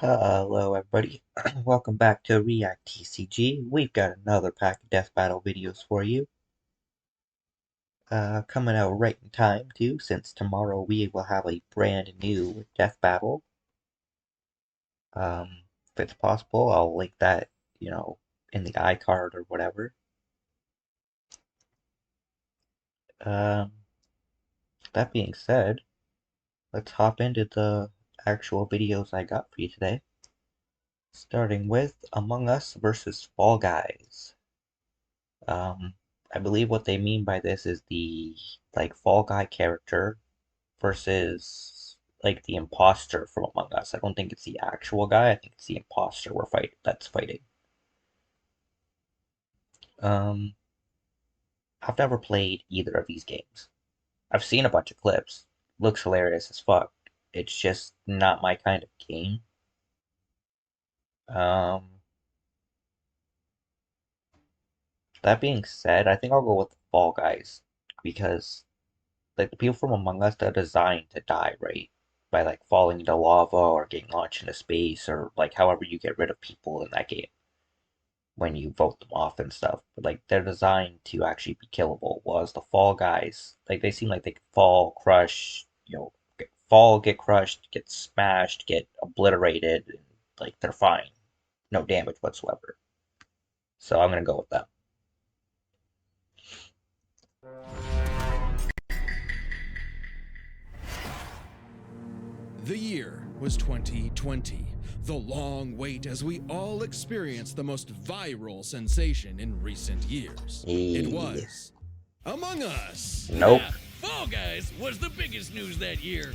Hello everybody, welcome back to React TCG. We've got another pack of Death Battle videos for you. Coming out right in time too, since tomorrow we will have a brand new Death Battle. If it's possible, I'll link that, in the iCard or whatever. Um, that being said, let's hop into the actual videos I got for you today. Starting with Among Us versus Fall Guys. I believe what they mean by this is the Fall Guy character versus the imposter from Among Us. I don't think it's the actual guy. I think it's the imposter that's fighting. Um, I've never played either of these games. I've seen a bunch of clips. Looks hilarious as fuck. It's just not my kind of game. Um, that being said, I think I'll go with Fall Guys because the people from Among Us, they're designed to die, right? By falling into lava or getting launched into space or however you get rid of people in that game when you vote them off and stuff. But they're designed to actually be killable. Whereas the Fall Guys, they seem like they can fall, crush, get crushed, get smashed, get obliterated, and they're fine. No damage whatsoever. So I'm gonna go with them. The year was 2020, the long wait as we all experienced the most viral sensation in recent years. It was Among Us. Nope. Yeah, Fall Guys was the biggest news that year.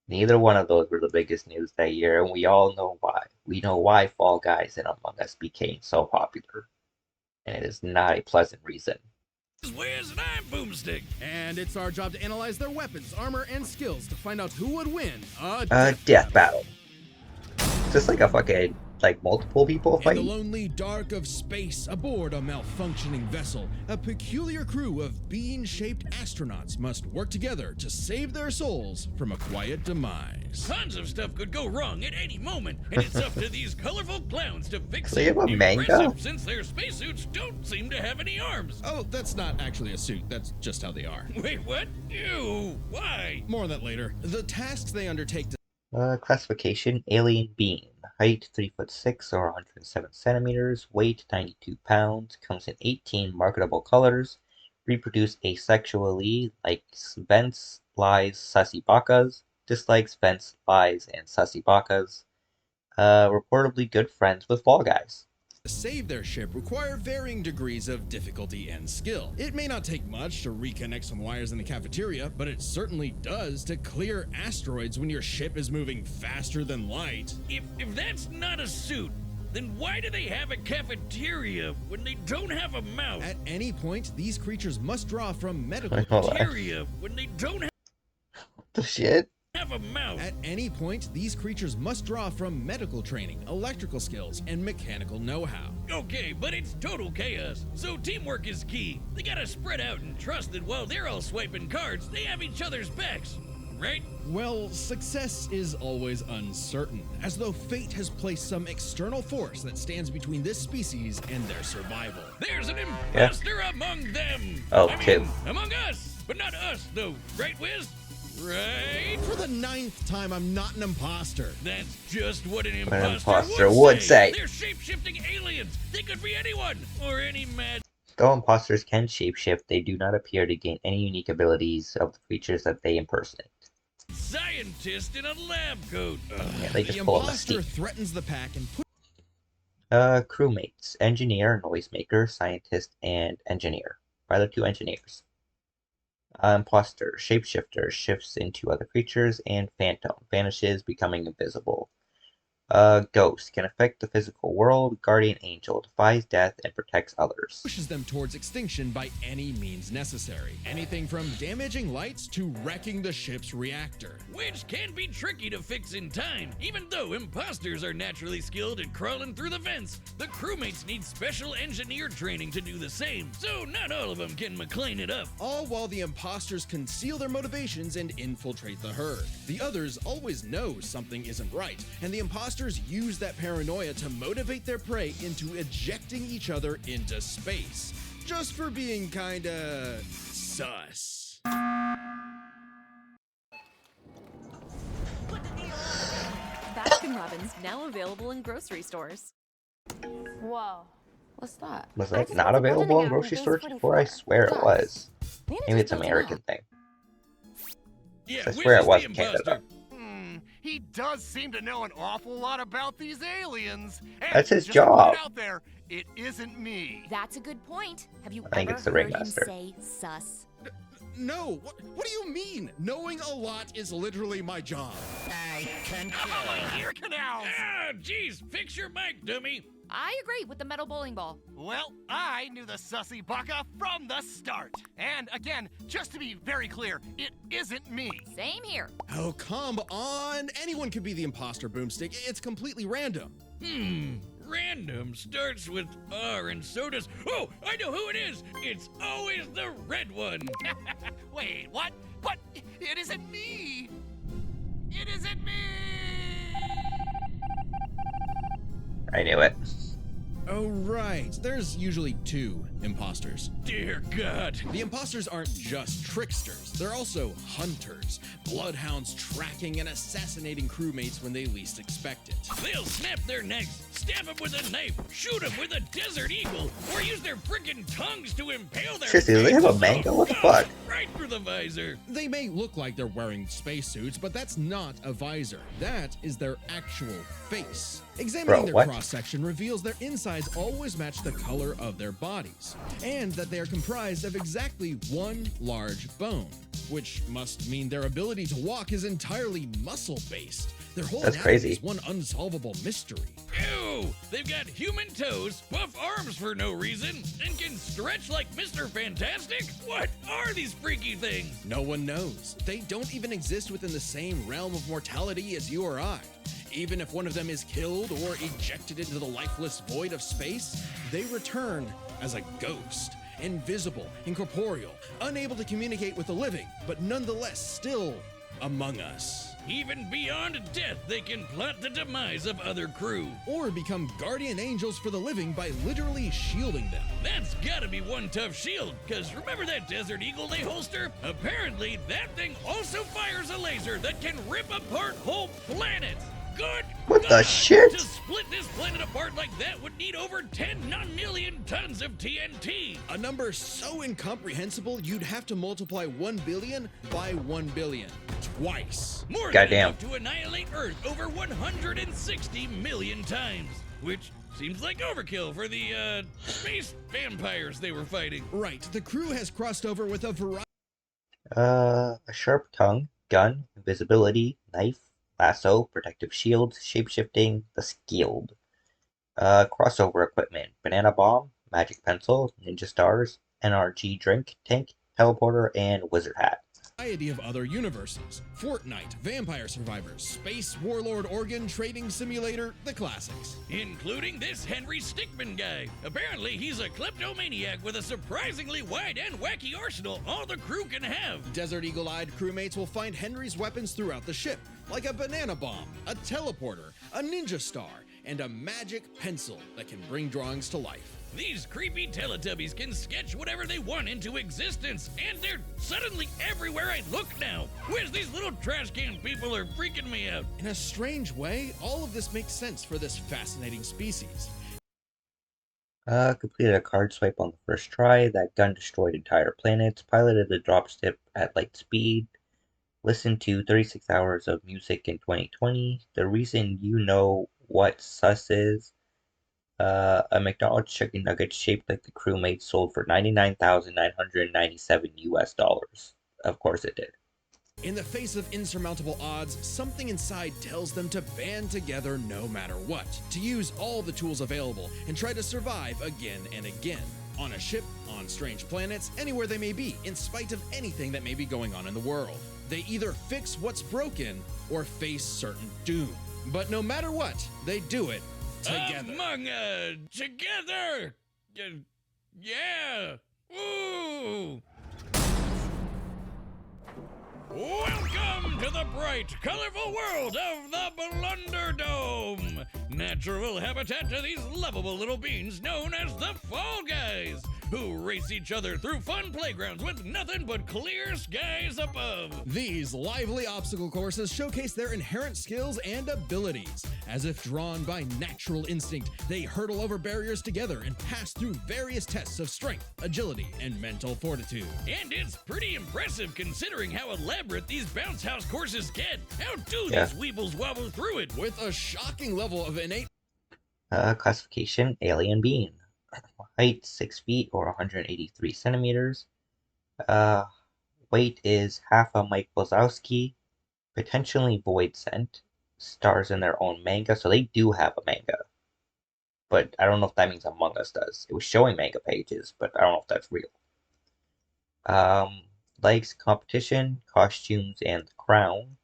Neither one of those were the biggest news that year, and we all know why. We know why Fall Guys and Among Us became so popular, and it is not a pleasant reason. Wiz and I'm Boomstick. And it's our job to analyze their weapons, armor, and skills to find out who would win a death battle. Just like a fucking multiple people fighting. In the lonely dark of space, aboard a malfunctioning vessel, a peculiar crew of bean-shaped astronauts must work together to save their souls from a quiet demise. Tons of stuff could go wrong at any moment, and it's up to these colorful clowns to fix They it. have a manga? Since their spacesuits don't seem to have any arms. Oh, that's not actually a suit. That's just how they are. Wait, what? Ew, why? More on that later. The tasks they undertake to Classification: Alien Being. Height 3'6" or 107 centimeters. Weight 92 pounds. Comes in 18 marketable colors. Reproduce asexually, likes vents, lies, sussy bakas. Dislikes vents, lies, and sussy bakas. Reportedly good friends with Fall Guys. save their ship require varying degrees of difficulty and skill. It may not take much to reconnect some wires in the cafeteria, but it certainly does to clear asteroids when your ship is moving faster than light. If that's not a suit, then why do they have a cafeteria when they don't have a mouth? At any point, these creatures must draw from medical Cafeteria when they don't What the shit? have a mouth. At any point, these creatures must draw from medical training, electrical skills, and mechanical know-how. Okay, but it's total chaos, so teamwork is key. They gotta spread out and trust that while they're all swiping cards, they have each other's backs, right? Well, success is always uncertain, as though fate has placed some external force that stands between this species and their survival. There's an imposter among them. Oh, I two. mean, among us, but not us, though, right, Wiz? Right? For the 9th time, I'm not an imposter. That's just what an What an imposter, imposter would say. They're shape-shifting aliens. They could be anyone or any mad. Though imposters can shapeshift, they do not appear to gain any unique abilities of the creatures that they impersonate. Scientist in a lab coat. Ugh. Yeah, they The just pull a imposter mystique. threatens the pack and Crewmates: engineer, noisemaker, scientist, and engineer. Rather, two engineers. Imposter: shapeshifter, shifts into other creatures, and phantom, vanishes, becoming invisible. Ghost can affect the physical world. Guardian angel, defies death and protects others. pushes them towards extinction by any means necessary. Anything from damaging lights to wrecking the ship's reactor. Which can be tricky to fix in time. Even though imposters are naturally skilled at crawling through the vents, the crewmates need special engineer training to do the same, so not all of them can McLean it up. All while the imposters conceal their motivations and infiltrate the herd. The others always know something isn't right, and the imposters imposters use that paranoia to motivate their prey into ejecting each other into space, just for being kinda sus. Baskin Robbins now available in grocery stores. Whoa. What's that? Was I that just not went to available in budgeting app grocery on stores base before? I 44. swear it Guys, was. Nina Maybe just it's an built an American app. thing. Yeah, I which swear it is was the Canada. imposter? He does seem to know an awful lot about these aliens. And That's his just to put job. it out there, it isn't me. That's a good point. Have you I think ever it's the heard him ringmaster. say sus? No, what do you mean? Knowing a lot is literally my job. My ear canals! Ah, jeez, fix your mic, dummy. I agree with the metal bowling ball. Well, I knew the sussy baka from the start. And again, just to be very clear, it isn't me. Same here. Oh, come on. Anyone could be the imposter, Boomstick. It's completely random. Random starts with R and so does. Oh, I know who it is. It's always the red one. Wait, what? But it isn't me! It isn't me! I knew it. Oh, right. There's usually two imposters. Dear God. The imposters aren't just tricksters, they're also hunters, bloodhounds tracking and assassinating crewmates when they least expect it. They'll snap their necks, stab them with a knife, shoot them with a desert eagle, or use their freaking tongues to impale their Seriously, do they have a faces. manga? What the Oh, fuck? right through the visor. They may look like they're wearing spacesuits, but that's not a visor. That is their actual face. Examining their what? cross-section reveals their insides always match the color of their bodies, and that they are comprised of exactly one large bone, which must mean their ability to walk is entirely muscle-based. Their whole That's anatomy crazy. is one unsolvable mystery. Ew! They've got human toes, buff arms for no reason, and can stretch like Mr. Fantastic? What are these freaky things? No one knows. They don't even exist within the same realm of mortality as you or I. Even if one of them is killed or ejected into the lifeless void of space, they return as a ghost, invisible, incorporeal, unable to communicate with the living, but nonetheless still among us. Even beyond death, they can plot the demise of other crew. Or become guardian angels for the living by literally shielding them. That's gotta be one tough shield, cause remember that Desert Eagle they holster? Apparently, that thing also fires a laser that can rip apart whole planets. Good What the God! shit? To split this planet apart like that would need over 10 non-million tons of TNT. A number so incomprehensible you'd have to multiply 1 billion by 1 billion. Twice. More Goddamn. than enough to annihilate Earth over 160 million times. Which seems like overkill for the, space vampires they were fighting. Right, the crew has crossed over with a variety. A sharp tongue, gun, invisibility, knife, lasso, protective shield, shapeshifting, the skilled. Crossover equipment, banana bomb, magic pencil, ninja stars, NRG drink, tank, teleporter, and wizard hat. Of other universes. Fortnite, Vampire Survivors, Space Warlord Organ Trading Simulator, the classics. Including this Henry Stickmin guy. Apparently, he's a kleptomaniac with a surprisingly wide and wacky arsenal all the crew can have. Desert Eagle-eyed crewmates will find Henry's weapons throughout the ship, like a banana bomb, a teleporter, a ninja star, and a magic pencil that can bring drawings to life. These creepy Teletubbies can sketch whatever they want into existence, and they're suddenly everywhere I look now. Where's these little trash can people are freaking me out? In a strange way, all of this makes sense for this fascinating species. Completed a card swipe on the first try. That gun destroyed entire planets. Piloted the dropship at light speed. Listened to 36 hours of music in 2020. The reason you know what sus is. A McDonald's chicken nugget shaped like the crewmate sold for $99,997 US dollars. Of course it did. In the face of insurmountable odds, something inside tells them to band together no matter what, to use all the tools available and try to survive again and again. On a ship, on strange planets, anywhere they may be, in spite of anything that may be going on in the world. They either fix what's broken or face certain doom. But no matter what, they do it together. Together! Yeah! Ooh! Welcome to the bright, colorful world of the Blunder Dome! natural habitat to these lovable little beings known as the Fall Guys, who race each other through fun playgrounds with nothing but clear skies above. These lively obstacle courses showcase their inherent skills and abilities. As if drawn by natural instinct, they hurdle over barriers together and pass through various tests of strength, agility, and mental fortitude. And it's pretty impressive considering how elaborate these bounce house courses get. How do Yeah. these weebles wobble through it? With a shocking level of innate Classification, alien being. Height, 6 feet or 183 centimeters. Weight is half a Mike Wazowski. Potentially void sent. Stars in their own manga, so they do have a manga. But I don't know if that means Among Us does. It was showing manga pages, but I don't know if that's real. Likes competition, costumes, and the crown.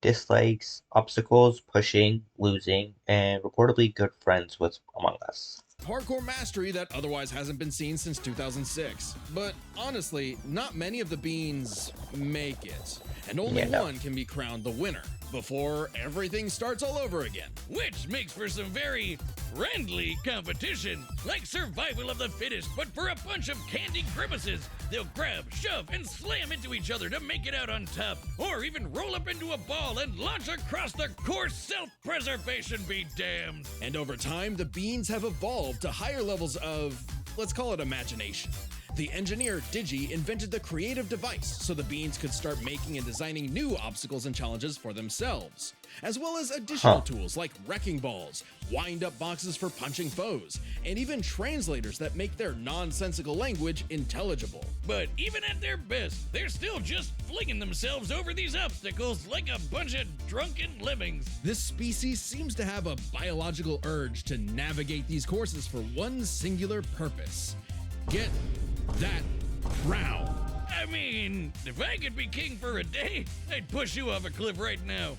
Dislikes obstacles, pushing, losing, and reportedly good friends with Among Us. parkour mastery that otherwise hasn't been seen since 2006. But honestly, not many of the beans make it, and only one can be crowned the winner before everything starts all over again. Which makes for some very friendly competition, like survival of the fittest, but for a bunch of candy grimaces. They'll grab, shove, and slam into each other to make it out on top, or even roll up into a ball and launch across the course. Self-preservation be damned. And over time, the beans have evolved to higher levels of, let's call it imagination. The engineer Digi invented the creative device so the beans could start making and designing new obstacles and challenges for themselves, as well as additional tools like wrecking balls, wind-up boxes for punching foes, and even translators that make their nonsensical language intelligible. But even at their best, they're still just flinging themselves over these obstacles like a bunch of drunken lemmings. This species seems to have a biological urge to navigate these courses for one singular purpose: get that crown. I mean, if I could be king for a day, I'd push you off a cliff right now.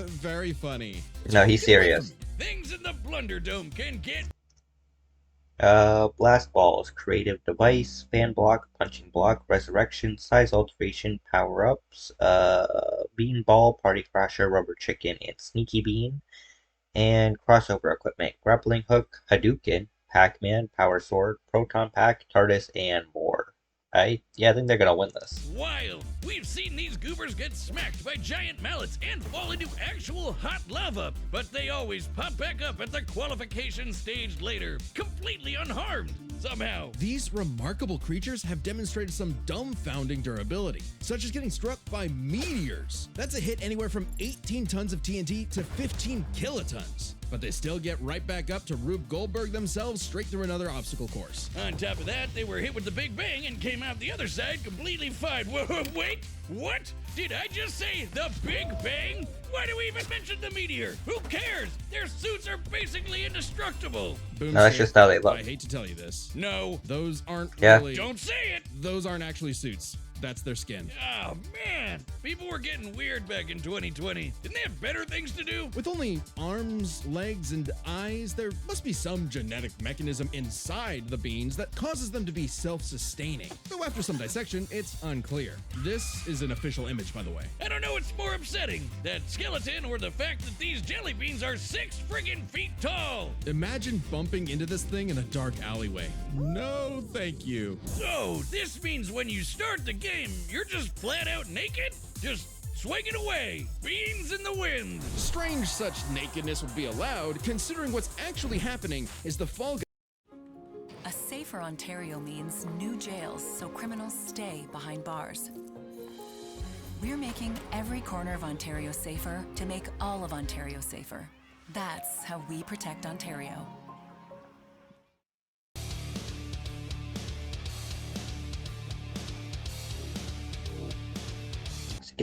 Very funny. No, he's serious. Things in the Blunder Dome can get... Blast balls, creative device, fan block, punching block, resurrection, size alteration, power-ups, bean ball, party crasher, rubber chicken, and sneaky bean, and crossover equipment, grappling hook, Hadouken, Pac-Man, Power Sword, Proton Pack, TARDIS, and more. I think they're gonna win this. Wild! We've seen these goobers get smacked by giant mallets and fall into actual hot lava, but they always pop back up at the qualification stage later, completely unharmed, somehow. These remarkable creatures have demonstrated some dumbfounding durability, such as getting struck by meteors. That's a hit anywhere from 18 tons of TNT to 15 kilotons. But they still get right back up to Rube Goldberg themselves straight through another obstacle course. On top of that, they were hit with the Big Bang and came out the other side completely fine. Whoa, wait, what? Did I just say the Big Bang? Why do we even mention the meteor? Who cares? Their suits are basically indestructible. Boom, No, that's just how they look. I hate to tell you this. No. Those aren't Yeah. really... Don't say it! Those aren't actually suits. That's their skin. Oh, man. People were getting weird back in 2020. Didn't they have better things to do? With only arms, legs, and eyes, there must be some genetic mechanism inside the beans that causes them to be self-sustaining. Though after some dissection, it's unclear. This is an official image, by the way. I don't know what's more upsetting, that skeleton or the fact that these jelly beans are 6 friggin' feet tall. Imagine bumping into this thing in a dark alleyway. No, thank you. So, this means when you start the game, you're just flat out naked? Just swinging away, beans in the wind. Strange such nakedness would be allowed, considering what's actually happening is the Fall Guys. A safer Ontario means new jails so criminals stay behind bars. We're making every corner of Ontario safer to make all of Ontario safer. That's how we protect Ontario.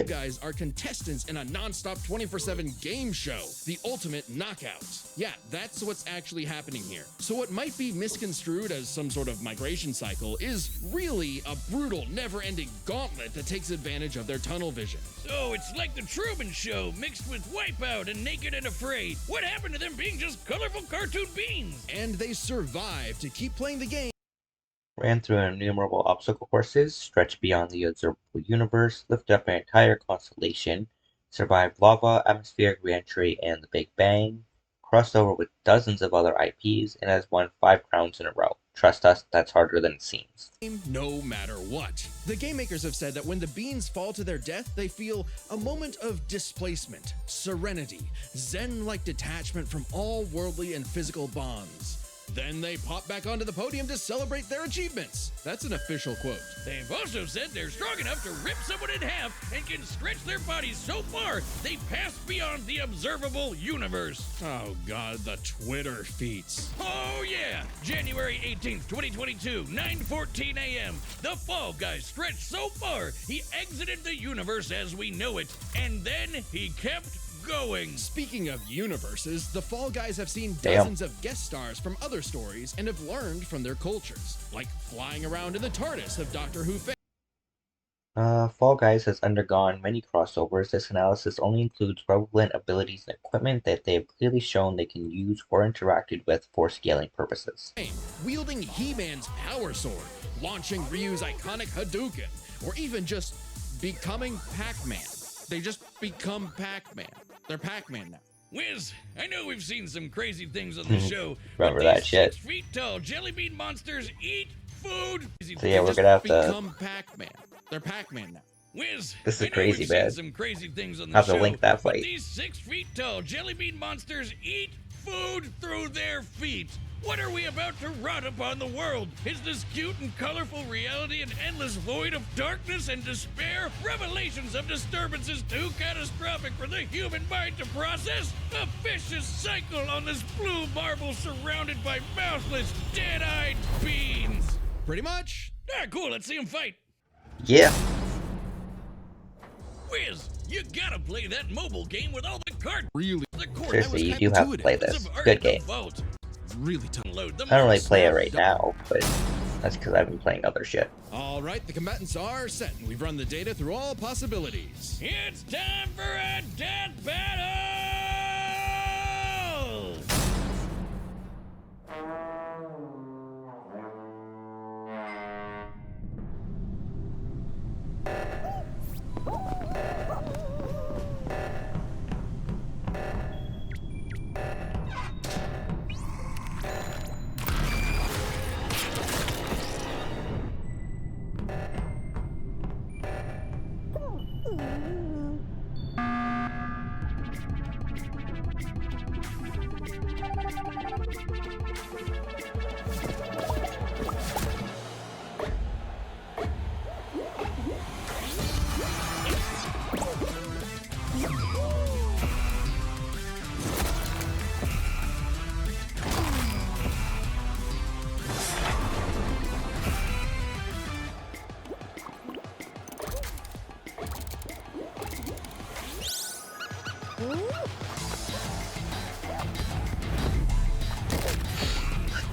Guys are contestants in a non-stop 24/7 game show, the ultimate knockout. Yeah, that's what's actually happening here. So what might be misconstrued as some sort of migration cycle is really a brutal, never-ending gauntlet that takes advantage of their tunnel vision. So it's like the Truman Show mixed with Wipeout and Naked and Afraid. What happened to them being just colorful cartoon beans? And they survive to keep playing the game. Ran through innumerable obstacle courses, stretched beyond the observable universe, lifted up an entire constellation, survived lava, atmospheric reentry, and the Big Bang, crossed over with dozens of other IPs and has won 5 crowns in a row. Trust us, that's harder than it seems. No matter what. The game makers have said that when the beans fall to their death, they feel a moment of displacement, serenity, zen-like detachment from all worldly and physical bonds. Then they pop back onto the podium to celebrate their achievements. That's an official quote. They've also said they're strong enough to rip someone in half and can stretch their bodies so far they pass beyond the observable universe. Oh god, the Twitter feats. Oh yeah! January 18th, 2022, 9:14 a.m. The Fall Guy stretched so far he exited the universe as we know it, and then he kept going. Speaking of universes, the Fall Guys have seen Damn. dozens of guest stars from other stories and have learned from their cultures, like flying around in the TARDIS of Doctor Who fame. Fall Guys has undergone many crossovers. This analysis only includes relevant abilities and equipment that they have clearly shown they can use or interacted with for scaling purposes. Wielding He-Man's power sword, launching Ryu's iconic Hadouken, or even just becoming Pac-Man. They just become Pac-Man. They're Pac-Man now. Wiz, I know we've seen some crazy things on the show. Remember but that these shit. 6 feet tall jelly bean monsters eat food. So yeah, we're gonna have to. Become Pac-Man. They're Pac-Man now. Wiz, This is I know crazy, we've man. seen some crazy things on the Have to show. link that but fight. these 6 feet tall jelly bean monsters eat food through their feet. What are we about to rot upon the world? Is this cute and colorful reality an endless void of darkness and despair? Revelations of disturbances too catastrophic for the human mind to process? A vicious cycle on this blue marble surrounded by mouthless, dead-eyed beans. Pretty much. Ah, cool, let's see them fight. Yeah. Wiz, you gotta play that mobile game with all the cards. Really, The core Seriously, you do have to play this. Good game. really tough. Load them I don't really up. play it right now, but that's because I've been playing other shit. All right, the combatants are set, and we've run the data through all possibilities. It's time for a death battle!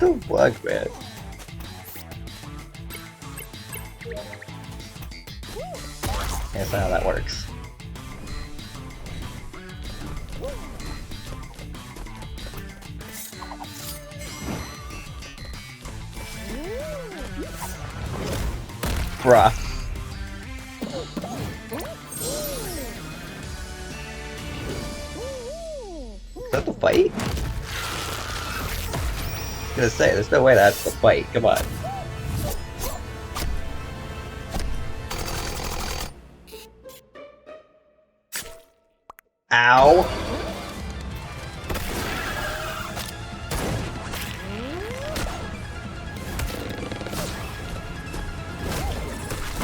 What the fuck, man? That's not how that works. Bruh. Is that the fight? I was gonna say, there's no way that's the fight. Come on. Ow!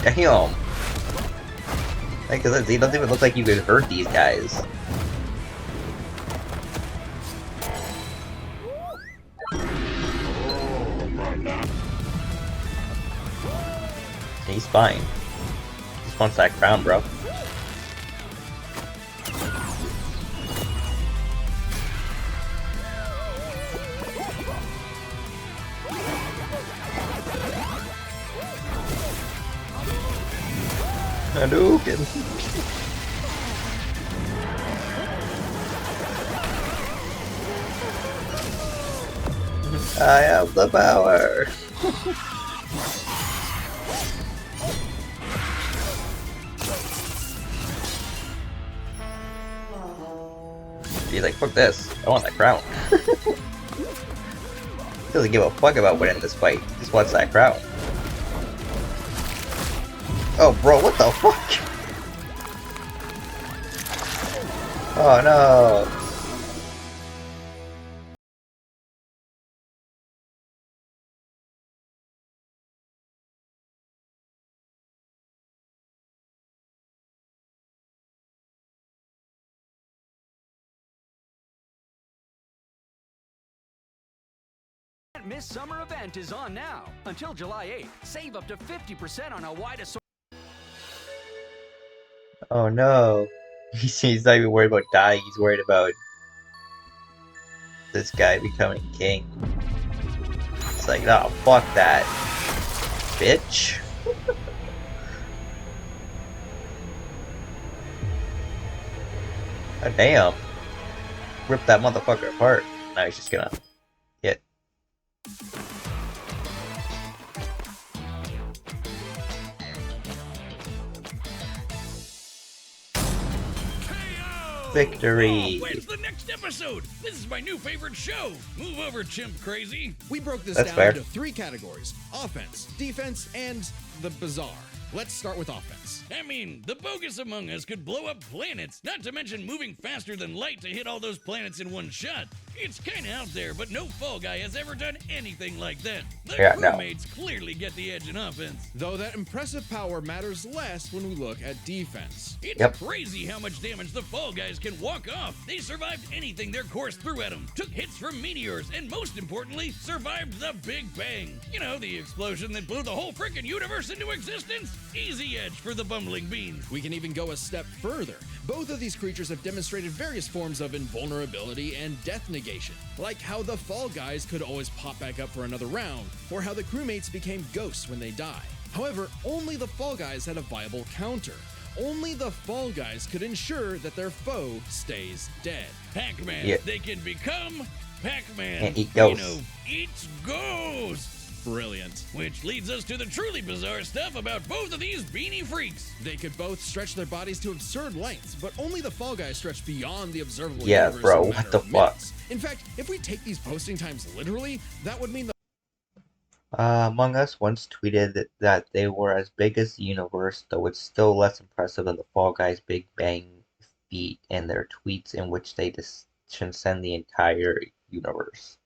Damn! Because it doesn't even look like you could hurt these guys. He's fine. Just wants that crown, bro. Hadouken. I have the power. He's like, fuck this. I want that crown. He doesn't give a fuck about winning this fight. He just wants that crown. Oh, bro, what the fuck? Oh no. Miss Summer event is on now. Until July 8th, save up to 50% on a wide assortment. Oh no. He's not even worried about dying, he's worried about this guy becoming king. It's like, oh, fuck that. Bitch. Oh, damn. Rip that motherfucker apart. Now he's just gonna hit. Victory! When's the next episode? This is my new favorite show. Move over, chimp crazy. We broke this That's down fair. into 3 categories: offense, defense, and the bizarre. Let's start with offense. I mean, the bogus Among Us could blow up planets, not to mention moving faster than light to hit all those planets in one shot. It's kinda out there, but no Fall Guy has ever done anything like that. The Yeah, no. crewmates clearly get the edge in offense. Though that impressive power matters less when we look at defense. It's Yep. crazy how much damage the Fall Guys can walk off. They survived anything their course threw at them, took hits from meteors, and most importantly, survived the Big Bang. You know, the explosion that blew the whole frickin' universe into existence? Easy edge for the bumbling beans. We can even go a step further. Both of these creatures have demonstrated various forms of invulnerability and death negation, like how the Fall Guys could always pop back up for another round, or how the crewmates became ghosts when they die. However, only the Fall Guys had a viable counter. Only the Fall Guys could ensure that their foe stays dead. Pac-Man, Yeah. they can become Pac-Man. And eat ghosts. You know, eats ghosts. Brilliant. Which leads us to the truly bizarre stuff about both of these beanie freaks. They could both stretch their bodies to absurd lengths, but only the Fall Guys stretch beyond the observable Yeah, universe bro, in a what matter the of fuck? minutes. In fact, if we take these posting times literally, that would mean the Among Us once tweeted that they were as big as the universe, though it's still less impressive than the Fall Guys' Big Bang feat in their tweets in which they transcend the entire universe.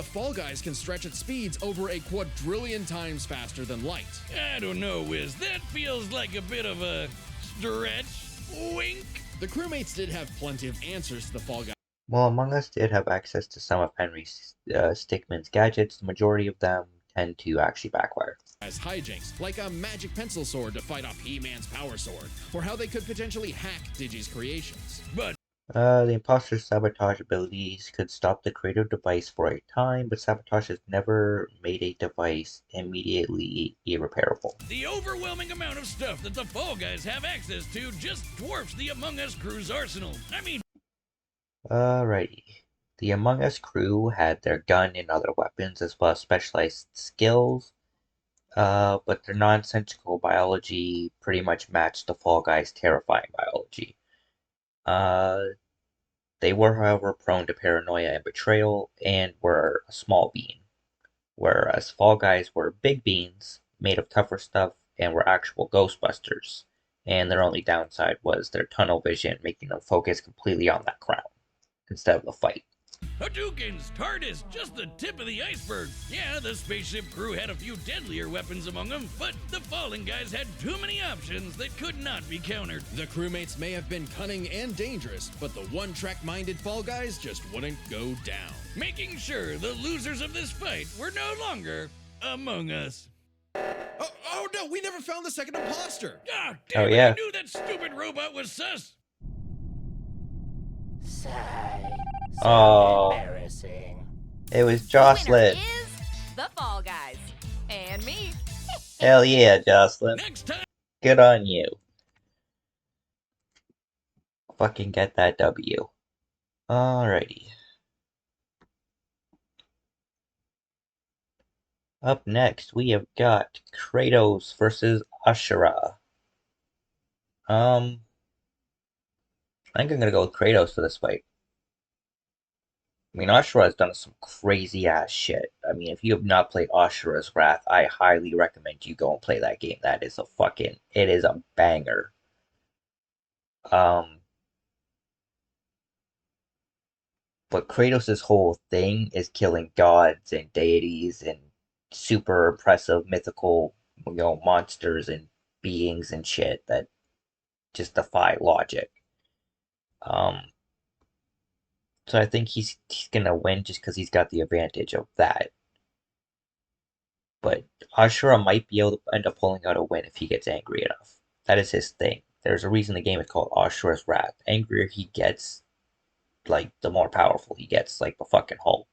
Fall Guys can stretch at speeds over a quadrillion times faster than light. I don't know, Wiz. That feels like a bit of a stretch. Wink. The crewmates did have plenty of answers to the Fall Guys. While Among Us did have access to some of Henry Stickmin's gadgets, the majority of them tend to actually backfire. As hijinks, like a magic pencil sword to fight off He-Man's power sword, or how they could potentially hack Digi's creations. But The imposter's sabotage abilities could stop the creative device for a time, but sabotage has never made a device immediately irreparable. the overwhelming amount of stuff that the Fall Guys have access to just dwarfs the Among Us crew's arsenal. I mean, Alrighty. The Among Us crew had their gun and other weapons, as well as specialized skills, but their nonsensical biology pretty much matched the Fall Guys' terrifying biology. They were, however, prone to paranoia and betrayal, and were a small bean, whereas Fall Guys were big beans, made of tougher stuff, and were actual Ghostbusters, and their only downside was their tunnel vision, making them focus completely on that crown, instead of the fight. Hadoukens, TARDIS, just the tip of the iceberg. Yeah, the spaceship crew had a few deadlier weapons among them, but the Fallen Guys had too many options that could not be countered. The crewmates may have been cunning and dangerous, but the one-track-minded Fall Guys just wouldn't go down. Making sure the losers of this fight were no longer Among Us. Oh no, we never found the second imposter! Ah, damn Oh, it, yeah. I knew that stupid robot was sus. Oh, Embarrassing. it was Winner Jocelyn. is the Fall Guys. And me. Hell yeah, Jocelyn. Next time. Good on you. Fucking get that W. Alrighty. Up next, we have got Kratos versus Asura. I think I'm gonna go with Kratos for this fight. I mean, Ashura has done some crazy ass shit. I mean, if you have not played Ashura's Wrath, I highly recommend you go and play that game. That is it is a banger. Um, but Kratos' whole thing is killing gods and deities and super impressive mythical, monsters and beings and shit that just defy logic. Um, so I think he's gonna win just because he's got the advantage of that. But Ashura might be able to end up pulling out a win if he gets angry enough. That is his thing. There's a reason the game is called Ashura's Wrath. The angrier he gets, like, the more powerful he gets, like the fucking Hulk.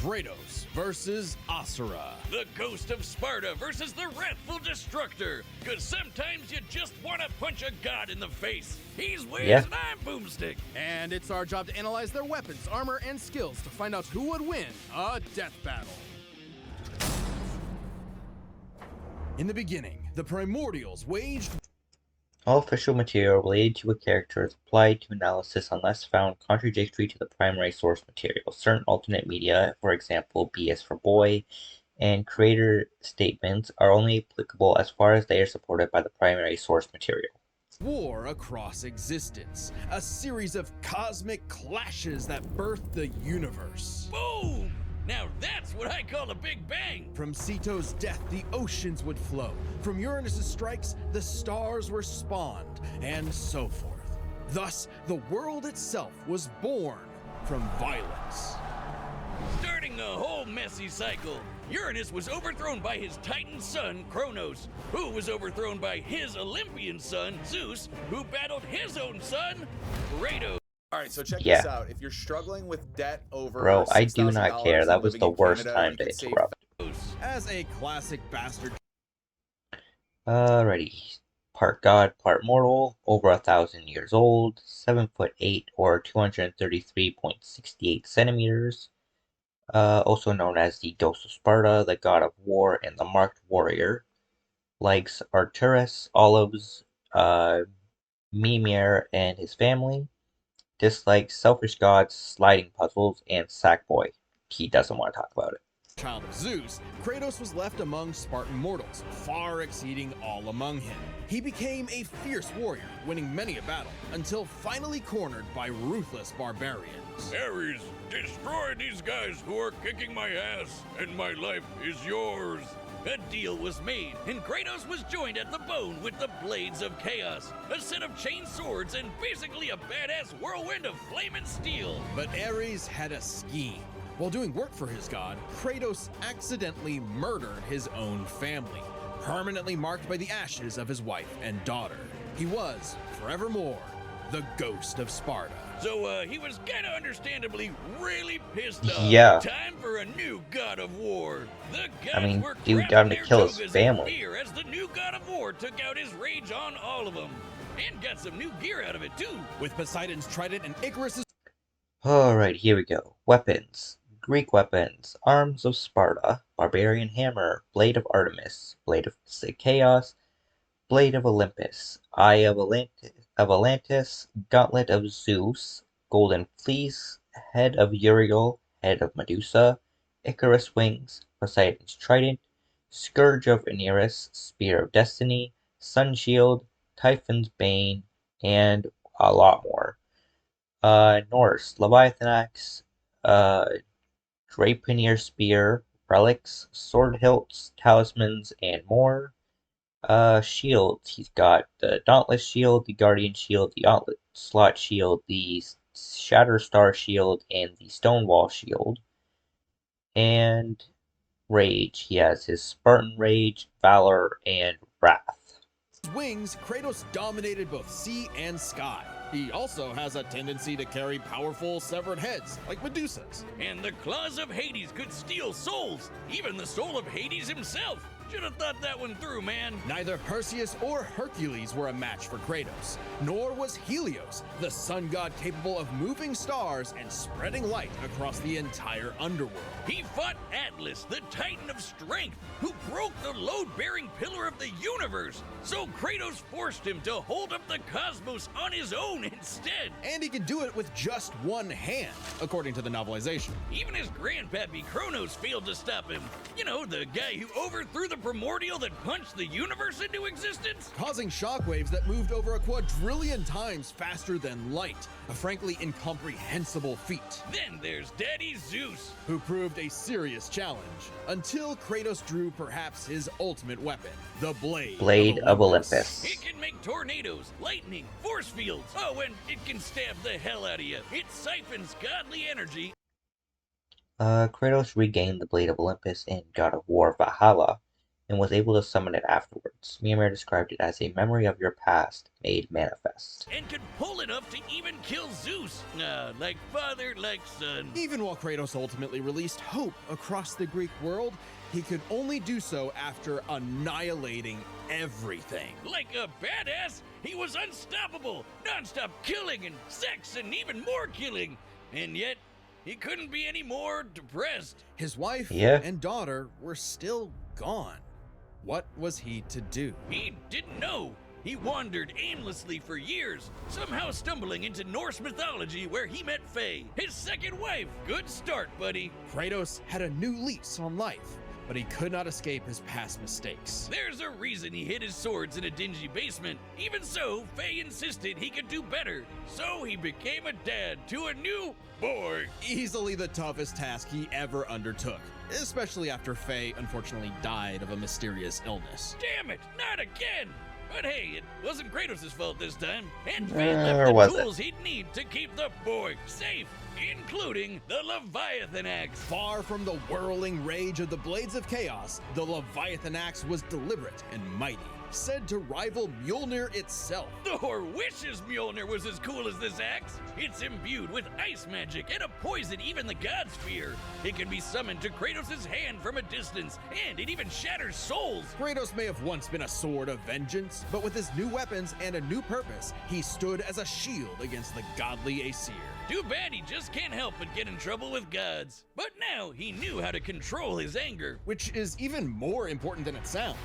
Kratos versus Asura. The Ghost of Sparta versus the Wrathful Destructor. Cause sometimes you just wanna punch a god in the face. He's Wiz Yeah. and I'm Boomstick. And it's our job to analyze their weapons, armor, and skills to find out who would win a death battle. In the beginning, the Primordials waged All official material related to a character is applied to analysis unless found contradictory to the primary source material. Certain alternate media, for example, B is for boy, and creator statements are only applicable as far as they are supported by the primary source material. war across existence, a series of cosmic clashes that birthed the universe. Boom! Now that's what I call a big bang. From Ceto's death, the oceans would flow. From Uranus's strikes, the stars were spawned, and so forth. Thus, the world itself was born from violence. Starting the whole messy cycle, Uranus was overthrown by his Titan son, Kronos, who was overthrown by his Olympian son, Zeus, who battled his own son, Kratos. All right, so check Yeah. this out. If you're struggling with debt over Bro, I do $6,000 not care. That and was living the in worst Canada, time you to can save interrupt. As a classic bastard Alrighty. Part god, part mortal, over 1,000 years old, 7'8" or 233.68 centimeters. Also known as the Ghost of Sparta, the god of war, and the marked warrior. Likes Arcturus, olives, Mimir and his family. Dislikes selfish gods, sliding puzzles, and Sackboy. He doesn't want to talk about it. child of Zeus, Kratos was left among Spartan mortals, far exceeding all among him. He became a fierce warrior, winning many a battle, until finally cornered by ruthless barbarians. Ares, destroy these guys who are kicking my ass, and my life is yours. A deal was made, and Kratos was joined at the bone with the Blades of Chaos, a set of chain swords and basically a badass whirlwind of flame and steel. But Ares had a scheme. While doing work for his god, Kratos accidentally murdered his own family, permanently marked by the ashes of his wife and daughter. He was, forevermore, the Ghost of Sparta. So, he was kinda understandably really pissed off. Yeah. Time for a new god of war. The gods I mean, were dude grabbing got him to their kill his togas in family. fear as the new god of war took out his rage on all of them. And got some new gear out of it, too. With Poseidon's trident and Icarus's Alright, here we go. Weapons. Greek weapons. Arms of Sparta. Barbarian hammer. Blade of Artemis. Blade of Chaos. Blade of Olympus. Eye of Atlantis. Gauntlet of Zeus. Golden Fleece. Head of Uriel. Head of Medusa. Icarus wings. Poseidon's trident. Scourge of Aeneas. Spear of Destiny. Sun shield. Typhon's bane. And a lot more. Norse. Leviathan axe. Draupnir spear, relics, sword hilts, talismans, and more. Shields. He's got the Dauntless Shield, the Guardian Shield, the Onslaught Shield, the Shatterstar Shield, and the Stonewall Shield. And Rage. He has his Spartan Rage, Valor, and Wrath. wings, Kratos dominated both sea and sky. He also has a tendency to carry powerful severed heads, like Medusa's. And the claws of Hades could steal souls, even the soul of Hades himself. Should have thought that one through, man. Neither Perseus or Hercules were a match for Kratos, nor was Helios, the sun god capable of moving stars and spreading light across the entire underworld. He fought Atlas, the Titan of Strength, who broke the load-bearing pillar of the universe. So Kratos forced him to hold up the cosmos on his own instead. And he could do it with just one hand, according to the novelization. Even his grandpappy Kronos failed to stop him. You know, the guy who overthrew the primordial that punched the universe into existence? Causing shockwaves that moved over a quadrillion times faster than light, a frankly incomprehensible feat. Then there's Daddy Zeus, who proved a serious challenge, until Kratos drew perhaps his ultimate weapon, the Blade of Olympus. It can make tornadoes, lightning, force fields. Oh, and it can stab the hell out of you. It siphons godly energy. Kratos regained the Blade of Olympus in God of War Valhalla, and was able to summon it afterwards. Mjolnir described it as a memory of your past made manifest. And could pull it up to even kill Zeus. Like father, like son. Even while Kratos ultimately released hope across the Greek world, he could only do so after annihilating everything. Like a badass, he was unstoppable, non-stop killing and sex and even more killing. And yet, he couldn't be any more depressed. His wife and daughter were still gone. What was he to do? He didn't know. He wandered aimlessly for years, somehow stumbling into Norse mythology where he met Faye, his second wife. Good start, buddy. Kratos had a new lease on life, but he could not escape his past mistakes. There's a reason he hid his swords in a dingy basement. Even so, Faye insisted he could do better. So he became a dad to a new boy. Easily the toughest task he ever undertook, especially after Faye unfortunately died of a mysterious illness. Damn it, not again! But hey, it wasn't Kratos' fault this time, and Faye left the tools he'd need to keep the boy safe, including the Leviathan Axe. Far from the whirling rage of the Blades of Chaos, the Leviathan Axe was deliberate and mighty, said to rival Mjolnir itself. Thor wishes Mjolnir was as cool as this axe. It's imbued with ice magic and a poison even the gods fear. It can be summoned to Kratos' hand from a distance, and it even shatters souls. Kratos may have once been a sword of vengeance, but with his new weapons and a new purpose, he stood as a shield against the godly Aesir. Too bad he just can't help but get in trouble with gods. But now he knew how to control his anger. Which is even more important than it sounds.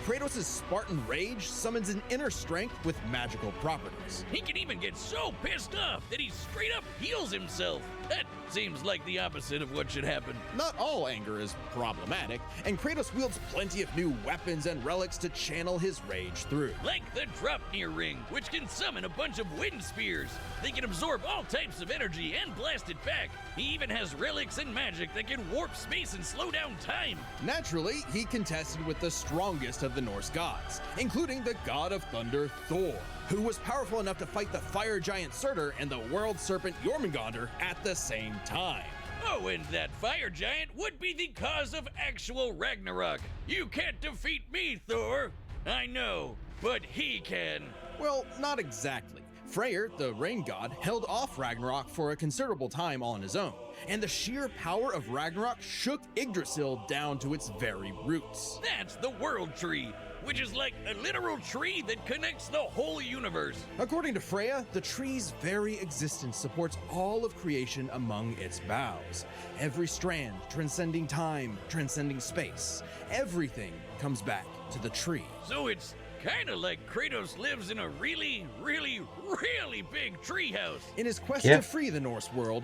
Kratos' Spartan rage summons an inner strength with magical properties. He can even get so pissed off that he straight up heals himself. That seems like the opposite of what should happen. Not all anger is problematic, and Kratos wields plenty of new weapons and relics to channel his rage through. Like the Draupnir ring, which can summon a bunch of wind spears. They can absorb all types of energy and blast it back. He even has relics and magic that can warp space and slow down time. Naturally, he contested with the strongest of the Norse gods, including the god of thunder Thor, who was powerful enough to fight the fire giant Surtur and the world serpent Jormungandr at the same time. Oh, and that fire giant would be the cause of actual Ragnarok. You can't defeat me, Thor. I know, but he can. Well, not exactly. Freyr, the rain god, held off Ragnarok for a considerable time on his own, and the sheer power of Ragnarok shook Yggdrasil down to its very roots. That's the World Tree, which is like a literal tree that connects the whole universe. According to Freya, the tree's very existence supports all of creation among its boughs. Every strand transcending time, transcending space. Everything comes back to the tree. So it's kind of like Kratos lives in a really, really, really big treehouse. In his quest to free the Norse world,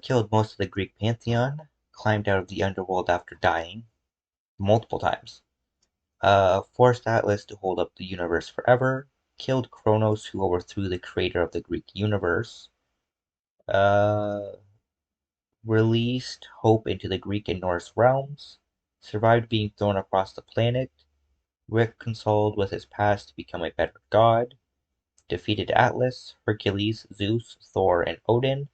killed most of the Greek pantheon, climbed out of the underworld after dying multiple times. Forced Atlas to hold up the universe forever, killed Kronos, who overthrew the creator of the Greek universe, released hope into the Greek and Norse realms, survived being thrown across the planet, reconciled with his past to become a better god, defeated Atlas, Hercules, Zeus, Thor, and Odin,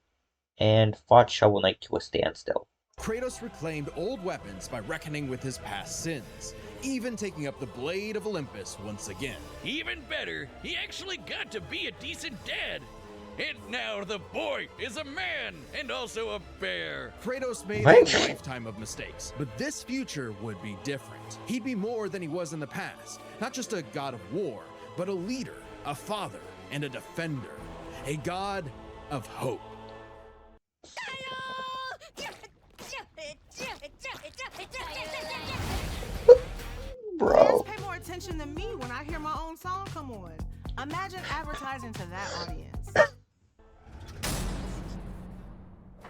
and fought Shovel Knight to a standstill. Kratos reclaimed old weapons by reckoning with his past sins, even taking up the Blade of Olympus once again. Even better, he actually got to be a decent dad. And now the boy is a man and also a bear. Kratos made What? a lifetime of mistakes, but this future would be different. He'd be more than he was in the past. Not just a god of war, but a leader, a father, and a defender. A god of hope. Bro. Pay more attention than me when I hear my own song come on. Imagine advertising to that audience.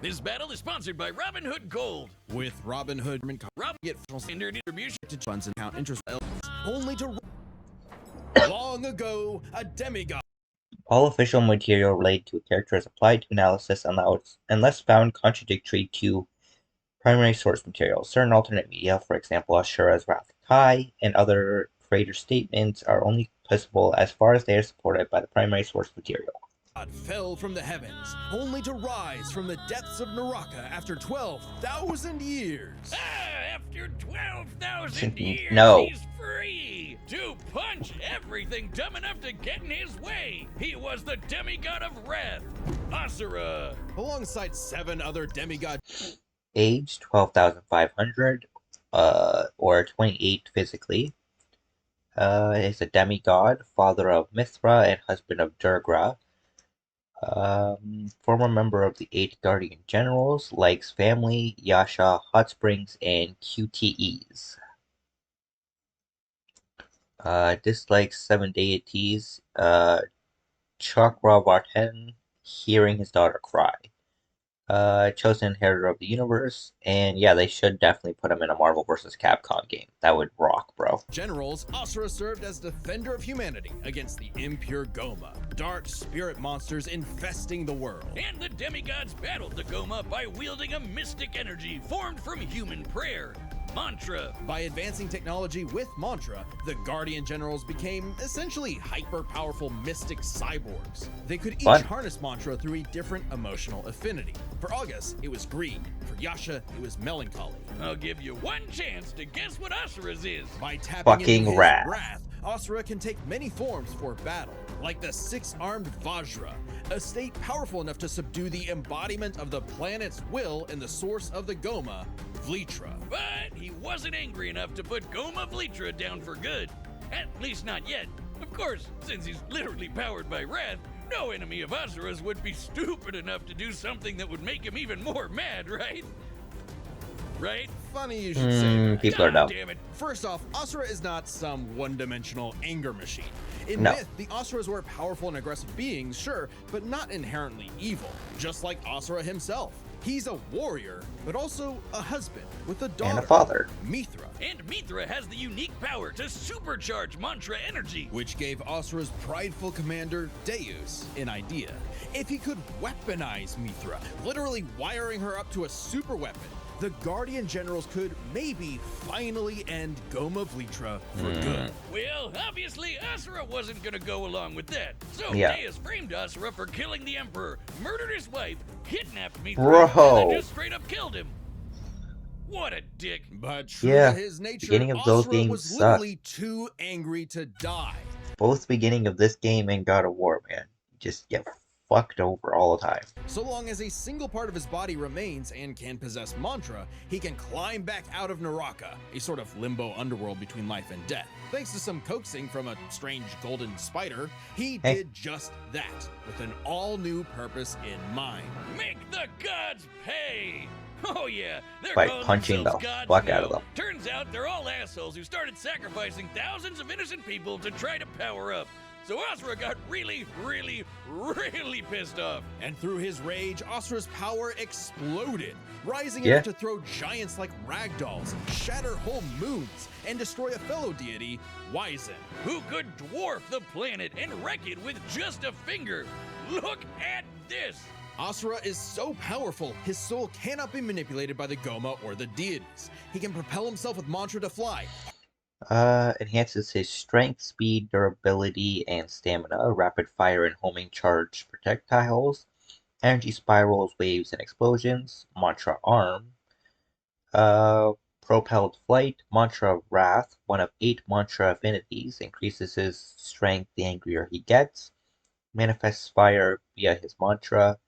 This battle is sponsored by Robin Hood Gold. With Robin Hood, Rob get standard distribution to funds and count interest only to long ago a demigod. All official material related to a character is applied to analysis unless found contradictory to primary source material. Certain alternate media, for example Asura's Wrath Kai and other creator statements, are only applicable as far as they are supported by the primary source material. God fell from the heavens, only to rise from the depths of Naraka after 12,000 years. After 12,000 years, No. he's free to punch everything dumb enough to get in his way. He was the demigod of wrath, Asura. Alongside 7 other demigods. Age 12,500, or 28 physically. Is a demigod, father of Mithra and husband of Durga. Former member of the 8 Guardian Generals, likes family, Yasha, hot springs, and QTEs. Dislikes 7 deities, Chakravartin, hearing his daughter cry. Chosen inheritor of the universe, and yeah, they should definitely put him in a Marvel vs. Capcom game. That would rock, bro. Generals, Asura served as defender of humanity against the impure Goma, dark spirit monsters infesting the world. And the demigods battled the Goma by wielding a mystic energy formed from human prayer, mantra. By advancing technology with mantra, the Guardian Generals became essentially hyper-powerful mystic cyborgs. They could each harness mantra through a different emotional affinity. For August, it was greed. For Yasha, it was melancholy. I'll give you one chance to guess what Asura's is. By tapping into his wrath. Asura can take many forms for battle, like the 6-armed Vajra, a state powerful enough to subdue the embodiment of the planet's will and the source of the Goma, Vlitra. But he wasn't angry enough to put Goma Vlitra down for good. At least not yet. Of course, since he's literally powered by wrath, no enemy of Asura's would be stupid enough to do something that would make him even more mad, right? Right? Funny you should say that. People are dumb. Damn it. First off, Asura is not some one-dimensional anger machine. In No. myth, the Asuras were powerful and aggressive beings, sure, but not inherently evil, just like Asura himself. He's a warrior, but also a husband with a daughter. And a father. Mithra. And Mithra has the unique power to supercharge mantra energy. Which gave Asura's prideful commander, Deus, an idea. If he could weaponize Mithra, literally wiring her up to a super weapon, the Guardian Generals could maybe finally end Goma Vlitra for good. Well, obviously Asura wasn't gonna go along with that. So Yeah. Deus framed Asura for killing the Emperor, murdered his wife, kidnapped Mithra, Bro. and then just straight up killed him. What a dick. But true Yeah, to his nature, beginning of those Asura games was suck. literally too angry to die. Both beginning of this game and God of War, man. Just get fucked over all the time. So long as a single part of his body remains and can possess mantra, he can climb back out of Naraka, a sort of limbo underworld between life and death. Thanks to some coaxing from a strange golden spider, he did just that, with an all-new purpose in mind. Make the gods pay! Oh yeah, they're By calling punching themselves the gods fuck now. out of them. Turns out they're all assholes who started sacrificing thousands of innocent people to try to power up. So Asura got really pissed off. And through his rage, Asura's power exploded, rising Yeah. enough to throw giants like ragdolls, shatter whole moons, and destroy a fellow deity, Wyzen. Who could dwarf the planet and wreck it with just a finger. Look at this. Asura is so powerful, his soul cannot be manipulated by the Goma or the deities. He can propel himself with mantra to fly. Enhances his strength, speed, durability, and stamina, rapid fire and homing charge projectiles, energy spirals, waves, and explosions, mantra arm, propelled flight, mantra wrath, one of 8 mantra affinities, increases his strength the angrier he gets, manifests fire via his mantra,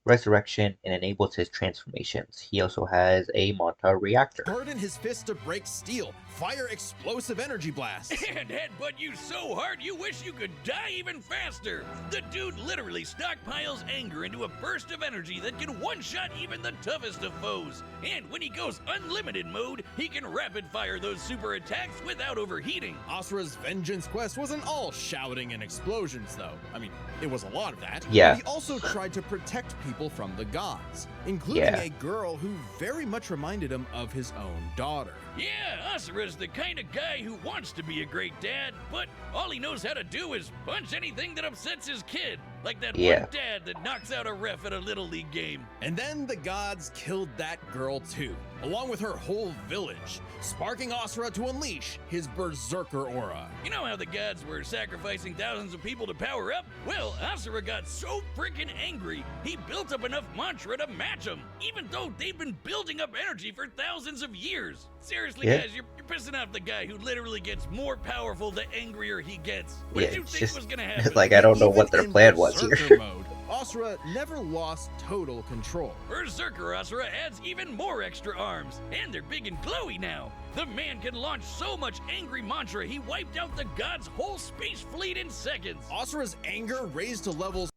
resurrection, and enables his transformations. He also has a mantra reactor. Harden his fist to break steel, fire explosive energy blasts. And headbutt you so hard you wish you could die even faster. The dude literally stockpiles anger into a burst of energy that can one-shot even the toughest of foes. And when he goes unlimited mode, he can rapid-fire those super attacks without overheating. Asura's vengeance quest wasn't all shouting and explosions, though. I mean, it was a lot of that. Yeah. But he also tried to protect people from the gods, including a girl who very much reminded him of his own daughter. Yeah, Asura's the kind of guy who wants to be a great dad, but all he knows how to do is punch anything that upsets his kid. Like that one dad that knocks out a ref at a Little League game. And then the gods killed that girl too, along with her whole village, sparking Asura to unleash his berserker aura. You know how the gods were sacrificing thousands of people to power up? Well, Asura got so freaking angry, he built up enough mantra to match them, even though they've been building up energy for thousands of years. Seriously, guys, you're pissing off the guy who literally gets more powerful the angrier he gets. What did you think was gonna happen? Like, I don't know what their plan was here. Mode, Asura never lost total control. Berserker Asura adds even more extra arms, and they're big and glowy now. The man can launch so much angry mantra, he wiped out the god's whole space fleet in seconds. Asura's anger raised to levels.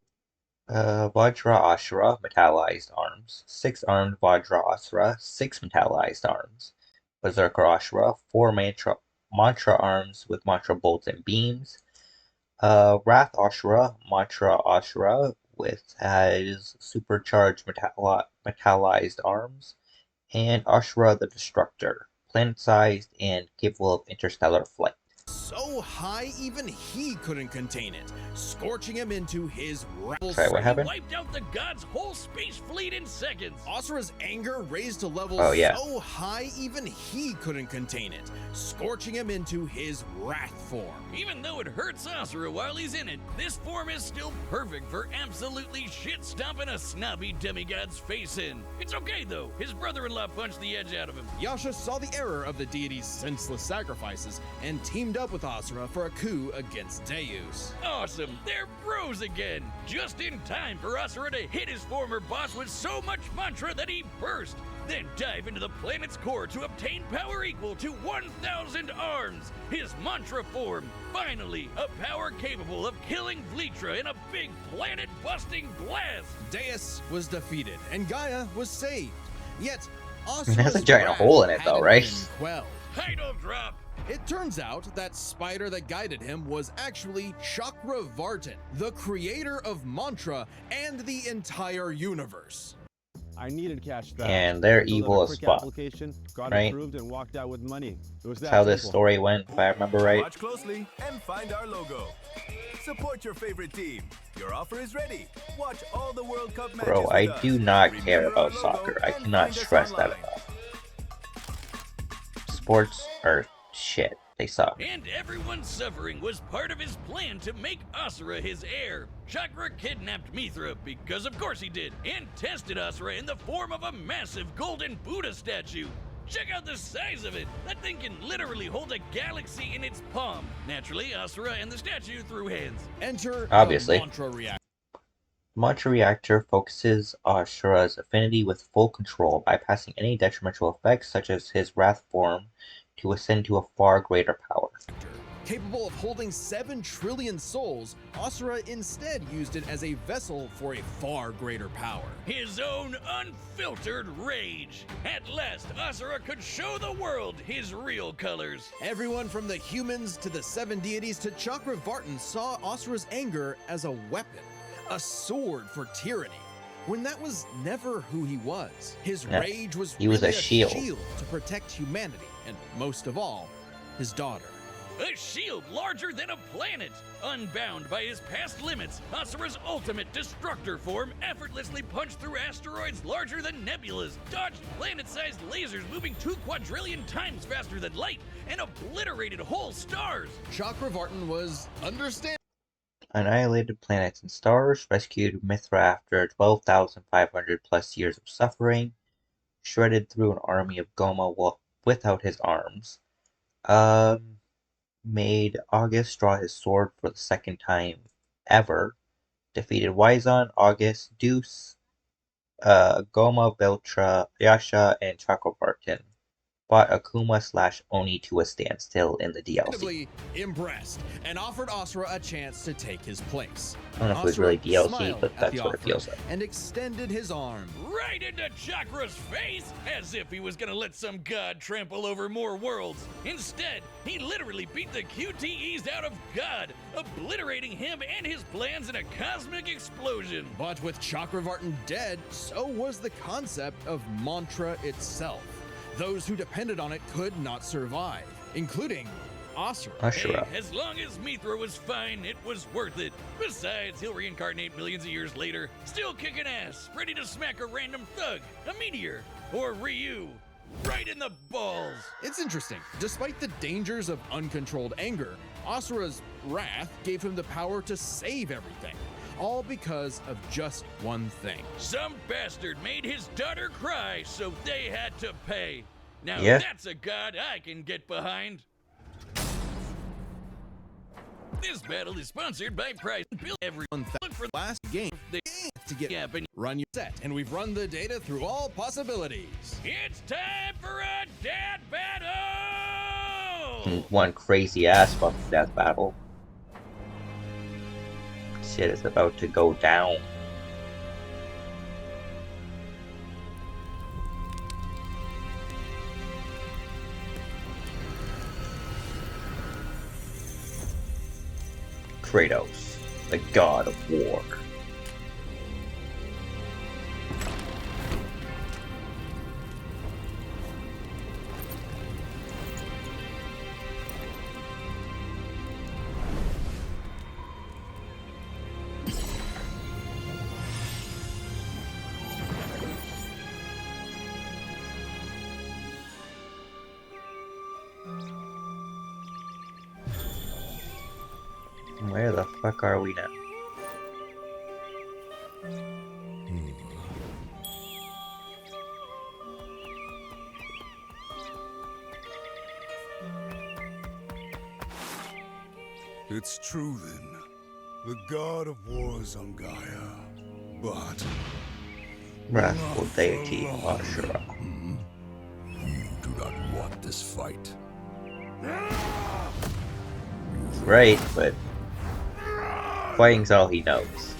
Vajra Asura, metallized arms. 6-armed Vajra Asura, 6 metallized arms. Berserker Asura, 4 mantra arms with mantra bolts and beams. Wrath Asura, mantra Asura, has supercharged metallized arms. And Asura the Destructor, planet-sized and capable of interstellar flight. So high, even he couldn't contain it, scorching him into his rebel. Sorry, what happened? He wiped out the god's whole space fleet in seconds. Asura's anger raised to levels so high, even he couldn't contain it, scorching him into his wrath form. Even though it hurts Asura while he's in it, this form is still perfect for absolutely shit-stomping a snobby demigod's face in. It's okay, though. His brother-in-law punched the edge out of him. Yasha saw the error of the deity's senseless sacrifices and teamed up with Asura for a coup against Deus. Awesome! They're bros again! Just in time for Asura to hit his former boss with so much mantra that he burst, then dive into the planet's core to obtain power equal to 1,000 arms! His mantra form! Finally, a power capable of killing Vlitra in a big planet-busting blast! Deus was defeated, and Gaia was saved. Yet, It has a giant hole in it, though, right? Title drop! It turns out that spider that guided him was actually Chakra Vartan, the creator of mantra and the entire universe. I needed cash back. And they're evil as fuck, got right? approved and walked out with money. It was That's that how this simple. story went, if I remember right. Watch closely and find our logo. Support your favorite team. Your offer is ready. Watch all the World Cup matches. Bro, I with us. do not care Remember our about logo soccer. I and cannot find us stress that online. enough. Sports are shit. They suck. And everyone's suffering was part of his plan to make Asura his heir. Chakra kidnapped Mithra, because of course he did, and tested Asura in the form of a massive golden Buddha statue. Check out the size of it! That thing can literally hold a galaxy in its palm. Naturally, Asura and the statue threw hands. Enter Obviously. the mantra reactor. The mantra reactor focuses Asura's affinity with full control, bypassing any detrimental effects such as his wrath form to ascend to a far greater power. Capable of holding 7 trillion souls, Asura instead used it as a vessel for a far greater power. His own unfiltered rage. At last, Asura could show the world his real colors. Everyone from the humans to the 7 deities to Chakra Vartan saw Asura's anger as a weapon, a sword for tyranny, when that was never who he was. His rage was he was really a shield to protect humanity, and most of all, his daughter. A shield larger than a planet! Unbound by his past limits, Asura's ultimate destructor form effortlessly punched through asteroids larger than nebulas, dodged planet-sized lasers moving 2 quadrillion times faster than light, and obliterated whole stars! Chakra Vartan was Annihilated planets and stars, rescued Mithra after 12,500 plus years of suffering, shredded through an army of Goma without his arms, made August draw his sword for the 2nd time ever, defeated Wyzon, August, Deuce, Goma, Beltra, Yasha, and Chakrabarton. Brought Akuma/Oni to a standstill in the DLC. Incredibly impressed and offered Asura a chance to take his place. I don't know if it was really DLC, but that's what it feels like. And extended his arm right into Chakra's face, as if he was gonna let some god trample over more worlds. Instead, he literally beat the QTEs out of God, obliterating him and his plans in a cosmic explosion. But with Chakravartin dead, so was the concept of mantra itself. Those who depended on it could not survive, including Asura. Hey, as long as Mithra was fine, it was worth it. Besides, he'll reincarnate millions of years later, still kicking ass, ready to smack a random thug, a meteor, or Ryu, right in the balls. It's interesting. Despite the dangers of uncontrolled anger, Asura's wrath gave him the power to save everything. All because of just one thing. Some bastard made his daughter cry, so they had to pay. Now that's a god I can get behind. This battle is sponsored by Price. Everyone look for the last game to get run your set, and we've run the data through all possibilities. It's time for a death battle! One crazy ass fucking death battle. Shit is about to go down. Kratos, the god of war. Where the fuck are we now? It's true then. The god of war is on Gaia, but... Wrathful deity Asura. You do not want this fight. Right, but fighting's all he knows.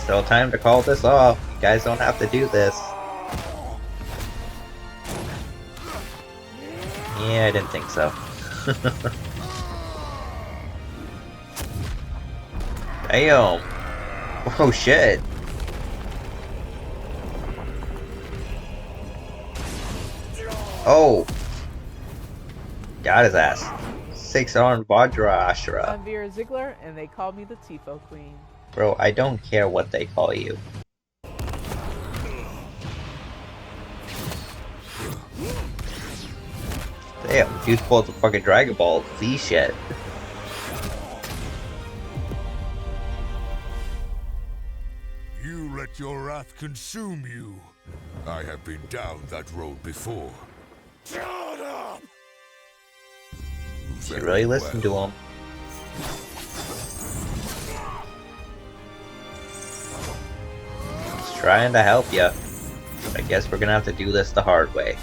Still time to call this off. You guys don't have to do this. Yeah, I didn't think so. Damn. Oh shit. Oh. Got his ass. 6-armed Vajra Ashura. I'm Vera Ziegler, and they call me the Tifo Queen. Bro, I don't care what they call you. Damn, dude pulled the fucking Dragon Ball Z shit. You let your wrath consume you. I have been down that road before. Shut up! You really listen to him. He's trying to help you. I guess we're gonna have to do this the hard way.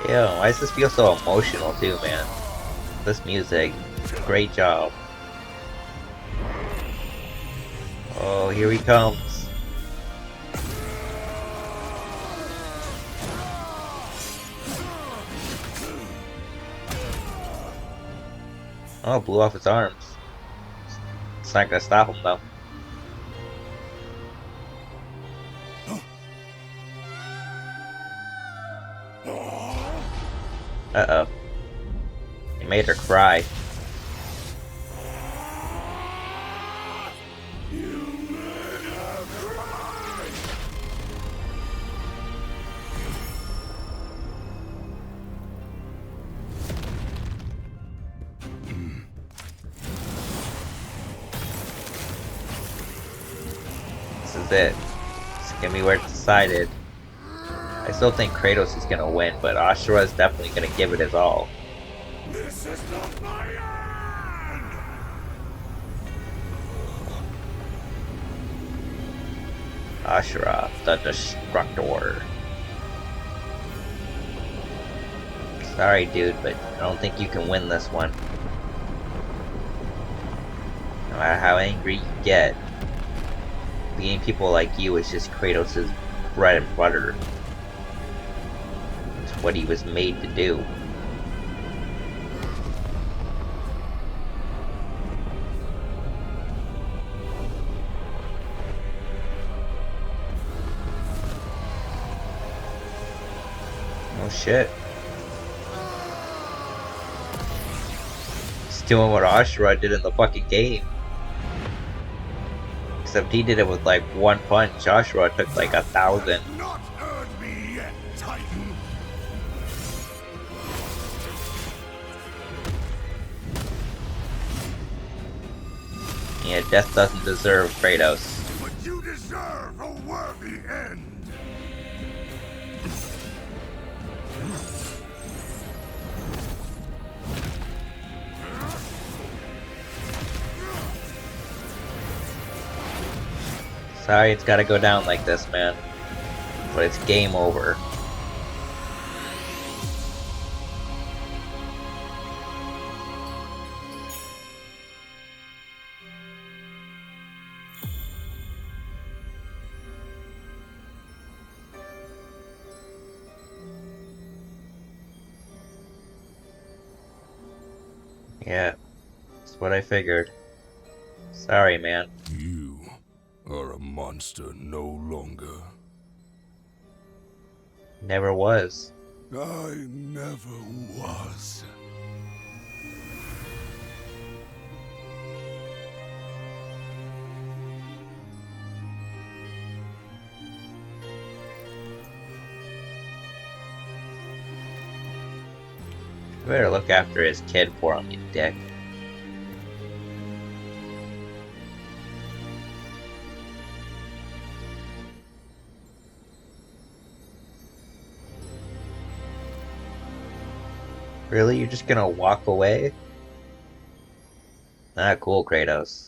Damn, why does this feel so emotional too, man? This music, great job. Oh, here he comes. Oh, blew off his arms. It's not gonna stop him though. Uh-oh. He made her cry. is it. It's gonna be where it's decided. I still think Kratos is gonna win, but Asura is definitely gonna give it his all. This is not my end! Asura, the Destructor. Sorry, dude, but I don't think you can win this one. No matter how angry you get, beating people like you is just Kratos' bread and butter. It's what he was made to do. Oh shit. He's doing what Asura did in the fucking game. Except he did it with like one punch. Asura took like 1,000. Not earned me yet, Titan! Yeah, death doesn't deserve Kratos. But you deserve a worthy end! Sorry it's gotta go down like this, man. But it's game over. Yeah, that's what I figured. Sorry, man. You are a monster no longer. Never was. I never was. You better look after his kid for him, you dick. Really? You're just gonna walk away? Ah, cool, Kratos.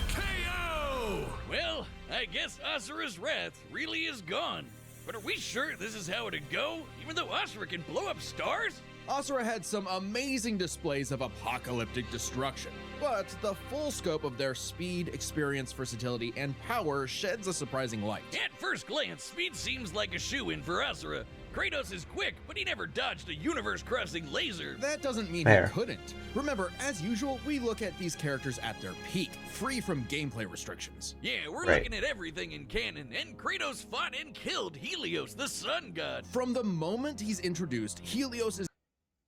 KO! Well, I guess Asura's wrath really is gone. But are we sure this is how it'd go? Even though Asura can blow up stars? Asura had some amazing displays of apocalyptic destruction, but the full scope of their speed, experience, versatility, and power sheds a surprising light. At first glance, speed seems like a shoo-in for Asura. Kratos is quick, but he never dodged a universe-crossing laser. That doesn't mean Fair. he couldn't. Remember, as usual, we look at these characters at their peak, free from gameplay restrictions. Yeah, we're Right. looking at everything in canon, and Kratos fought and killed Helios, the sun god. From the moment he's introduced, Helios is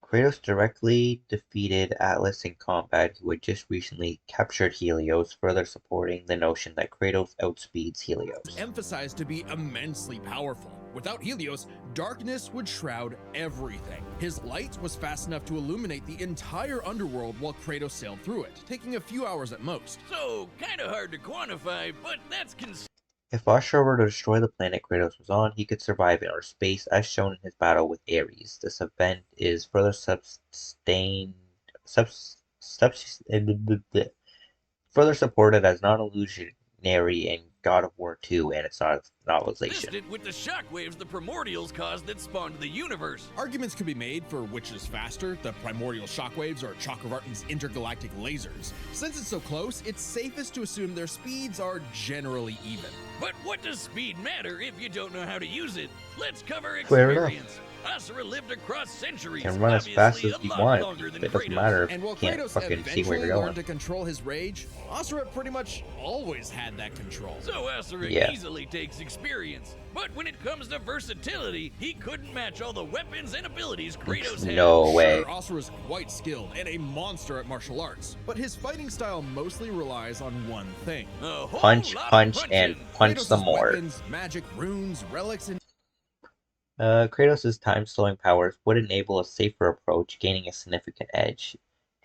Kratos directly defeated Atlas in combat, who had just recently captured Helios, further supporting the notion that Kratos outspeeds Helios. emphasized to be immensely powerful. Without Helios, darkness would shroud everything. His light was fast enough to illuminate the entire underworld while Kratos sailed through it, taking a few hours at most. So, kinda hard to quantify, but that's If Asura were to destroy the planet Kratos was on, he could survive in outer space, as shown in his battle with Ares. This event is further further supported as non-illusionary in God of War 2 and its novelization. consistent with the shockwaves the primordials caused that spawned the universe. Arguments could be made for which is faster, the primordial shockwaves or Chakravartin's intergalactic lasers. Since it's so close, it's safest to assume their speeds are generally even. But what does speed matter if you don't know how to use it? Let's cover Fair enough. experience. Asura lived across centuries. You can run as fast obviously as a you lot want. longer than It doesn't Kratos. matter if And you while can't Kratos fucking see where eventually you're going. learned to control his rage, Asura pretty much always had that control. So Asura Yeah. easily takes experience. But when it comes to versatility, he couldn't match all the weapons and abilities Kratos had. No way. Sure, Asura's quite skilled and a monster at martial arts, but his fighting style mostly relies on one thing. A whole Punch, lot of punch, punching. and punch some Kratos' more. weapons, magic, runes, relics, and Kratos' time-slowing powers would enable a safer approach, gaining a significant edge.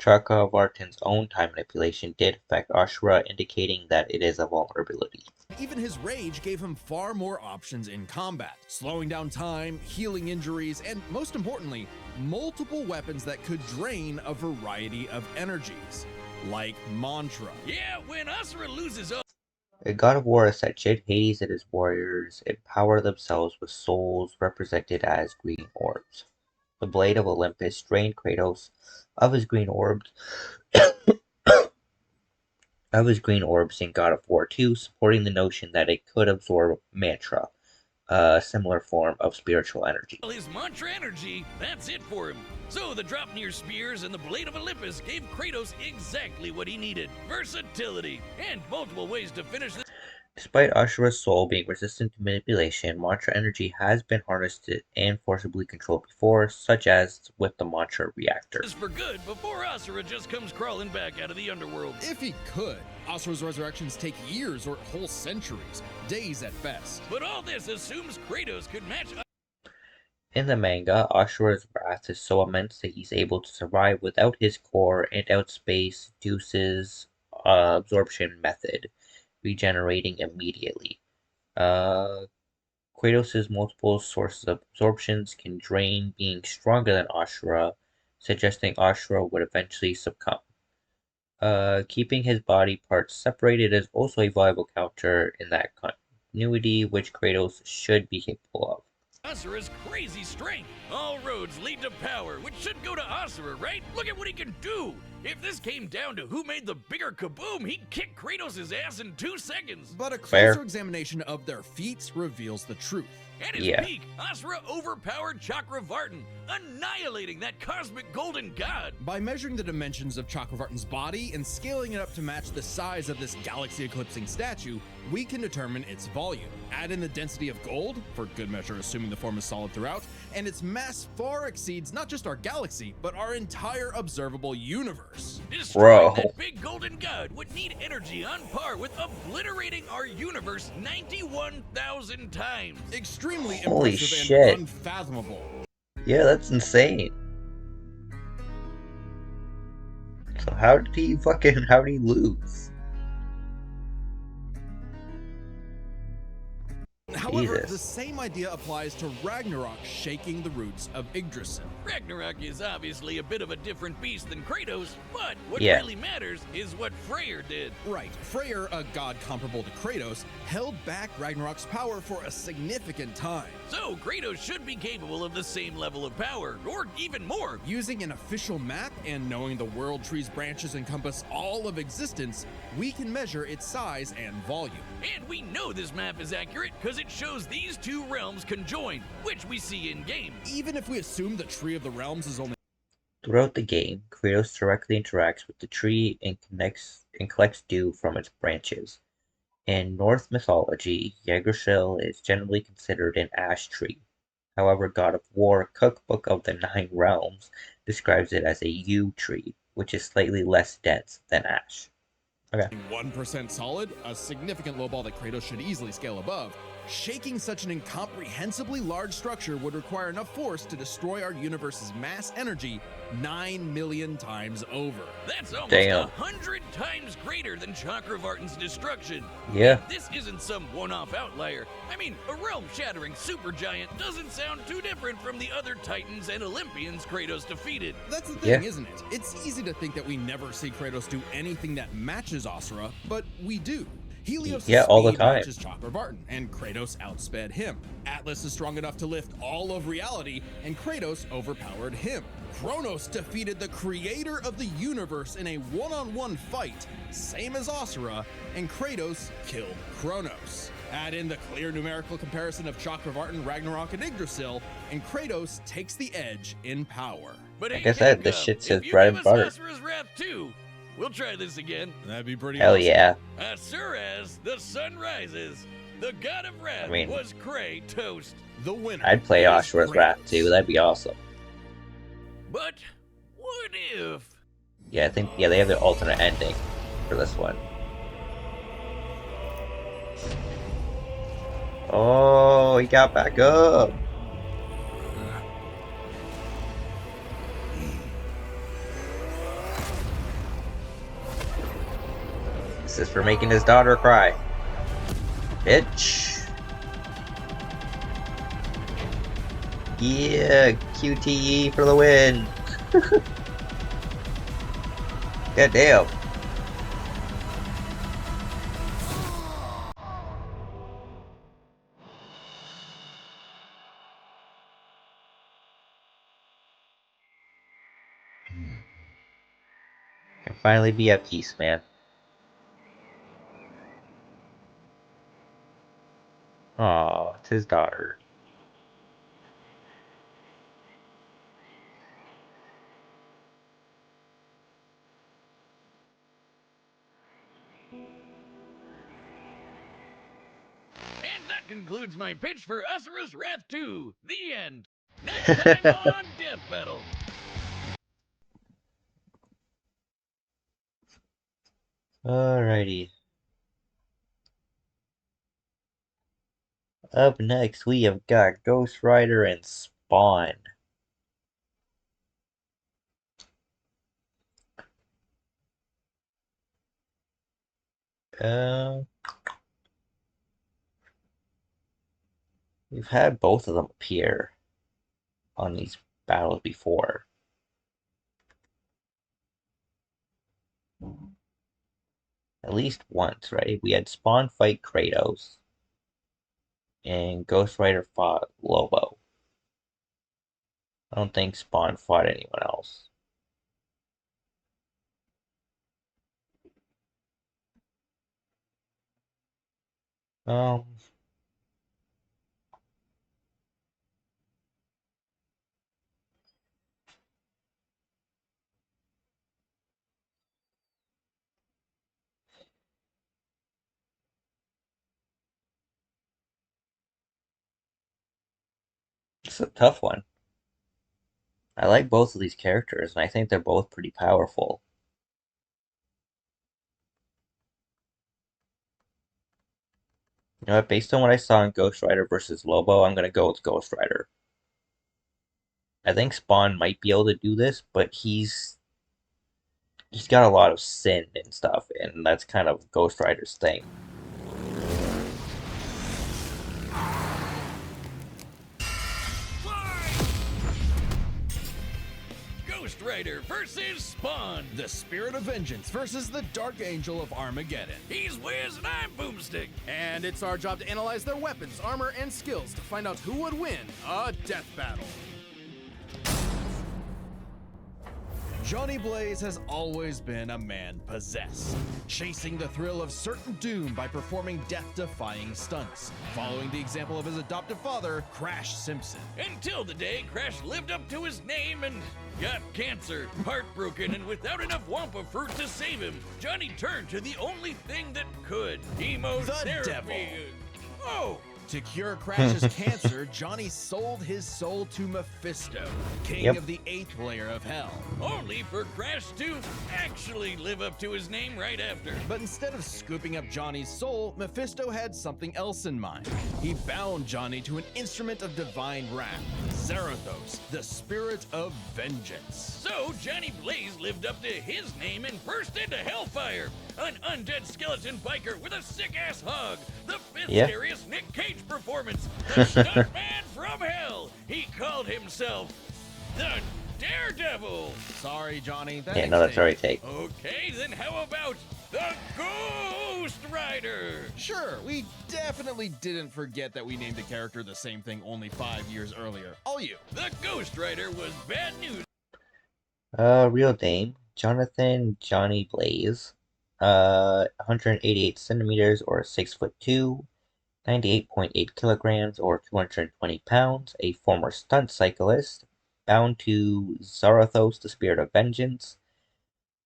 Chakravartin's own time manipulation did affect Asura, indicating that it is a vulnerability. Even his rage gave him far more options in combat, slowing down time, healing injuries, and most importantly, multiple weapons that could drain a variety of energies, like Mantra. Yeah, when Asura loses all. A God of War is that Hades and his warriors empower themselves with souls represented as green orbs. The Blade of Olympus drained Kratos of his green orbs in God of War 2, supporting the notion that it could absorb mantra, a similar form of spiritual energy. His mantra energy, that's it for him. So the Dropnir spears and the Blade of Olympus gave Kratos exactly what he needed: versatility and multiple ways to finish this. Despite Asura's soul being resistant to manipulation, mantra energy has been harnessed and forcibly controlled before, such as with the mantra reactor. For good before Asura just comes crawling back out of the underworld. If he could, Asura's resurrections take years or whole centuries, days at best. But all this assumes Kratos could match. In the manga, Asura's wrath is so immense that he's able to survive without his core and outspace Zeus's absorption method, regenerating immediately. Kratos' multiple sources of absorptions can drain, being stronger than Asura, suggesting Asura would eventually succumb. Keeping his body parts separated is also a viable counter in that continuity, which Kratos should be capable of. Asura's crazy strength. All roads lead to power, which should go to Asura, right? Look at what he can do. If this came down to who made the bigger kaboom, he'd kick Kratos' ass in 2 seconds. But a closer examination of their feats reveals the truth. At his peak, Asura overpowered Chakravartin, annihilating that cosmic golden god. By measuring the dimensions of Chakravartin's body and scaling it up to match the size of this galaxy-eclipsing statue, we can determine its volume. Add in the density of gold, for good measure assuming the form is solid throughout, and its mass far exceeds not just our galaxy, but our entire observable universe. Destroying that big golden god would need energy on par with obliterating our universe 91,000 times. Extremely Holy impressive shit. and unfathomable. Yeah, that's insane. So how did he lose? However, Jesus. the same idea applies to Ragnarok shaking the roots of Yggdrasil. Ragnarok is obviously a bit of a different beast than Kratos, but what Yeah. really matters is what Freyr did. Right, Freyr, a god comparable to Kratos, held back Ragnarok's power for a significant time. So Kratos should be capable of the same level of power, or even more. Using an official map and knowing the world tree's branches encompass all of existence, we can measure its size and volume. And we know this map is accurate because it shows these two realms conjoined, which we see in-game. Even if we assume the Tree of the Realms is only... Throughout the game, Kratos directly interacts with the tree and collects dew from its branches. In Norse mythology, Yggdrasil is generally considered an ash tree. However, God of War Cookbook of the Nine Realms describes it as a yew tree, which is slightly less dense than ash. Okay. 1% solid, a significant low ball that Kratos should easily scale above. Shaking such an incomprehensibly large structure would require enough force to destroy our universe's mass energy 9 million times over. That's almost Damn. 100 times greater than Chakravartin's destruction. Yeah. And this isn't some one-off outlier. I mean, a realm-shattering supergiant doesn't sound too different from the other Titans and Olympians Kratos defeated. That's the thing, isn't it? It's easy to think that we never see Kratos do anything that matches Asura, but we do. Helios' all the speed time. matches Chakravartin, and Kratos outsped him. Atlas is strong enough to lift all of reality, and Kratos overpowered him. Kronos defeated the creator of the universe in a one-on-one fight, same as Asura, and Kratos killed Kronos. Add in the clear numerical comparison of Chakravartin, Ragnarok, and Yggdrasil, and Kratos takes the edge in power. But Like I said, this shit's his if you bread give and us butter. Asura's Wrath too, we'll try this again. That'd be pretty Hell awesome. yeah. Asuras, the sun rises. The god of wrath I mean- was Kratos. The winner. I'd play is Asura's Kratos. Wrath too, that'd be awesome. But what if? Yeah, I think they have the alternate ending for this one. Oh, he got back up. This is for making his daughter cry. Bitch. Yeah, QTE for the win. God damn. Can finally be at peace, man. Aw, it's his daughter. And that concludes my pitch for Asura's Wrath 2. The end. Next time on Death Battle. Alrighty. Up next, we have got Ghost Rider and Spawn. We've had both of them appear on these battles before. At least once, right? We had Spawn fight Kratos, and Ghost Rider fought Lobo. I don't think Spawn fought anyone else. Um, it's a tough one. I like both of these characters, and I think they're both pretty powerful. You know what? Based on what I saw in Ghost Rider versus Lobo, I'm gonna go with Ghost Rider. I think Spawn might be able to do this, but he's got a lot of sin and stuff, and that's kind of Ghost Rider's thing. Ghost Rider versus Spawn. The Spirit of Vengeance versus the Dark Angel of Armageddon. He's Wiz and I'm Boomstick. And it's our job to analyze their weapons, armor, and skills to find out who would win a death battle. Johnny Blaze has always been a man possessed, chasing the thrill of certain doom by performing death-defying stunts, following the example of his adoptive father, Crash Simpson. Until the day Crash lived up to his name and got cancer. Heartbroken and without enough Wampa fruit to save him, Johnny turned to the only thing that could. Chemotherapy. The devil. Oh! To cure Crash's cancer, Johnny sold his soul to Mephisto, king of the 8th layer of hell. Only for Crash to actually live up to his name right after. But instead of scooping up Johnny's soul, Mephisto had something else in mind. He bound Johnny to an instrument of divine wrath, Zarathos, the spirit of vengeance. So Johnny Blaze lived up to his name and burst into hellfire. An undead skeleton biker with a sick-ass hog. The 5th scariest Nick Cage performance. The stuntman from hell. He called himself the Daredevil. Sorry, Johnny. Yeah, no, that's already take. Okay, then how about the Ghost Rider? Sure, we definitely didn't forget that we named a character the same thing only 5 years earlier. All you. The Ghost Rider was bad news. Real name, Jonathan Johnny Blaze. 188 centimeters or 6'2", 98.8 kilograms or 220 pounds, a former stunt cyclist, bound to Zarathos, the spirit of vengeance,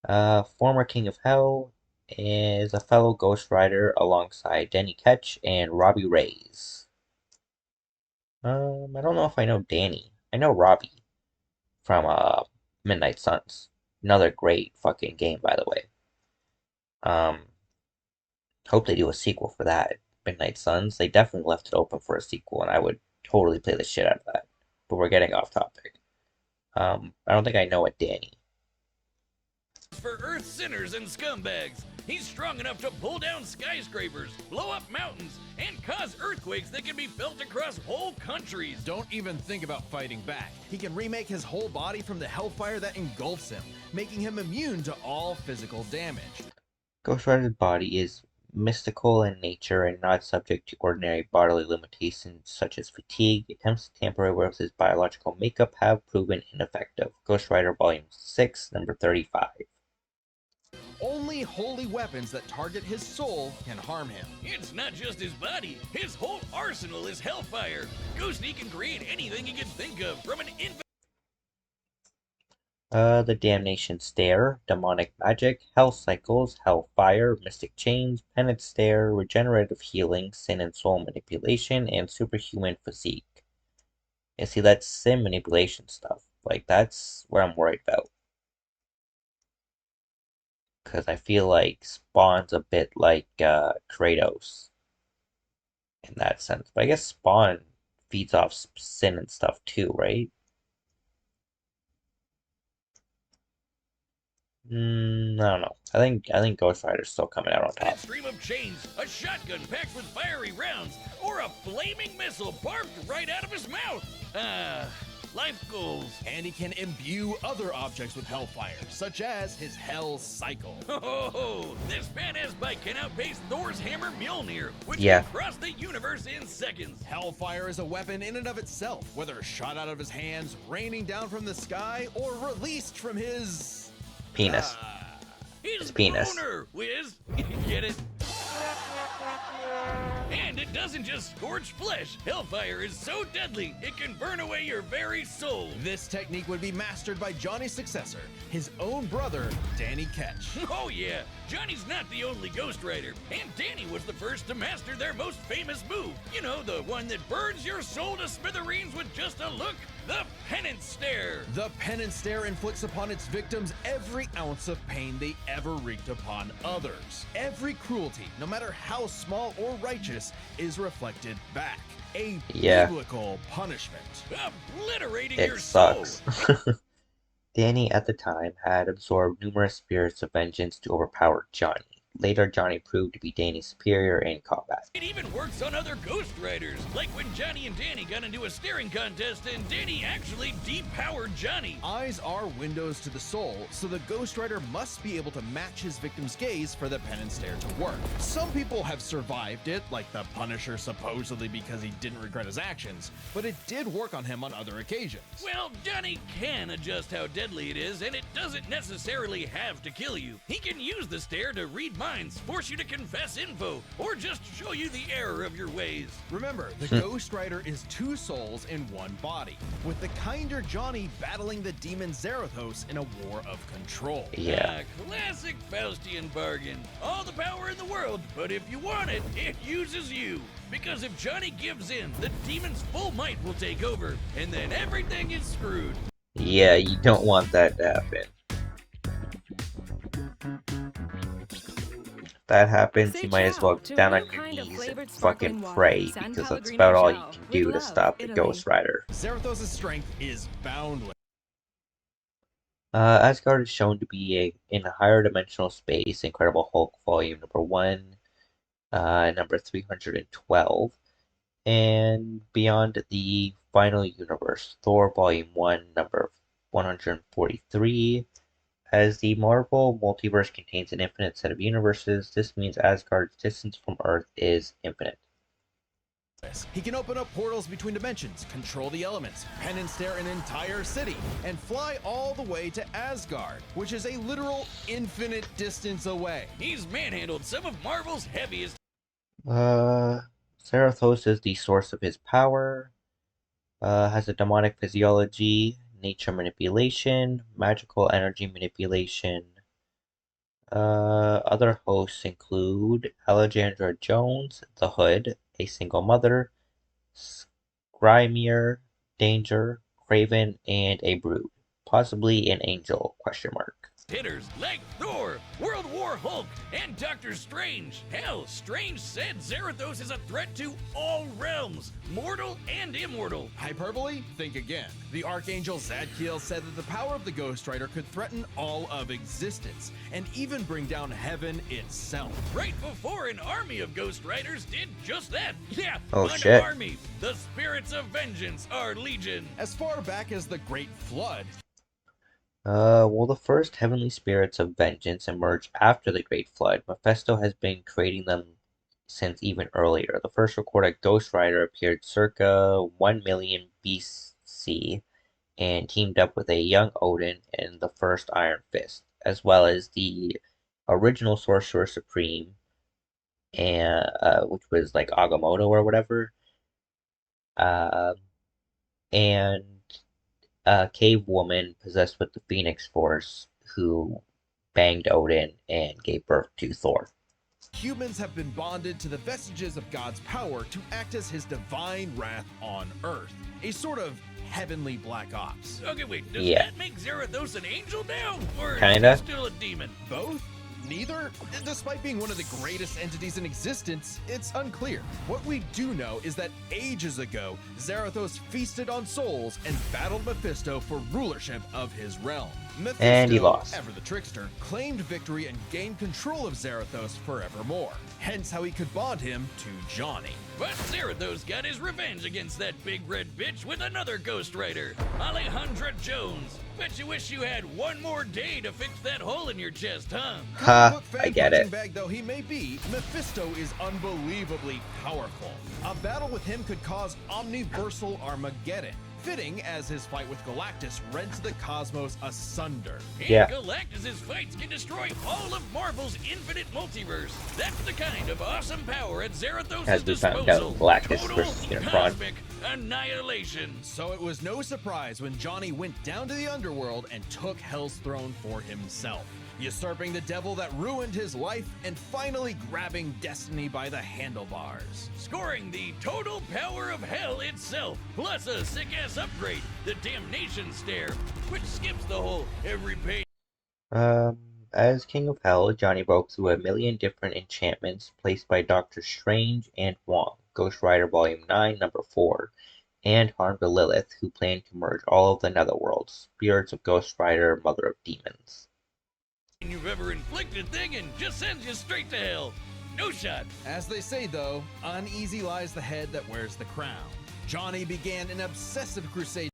former king of hell, is a fellow Ghost Rider alongside Danny Ketch and Robbie Reyes. I don't know if I know Danny. I know Robbie from Midnight Suns. Another great fucking game, by the way. Hope they do a sequel for that. Midnight Suns, they definitely left it open for a sequel, and I would totally play the shit out of that. But we're getting off topic. I don't think I know a Danny. For Earth sinners and scumbags, He's strong enough to pull down skyscrapers, blow up mountains, and cause earthquakes that can be felt across whole countries. Don't even think about fighting back. He can remake his whole body from the hellfire that engulfs him, making him immune to all physical damage. Ghost Rider's body is mystical in nature and not subject to ordinary bodily limitations such as fatigue. Attempts to tamper with his biological makeup have proven ineffective. Ghost Rider Volume 6, number 35. Only holy weapons that target his soul can harm him. It's not just his body. His whole arsenal is hellfire. Ghosty can create anything he can think of, from an infant. The Damnation Stare, Demonic Magic, Hell Cycles, Hellfire, Mystic Chains, Penance Stare, Regenerative Healing, Sin and Soul Manipulation, and Superhuman Physique. You see, that's Sin manipulation stuff. Like, that's where I'm worried about. Because I feel like Spawn's a bit like Kratos in that sense. But I guess Spawn feeds off Sin and stuff too, right? I don't know. I think Ghost Rider's still coming out on top. A stream of chains, a shotgun packed with fiery rounds, or a flaming missile barked right out of his mouth. Life goals. And he can imbue other objects with hellfire, such as his Hell Cycle. This badass bike can outpace Thor's hammer Mjolnir, which Yeah. can cross the universe in seconds. Hellfire is a weapon in and of itself, whether shot out of his hands, raining down from the sky, or released from his... Penis. His penis. boner, Wiz. Get it? And it doesn't just scorch flesh. Hellfire is so deadly, it can burn away your very soul. This technique would be mastered by Johnny's successor, his own brother, Danny Ketch. Oh yeah, Johnny's not the only Ghost Rider, and Danny was the first to master their most famous move. You know, the one that burns your soul to smithereens with just a look, the Penance Stare. The Penance Stare inflicts upon its victims every ounce of pain they ever wreaked upon others. Every cruelty, no matter how small or righteous, is reflected back. A biblical punishment. Obliterating It your sucks. soul. Danny at the time had absorbed numerous spirits of vengeance to overpower Johnny. Later, Johnny proved to be Danny's superior in combat. It even works on other Ghost Riders, like when Johnny and Danny got into a staring contest and Danny actually depowered Johnny. Eyes are windows to the soul, so the Ghost Rider must be able to match his victim's gaze for the Penance Stare to work. Some people have survived it, like the Punisher supposedly because he didn't regret his actions, but it did work on him on other occasions. Well, Johnny can adjust how deadly it is, and it doesn't necessarily have to kill you. He can use the stare to read minds, force you to confess info, or just show you the error of your ways. Remember, the Ghost Rider is two souls in one body, with the kinder Johnny battling the demon Zarathos in a war of control. Yeah. Classic Faustian bargain. All the power in the world, but if you want it, it uses you. Because if Johnny gives in, the demon's full might will take over, and then everything is screwed. Yeah, you don't want that to happen. If that happens, you might as well get down on your knees and fucking pray, because that's about all you can do to stop the Ghost Rider. Zarathos' strength is boundless. Asgard is shown to be in a higher dimensional space. Incredible Hulk Volume number 1, number 312, and Beyond the Final Universe, Thor Volume 1, number 143. As the Marvel multiverse contains an infinite set of universes, this means Asgard's distance from Earth is infinite. He can open up portals between dimensions, control the elements, Penance Stare an entire city, and fly all the way to Asgard, which is a literal infinite distance away. He's manhandled some of Marvel's heaviest. Zarathos is the source of his power, has a demonic physiology, nature manipulation, magical energy manipulation. Other hosts include Alexandra Jones, the Hood, a single mother, Skrymir, Danger, Craven, and a Brood. Possibly an angel, ? Hitters like Thor, World War Hulk, and Doctor Strange. Hell, Strange said Zarathos is a threat to all realms, mortal and immortal. Hyperbole? Think again. The Archangel Zadkiel said that the power of the Ghost Rider could threaten all of existence, and even bring down heaven itself. Right before an army of Ghost Riders did just that. Yeah, Oh, an shit. army. The spirits of vengeance are legion. As far back as the Great Flood. Well, the first heavenly spirits of vengeance emerged after the Great Flood. Mephisto has been creating them since even earlier. The first recorded Ghost Rider appeared circa 1 million BC and teamed up with a young Odin and the first Iron Fist, as well as the original Sorcerer Supreme, and which was like Agamotto or whatever, and a cave woman possessed with the Phoenix Force who banged Odin and gave birth to Thor. Humans have been bonded to the vestiges of God's power to act as his divine wrath on Earth, a sort of heavenly Black Ops. Okay, wait, does Yeah. that make Zarathos an angel now? Or Kinda. is he still a demon? Both? Neither? Despite being one of the greatest entities in existence, it's unclear. What we do know is that ages ago, Zarathos feasted on souls and battled Mephisto for rulership of his realm. Mephisto, And he lost. ever the trickster, claimed victory and gained control of Zarathos forevermore. Hence how he could bond him to Johnny. But Zarathos got his revenge against that big red bitch with another Ghost Rider, Alejandra Jones. Bet you wish you had one more day to fix that hole in your chest, huh? Ha, I get Punching it. bag though he may be, Mephisto is unbelievably powerful. A battle with him could cause omniversal Armageddon, fitting as his fight with Galactus rends the cosmos asunder. And Yeah. Galactus' fights can destroy all of Marvel's infinite multiverse. That's the kind of awesome power at Zarathos' As we disposal. found out, Galactus Total versus Unicron. cosmic annihilation. So it was no surprise when Johnny went down to the underworld and took Hell's throne for himself, usurping the devil that ruined his life and finally grabbing destiny by the handlebars. Scoring the total power of hell itself, plus a sick-ass upgrade, the Damnation Stare, which skips the whole every page. As King of Hell, Johnny broke through a million different enchantments placed by Doctor Strange and Wong, Ghost Rider Volume 9, Number 4, and harmed a Lilith, who planned to merge all of the Netherworlds, spirits of Ghost Rider, Mother of Demons. You've ever inflicted thing and just sends you straight to hell. No shot. As they say though, uneasy lies the head that wears the crown. Johnny began an obsessive crusade.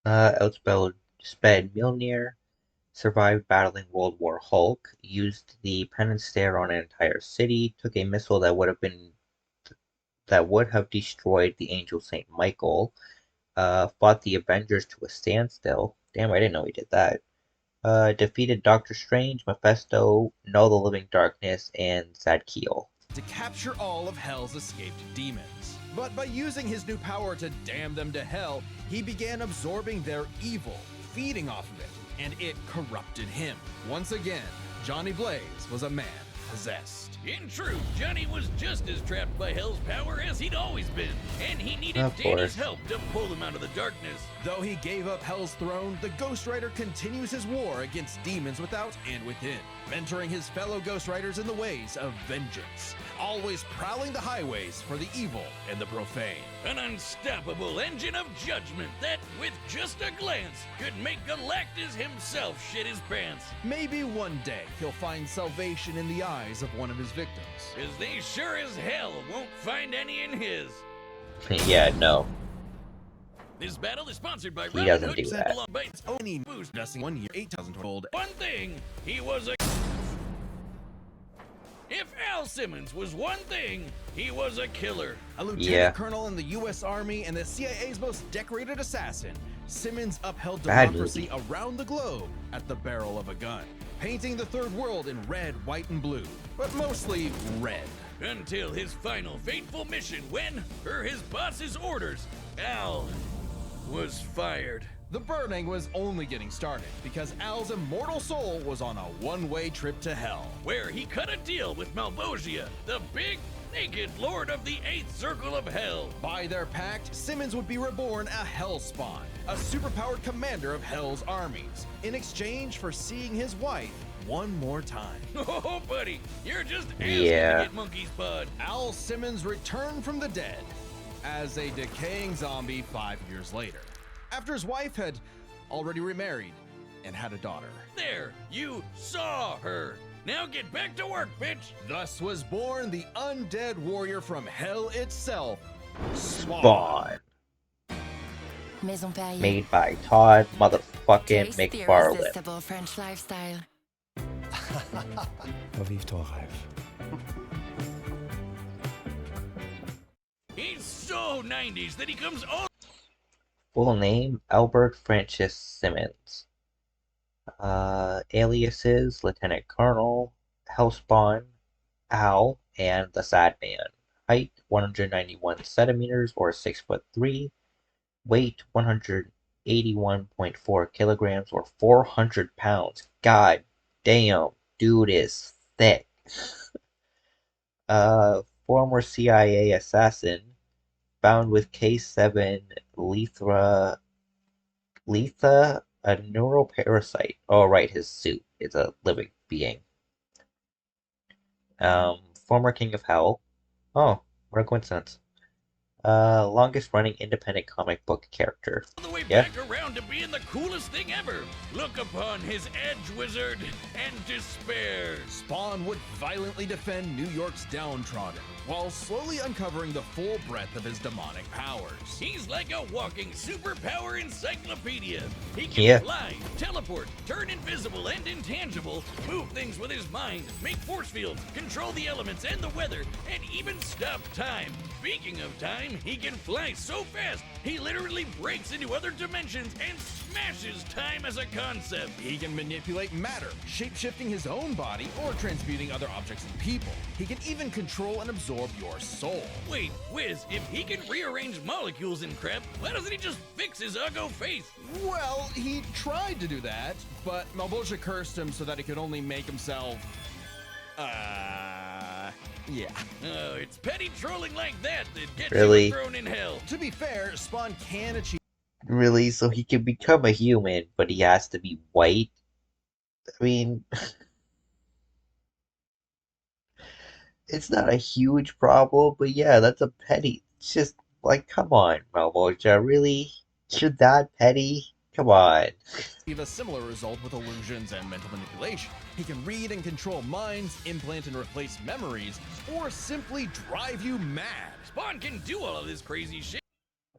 Elspeth Mjolnir survived battling World War Hulk, used the penance stare on an entire city, took a missile that would have destroyed the angel Saint Michael, fought the Avengers to a standstill. Damn, I didn't know he did that. Defeated Doctor Strange, Mephisto, Know the Living Darkness, and Zadkiel. To capture all of Hell's escaped demons. But by using his new power to damn them to hell, he began absorbing their evil, feeding off of it, and it corrupted him. Once again, Johnny Blaze was a man possessed. In truth, Johnny was just as trapped by Hell's power as he'd always been, and he needed Of Danny's course. help to pull him out of the darkness. Though he gave up Hell's throne, the Ghost Rider continues his war against demons without and within, mentoring his fellow Ghost Riders in the ways of vengeance, always prowling the highways for the evil and the profane. An unstoppable engine of judgment that, with just a glance, could make Galactus himself shit his pants. Maybe one day he'll find salvation in the eyes of one of his victims. As they sure as hell won't find any in his. Yeah, no. This battle is sponsored by He Robin doesn't Hood do that. Sample by its Only boost nursing 1 year 8,000 old. one thing, he was a... If Al Simmons was one thing, he was a killer. A lieutenant colonel in the U.S. Army and the CIA's most decorated assassin, Simmons upheld Bad democracy around the globe at the barrel of a gun, painting the third world in red, white, and blue, but mostly red. Until his final fateful mission when, per his boss's orders, Al was fired. The burning was only getting started because Al's immortal soul was on a one-way trip to hell. Where he cut a deal with Malvosia, the big, naked lord of the 8th Circle of Hell. By their pact, Simmons would be reborn a Hellspawn, a superpowered commander of Hell's armies, in exchange for seeing his wife one more time. Oh, buddy, you're just asking Yeah. to get monkey's blood. Al Simmons returned from the dead as a decaying zombie 5 years later, after his wife had already remarried and had a daughter. There, you saw her. Now get back to work, bitch. Thus was born the undead warrior from hell itself, Spawn. Maison Paille. Made by Todd motherfucking Taste the McFarlane. irresistible French lifestyle. Vive ton rêve. He's so 90s that he comes all. Full name, Albert Francis Simmons. Aliases, Lieutenant Colonel, Hellspawn, Al, and the Sad Man. Height, 191 centimeters or 6'3". Weight, 181.4 kilograms or 400 pounds. God damn, dude is thick. Former CIA assassin, found with K7 Letha, a neuroparasite. Oh, right, his suit is a living being. Former King of Hell. Oh, what a coincidence. Longest running independent comic book character. The way Yeah. back around to being the coolest thing ever. Look upon his edge, wizard, and despair. Spawn would violently defend New York's downtrodden, while slowly uncovering the full breadth of his demonic powers. He's like a walking superpower encyclopedia. He can Yeah. fly, teleport, turn invisible and intangible, move things with his mind, make force fields, control the elements and the weather, and even stop time. Speaking of time, he can fly so fast, he literally breaks into other dimensions and smashes time as a concept. He can manipulate matter, shapeshifting his own body or transmuting other objects and people. He can even control and absorb your soul. Wait, Wiz, if he can rearrange molecules and crap, why doesn't he just fix his uggo face? Well, he tried to do that, but Malbolgia cursed him so that he could only make himself... yeah. Oh, it's petty trolling like that gets Really? you thrown in hell. To be fair, Spawn can achieve... Really? So he can become a human, but he has to be white? I mean, it's not a huge problem, but yeah, that's a petty. It's just like, come on, Malbolgia, really? You're that petty? Come on. a similar result with illusions and mental manipulation. He can read and control minds, implant and replace memories, or simply drive you mad. Spawn can do all of this crazy shit.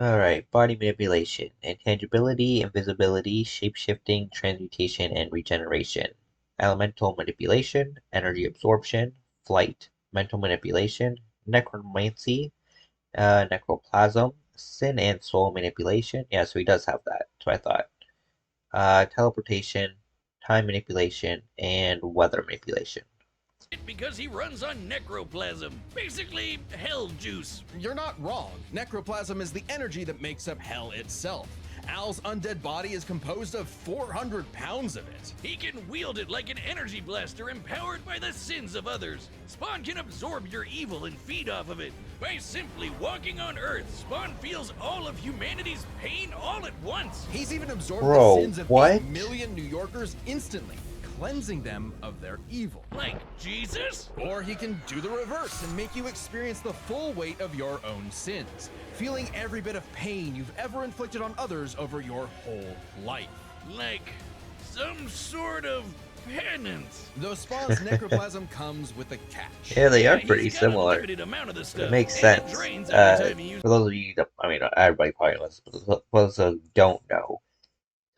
Alright, body manipulation, intangibility, invisibility, shapeshifting, transmutation, and regeneration. Elemental manipulation, energy absorption, flight, mental manipulation, necromancy, necroplasm, sin and soul manipulation. Yeah, so he does have that. That's what I thought. Teleportation, time manipulation, and weather manipulation. Because he runs on necroplasm. Basically, hell juice. You're not wrong. Necroplasm is the energy that makes up hell itself. Al's undead body is composed of 400 pounds of it. He can wield it like an energy blaster empowered by the sins of others. Spawn can absorb your evil and feed off of it. By simply walking on Earth, Spawn feels all of humanity's pain all at once. He's even absorbed Bro, the sins of what? 8 million New Yorkers instantly, cleansing them of their evil. Like Jesus? Or he can do the reverse and make you experience the full weight of your own sins, feeling every bit of pain you've ever inflicted on others over your whole life. Like some sort of penance. Though Spawn's necroplasm comes with a catch. Yeah, they are he's pretty got a similar. limited amount of the It stuff, makes and it sense. drains every time you use For those of you that, I mean, everybody probably knows, but those who don't know,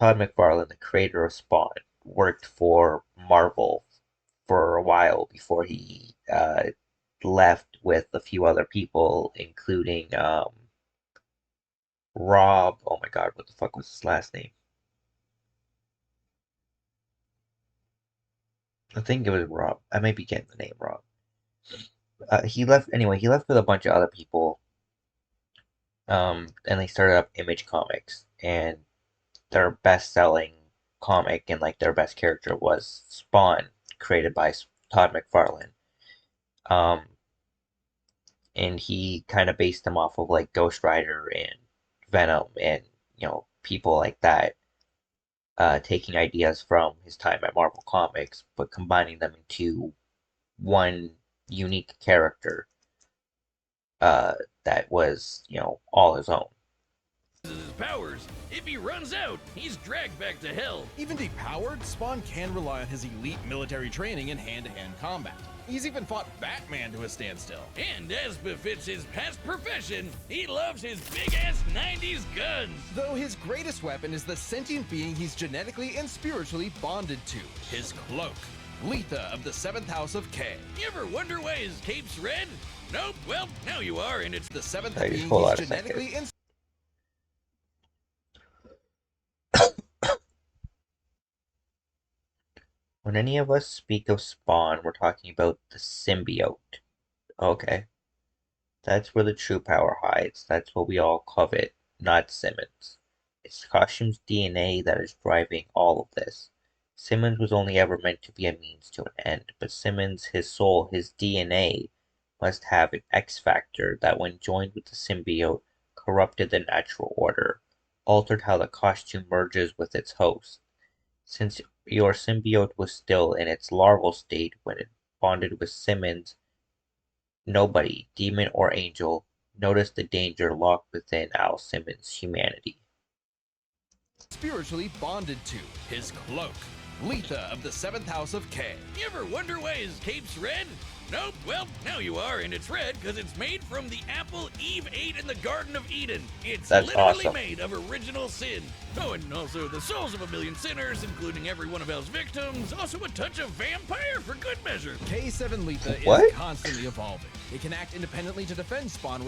Todd McFarlane, the creator of Spawn, worked for Marvel for a while before he left with a few other people, including Rob. Oh my God, what the fuck was his last name? I think it was Rob. I may be getting the name wrong. He left anyway. He left with a bunch of other people, and they started up Image Comics, and their best-selling comic and like their best character was Spawn, created by Todd McFarlane. And he kind of based them off of like Ghost Rider and Venom and people like that. taking ideas from his time at Marvel Comics, but combining them into one unique character that was, all his own. His powers. If he runs out, he's dragged back to hell. Even depowered, Spawn can rely on his elite military training in hand-to-hand combat. He's even fought Batman to a standstill. And as befits his past profession, he loves his big-ass 90s guns. Though his greatest weapon is the sentient being he's genetically and spiritually bonded to, his cloak. Letha of the 7th House of K. You ever wonder why his cape's red? Nope, well, now you are, and it's the 7th Hey, being hold on he's a second. genetically and When any of us speak of Spawn, we're talking about the symbiote. Okay. That's where the true power hides. That's what we all covet, not Simmons. It's Costume's DNA that is driving all of this. Simmons was only ever meant to be a means to an end, but Simmons, his soul, his DNA, must have an X factor that when joined with the symbiote, corrupted the natural order, altered how the costume merges with its host. Since your symbiote was still in its larval state when it bonded with Simmons, nobody, demon or angel, noticed the danger locked within Al Simmons' humanity. spiritually bonded to, his cloak. Letha of the 7th House of K. You ever wonder why his cape's red? Nope, well, now you are, and it's red because it's made from the apple Eve ate in the Garden of Eden. It's That's literally awesome. made of original sin. Oh, and also the souls of a million sinners, including every one of Hell's victims. Also a touch of vampire for good measure. K7 Letha What? is constantly evolving. It can act independently to defend Spawn.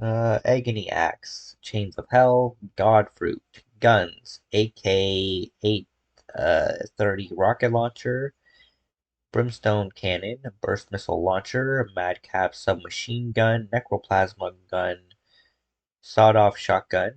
Agony Axe, Chains of Hell, God Fruit, Guns, AK-830 Rocket Launcher, Brimstone Cannon, Burst Missile Launcher, Madcap Submachine Gun, Necroplasma Gun, Sawed-Off Shotgun,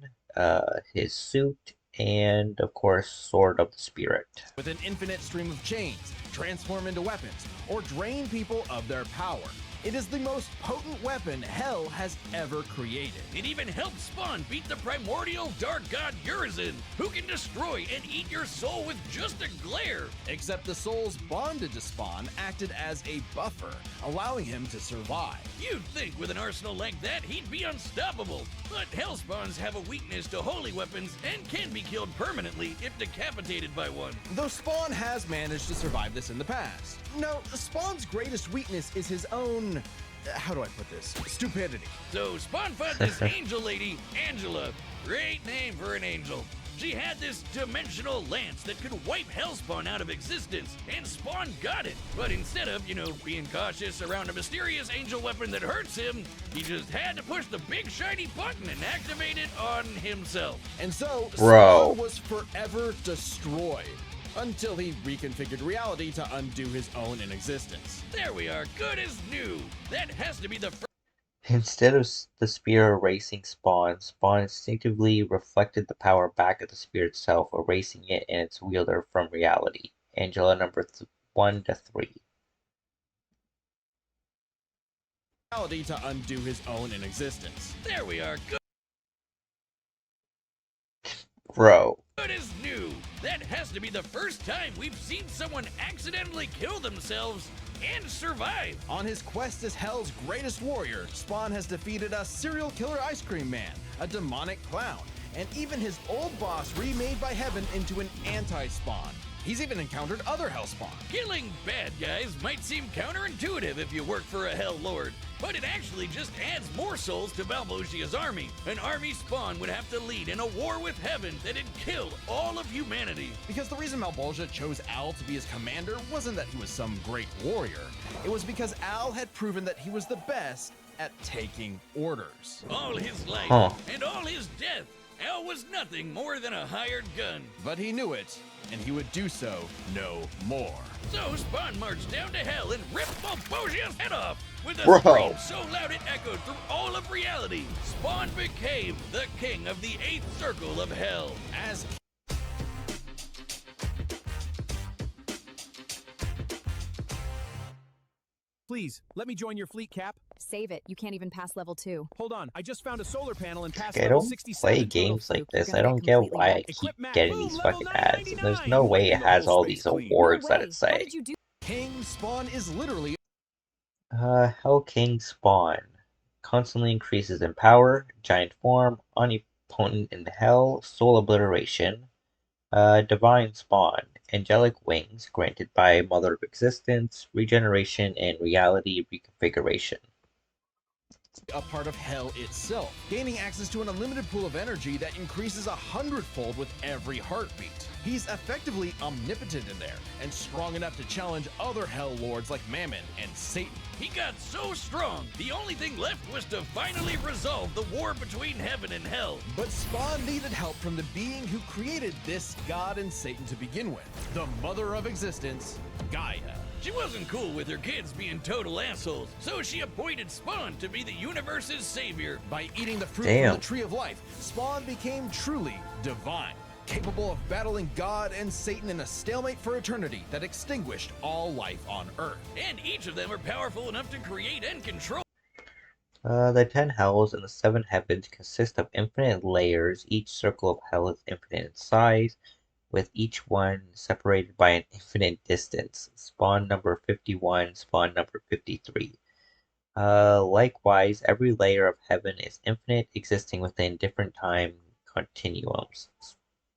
his suit, and of course, Sword of the Spirit. With an infinite stream of chains, transform into weapons, or drain people of their power. It is the most potent weapon Hell has ever created. It even helped Spawn beat the primordial dark god Urizen, who can destroy and eat your soul with just a glare. Except the souls bonded to Spawn acted as a buffer, allowing him to survive. You'd think with an arsenal like that, he'd be unstoppable. But Hellspawns have a weakness to holy weapons and can be killed permanently if decapitated by one. Though Spawn has managed to survive this in the past. No, Spawn's greatest weakness is his own, how do I put this, stupidity. So Spawn fought this angel lady, Angela. Great name for an angel. She had this dimensional lance that could wipe Hellspawn out of existence, and Spawn got it. But instead of, being cautious around a mysterious angel weapon that hurts him, he just had to push the big shiny button and activate it on himself. And so, Bro. Spawn was forever destroyed. Until he reconfigured reality to undo his own in existence. There we are, good as new. That has to be the first. Instead of the spear erasing Spawn, Spawn instinctively reflected the power back at the spear itself, erasing it and its wielder from reality. Angela number 1 to 3. Reality to undo his own in existence. There we are, good. Bro. Good as new. That has to be the first time we've seen someone accidentally kill themselves and survive. On his quest as Hell's greatest warrior, Spawn has defeated a serial killer ice cream man, a demonic clown, and even his old boss remade by Heaven into an anti-Spawn. He's even encountered other Hellspawn. Killing bad guys might seem counterintuitive if you work for a Hell Lord, but it actually just adds more souls to Balbosia's army. An army Spawn would have to lead in a war with Heaven that'd kill all of humanity. Because the reason Malbolgia chose Al to be his commander wasn't that he was some great warrior. It was because Al had proven that he was the best at taking orders. All his life and all his death, Al was nothing more than a hired gun. But he knew it, and he would do so no more. So Spawn marched down to Hell and ripped Balbosia's head off with a Bro. scream so loud it echoed through all of reality. Spawn became the king of the 8th circle of Hell. As Please, let me join your fleet, Cap. Save it. You can't even pass level 2. Hold on, I just found a solar panel and passed I level don't 67. play games like this. I gonna don't get get completely why I wrecked. keep Equip Mac. getting Boom, these level fucking ads. And there's 999. no way it Wiping the has whole all space these clean. awards No that way. it How say. did you do? King Spawn is literally Hell King Spawn. Constantly increases in power, giant form, omnipotent in hell, soul obliteration. Divine Spawn. Angelic wings granted by Mother of Existence, regeneration, and reality reconfiguration. a part of hell itself, gaining access to an unlimited pool of energy that increases 100-fold with every heartbeat. He's effectively omnipotent in there, and strong enough to challenge other hell lords like Mammon and Satan. He got so strong, the only thing left was to finally resolve the war between heaven and hell. But Spawn needed help from the being who created this god and Satan to begin with, the Mother of Existence, Gaia. She wasn't cool with her kids being total assholes, so she appointed Spawn to be the universe's savior. By eating the fruit Damn. from the Tree of Life, Spawn became truly divine, capable of battling God and Satan in a stalemate for eternity that extinguished all life on Earth. And each of them are powerful enough to create and control. The 10 hells and the 7 heavens consist of infinite layers. Each circle of hell is infinite in size, with each one separated by an infinite distance. Spawn number 51, spawn number 53. Likewise, every layer of heaven is infinite, existing within different time continuums.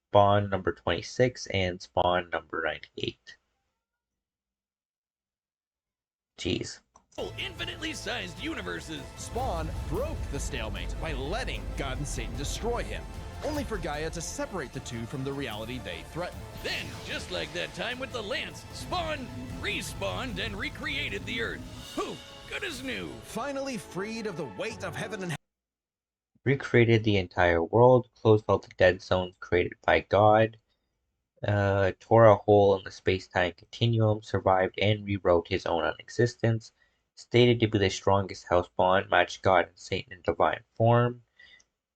Spawn number 26 and spawn number 98. Jeez. Infinitely sized universes. Spawn broke the stalemate by letting God and Satan destroy him, only for Gaia to separate the two from the reality they threatened. Then, just like that time with the Lance, Spawn respawned and recreated the Earth. Poof, good as new. Finally freed of the weight of heaven and Recreated the entire world, closed all the dead zones created by God, tore a hole in the space-time continuum, survived and rewrote his own existence, stated to be the strongest hellspawn, matched God and Satan in divine form,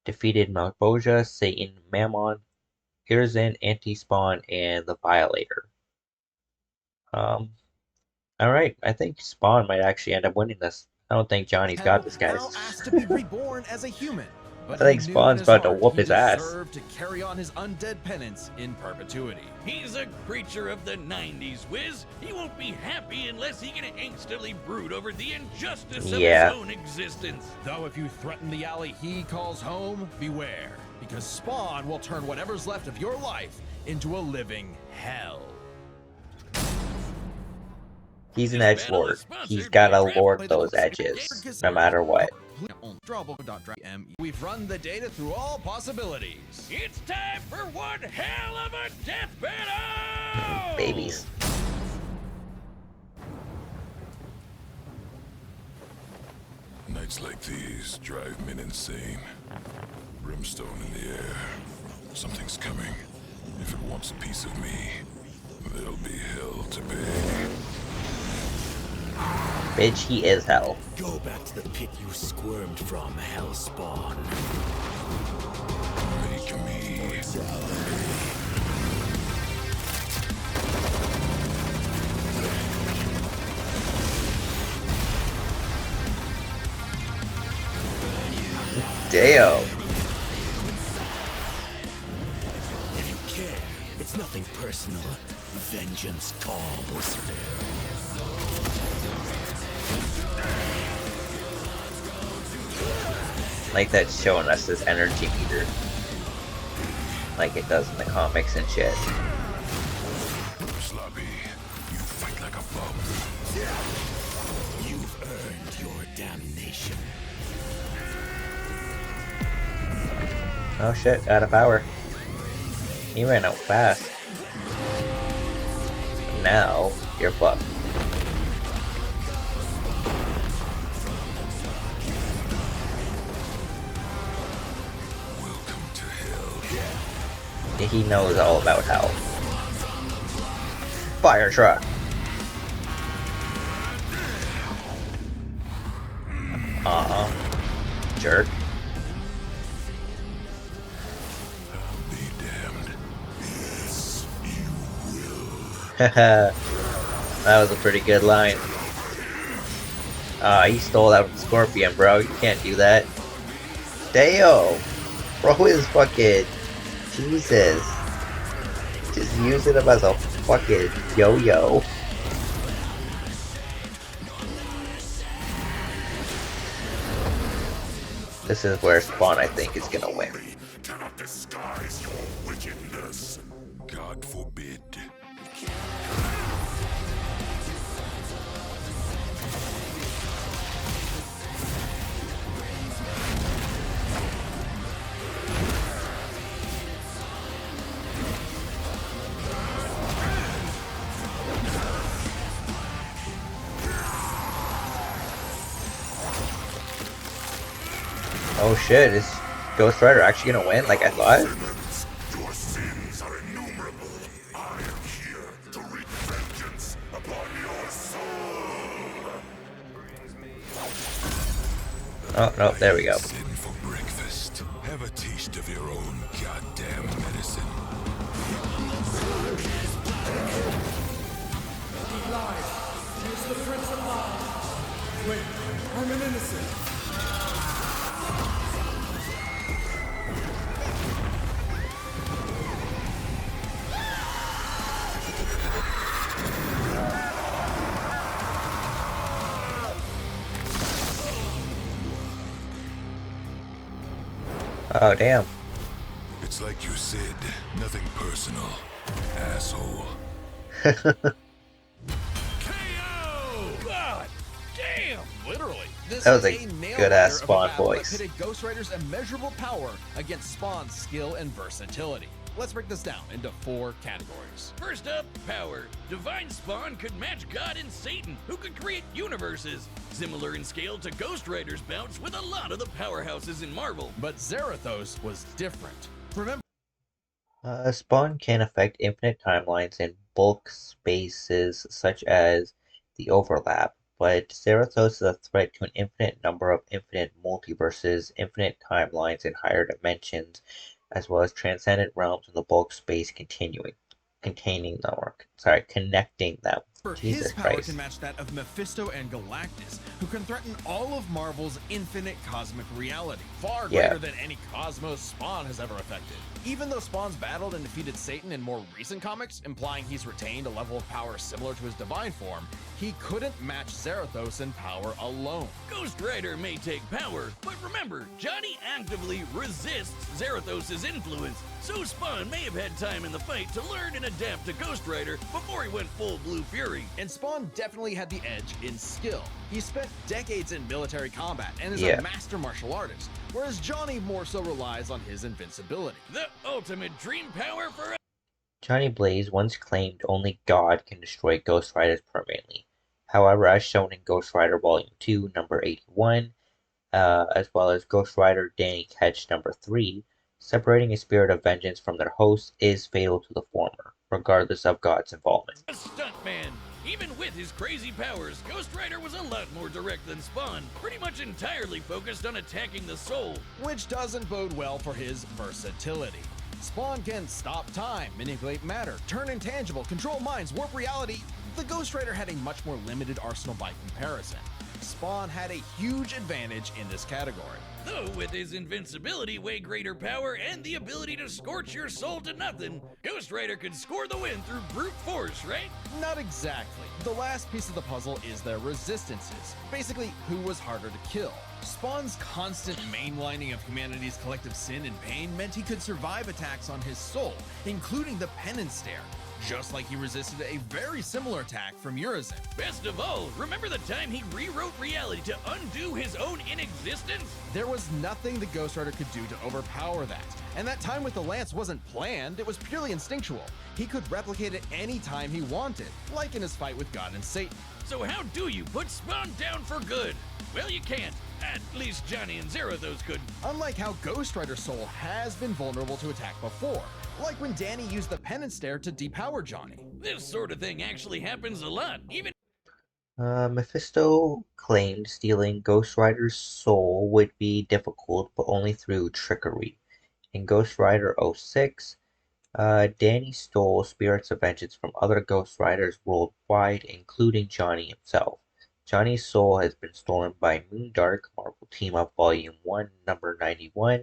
defeated Malboja, Satan, Mammon, Irzan, Anti-Spawn, and the Violator. Alright, I think Spawn might actually end up winning this. I don't think Johnny's got this, guys. Now asked to be reborn as a human. But I think he knew Spawn's in his about to heart whoop he his ass. deserved to carry on his undead penance in perpetuity. He's a creature of the 90s, Wiz. He won't be happy unless he can angstily brood over the injustice of his own existence. Though if you threaten the alley he calls home, beware, because Spawn will turn whatever's left of your life into a living hell. He's an edgelord. He's gotta lord those edges, no matter what. We've run the data through all possibilities. It's time for one hell of a death battle! Babies. Nights like these drive men insane. Brimstone in the air. Something's coming. If it wants a piece of me, there'll be hell to pay. Bitch, he is hell. Go back to the pit you squirmed from, Hellspawn. Make me. Damn. If you care, it's nothing personal. Vengeance calls. Like that's showing us this energy meter. Like it does in the comics and shit. Sloppy, you fight like a bum. You've earned your damnation. Oh shit, out of power. He ran out fast. Now, you're fucked. He knows all about hell. Fire truck. Jerk. That was a pretty good line. He stole that from Scorpion, bro. You can't do that. Damn! Bro is fucking... Jesus. Just using him as a fucking yo-yo. This is where Spawn, I think, is gonna win. Cannot disguise your wickedness. God forbid. Oh shit, is Ghost Rider actually gonna win like I thought? Your sins are innumerable. I am here to wreak vengeance upon your soul. Oh, no, there we go. Sin for breakfast. Have a taste of your own goddamn medicine. Lies. Use the Prince of Lies. Wait, I'm an innocent. Oh, damn. It's like you said, nothing personal, asshole. God damn! Literally. This That was is a nail good-ass biter of a Spawn battle that voice. pitted Ghost Rider's immeasurable power against Spawn's skill and versatility. Let's break this down into 4 categories. First up, power. Divine Spawn could match God and Satan, who could create universes. Similar in scale to Ghost Rider's bouts with a lot of the powerhouses in Marvel. But Zarathos was different. Remember, Spawn can affect infinite timelines and bulk spaces such as the overlap, but Zarathos is a threat to an infinite number of infinite multiverses, infinite timelines, and higher dimensions, as well as transcendent realms in the bulk space connecting them. Jesus his power Christ. can match that of Mephisto and Galactus, who can threaten all of Marvel's infinite cosmic reality, far Yeah. greater than any cosmos Spawn has ever affected. Even though Spawn's battled and defeated Satan in more recent comics, implying he's retained a level of power similar to his divine form, he couldn't match Zarathos in power alone. Ghost Rider may take power, but remember, Johnny actively resists Zarathos' influence, so Spawn may have had time in the fight to learn and adapt to Ghost Rider before he went full Blue Fury. And Spawn definitely had the edge in skill. He spent decades in military combat and is Yeah. a master martial artist, whereas Johnny more so relies on his invincibility. The ultimate dream power for Johnny Blaze once claimed only God can destroy Ghost Riders permanently. However, as shown in Ghost Rider Volume 2, number 81, as well as Ghost Rider Danny Ketch number 3, separating a spirit of vengeance from their host is fatal to the former, regardless of God's involvement. a stuntman. Even with his crazy powers, Ghost Rider was a lot more direct than Spawn, pretty much entirely focused on attacking the soul. Which doesn't bode well for his versatility. Spawn can stop time, manipulate matter, turn intangible, control minds, warp reality. The Ghost Rider had a much more limited arsenal by comparison. Spawn had a huge advantage in this category. Though with his invincibility, way greater power, and the ability to scorch your soul to nothing, Ghost Rider could score the win through brute force, right? Not exactly. The last piece of the puzzle is their resistances. Basically, who was harder to kill. Spawn's constant mainlining of humanity's collective sin and pain meant he could survive attacks on his soul, including the penance stare, just like he resisted a very similar attack from Urizen. Best of all, remember the time he rewrote reality to undo his own inexistence? There was nothing the Ghost Rider could do to overpower that. And that time with the lance wasn't planned, it was purely instinctual. He could replicate it any time he wanted, like in his fight with God and Satan. So how do you put Spawn down for good? Well, you can't. At least Johnny and Zarathos could. Unlike how Ghost Rider's soul has been vulnerable to attack before, like when Danny used the penance stare to depower Johnny. This sort of thing actually happens a lot, even Mephisto claimed stealing Ghost Rider's soul would be difficult, but only through trickery. In Ghost Rider 06, Danny stole spirits of vengeance from other Ghost Riders worldwide, including Johnny himself. Johnny's soul has been stolen by Moondark, Marvel Team Up Volume 1, number 91,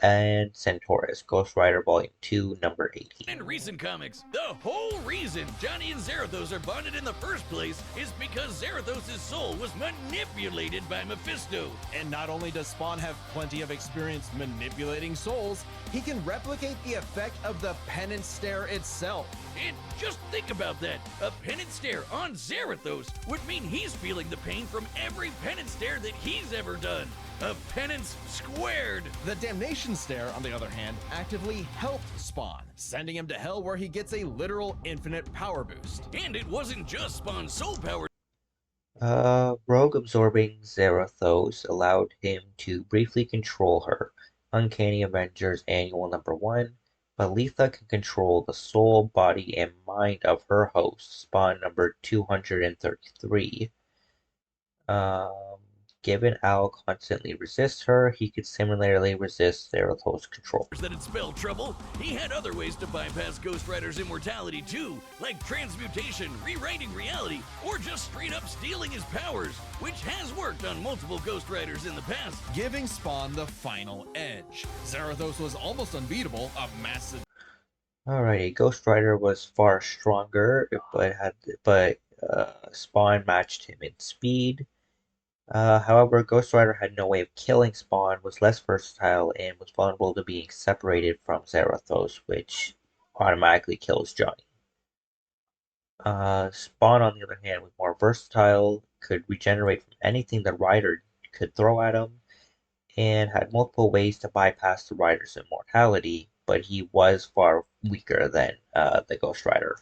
and Centaurus, Ghost Rider Volume 2, number 80. In recent comics, the whole reason Johnny and Zarathos are bonded in the first place is because Zarathos' soul was manipulated by Mephisto. And not only does Spawn have plenty of experience manipulating souls, he can replicate the effect of the penance stare itself. And just think about that. A penance stare on Zarathos would mean he's feeling the pain from every penance stare that he's ever done. A penance squared. The damnation stare, on the other hand, actively helped Spawn, sending him to hell where he gets a literal infinite power boost. And it wasn't just Spawn's soul power. Rogue absorbing Zarathos allowed him to briefly control her. Uncanny Avengers Annual number 1. But Letha can control the soul, body, and mind of her host. Spawn number 233. Given Al constantly resists her, he could similarly resist Zarathos' control. That had spelled trouble, he had other ways to bypass Ghost Rider's immortality too, like transmutation, rewriting reality, or just straight up stealing his powers, which has worked on multiple Ghost Riders in the past. Giving Spawn the final edge. Zarathos was almost unbeatable, a massive... Alrighty, Ghost Rider was far stronger, but Spawn matched him in speed. However, Ghost Rider had no way of killing Spawn, was less versatile, and was vulnerable to being separated from Zarathos, which automatically kills Johnny. Spawn, on the other hand, was more versatile, could regenerate from anything the Rider could throw at him, and had multiple ways to bypass the Rider's immortality, but he was far weaker than the Ghost Rider.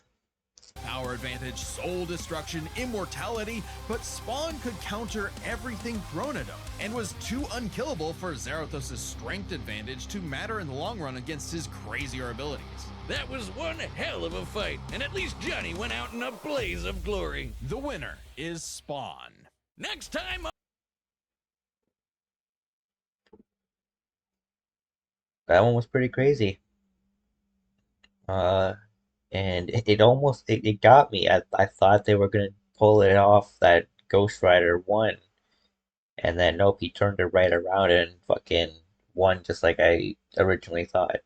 Power advantage, soul destruction, immortality, but Spawn could counter everything thrown at him, and was too unkillable for Zarathos' strength advantage to matter in the long run against his crazier abilities. That was one hell of a fight, and at least Johnny went out in a blaze of glory. The winner is Spawn. Next time... That one was pretty crazy. And it got me. I thought they were gonna pull it off that Ghost Rider won. And then nope, he turned it right around and fucking won just like I originally thought.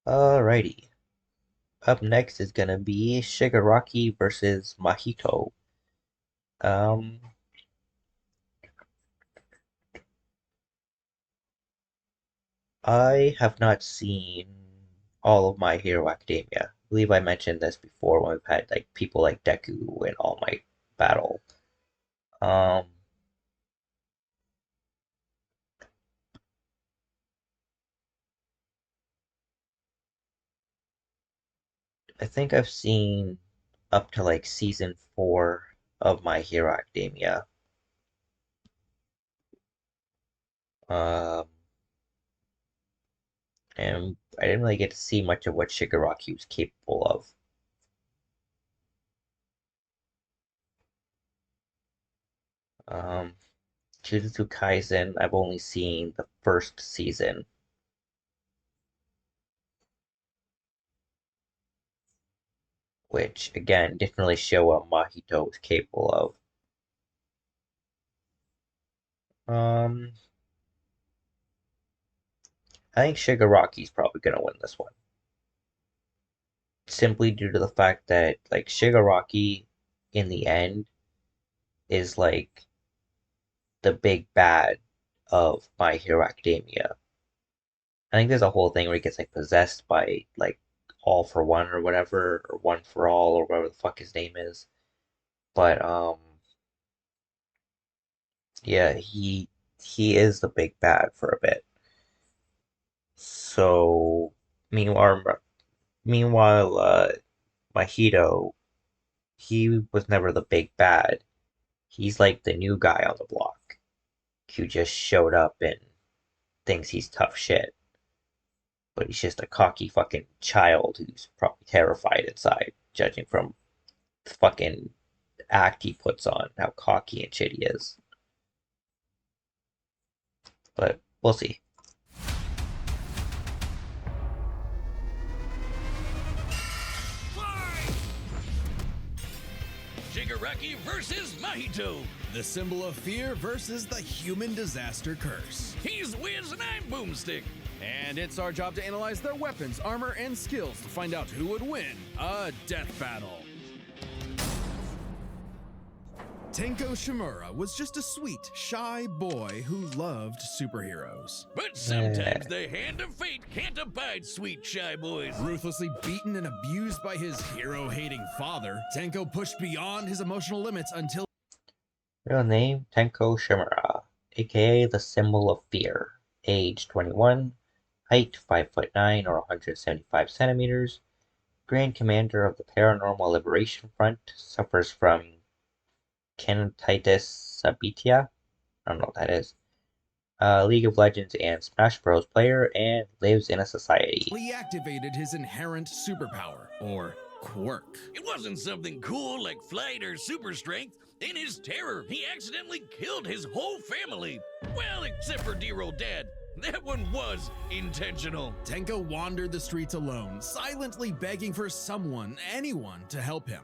Alrighty. Up next is gonna be Shigaraki versus Mahito. I have not seen all of My Hero Academia. I believe I mentioned this before when we've had like people like Deku and All Might battle. I think I've seen up to like season 4 of My Hero Academia. And I didn't really get to see much of what Shigaraki was capable of. Jujutsu Kaisen, I've only seen the first season. Which, again, didn't really show what Mahito was capable of. I think Shigaraki's probably gonna win this one. Simply due to the fact that, like, Shigaraki, in the end, is, like, the big bad of My Hero Academia. I think there's a whole thing where he gets, like, possessed by, like, All for One or whatever, or One for All, or whatever the fuck his name is. But, yeah, he is the big bad for a bit. So, meanwhile, Mahito, he was never the big bad. He's like the new guy on the block who just showed up and thinks he's tough shit. But he's just a cocky fucking child who's probably terrified inside, judging from the fucking act he puts on, how cocky and shit he is. But we'll see. Shigaraki vs Mahito. The symbol of fear versus the human disaster curse. He's Wiz and I'm Boomstick. And it's our job to analyze their weapons, armor, and skills to find out who would win a death battle. Tenko Shimura was just a sweet, shy boy who loved superheroes. But sometimes the hand of fate can't abide sweet, shy boys. Ruthlessly beaten and abused by his hero-hating father, Tenko pushed beyond his emotional limits until... Real name, Tenko Shimura, aka the Symbol of Fear. Age 21, height 5'9" or 175 centimeters. Grand Commander of the Paranormal Liberation Front, suffers from Kinetitis Sabitia. I don't know what that is. League of Legends and Smash Bros. Player, and lives in a society. He activated his inherent superpower, or quirk. It wasn't something cool like flight or super strength. In his terror, he accidentally killed his whole family. Well, except for dear old dad. That one was intentional. Tenko wandered the streets alone, silently begging for someone, anyone, to help him.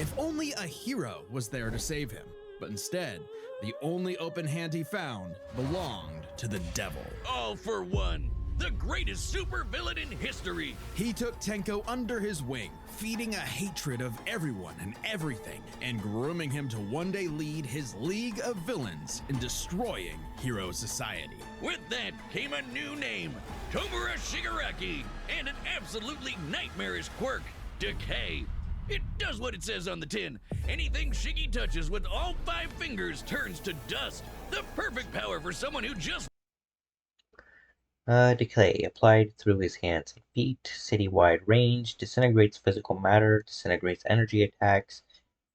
If only a hero was there to save him. But instead, the only open hand he found belonged to the devil. All for one. The greatest supervillain in history. He took Tenko under his wing, feeding a hatred of everyone and everything, and grooming him to one day lead his League of Villains in destroying Hero Society. With that came a new name, Tomura Shigaraki, and an absolutely nightmarish quirk, Decay. It does what it says on the tin. Anything Shiggy touches with all 5 fingers turns to dust. The perfect power for someone who just... Decay, applied through his hands and feet, citywide range, disintegrates physical matter, disintegrates energy attacks,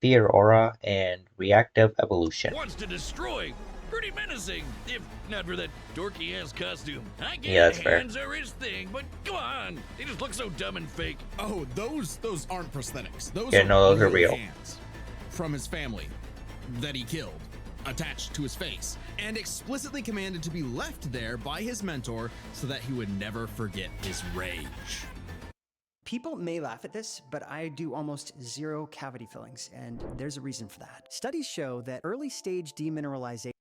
fear aura, and reactive evolution. Wants to destroy. Pretty menacing, if not for that dorky-ass costume. I get Yeah, that's fair. hands are his thing, but come on, they just look so dumb and fake. Oh, those aren't prosthetics. Those Yeah, no, those are real real. hands from his family that he killed, attached to his face, and explicitly commanded to be left there by his mentor so that he would never forget his rage. People may laugh at this, but I do almost zero cavity fillings, and there's a reason for that. Studies show that early stage demineralization.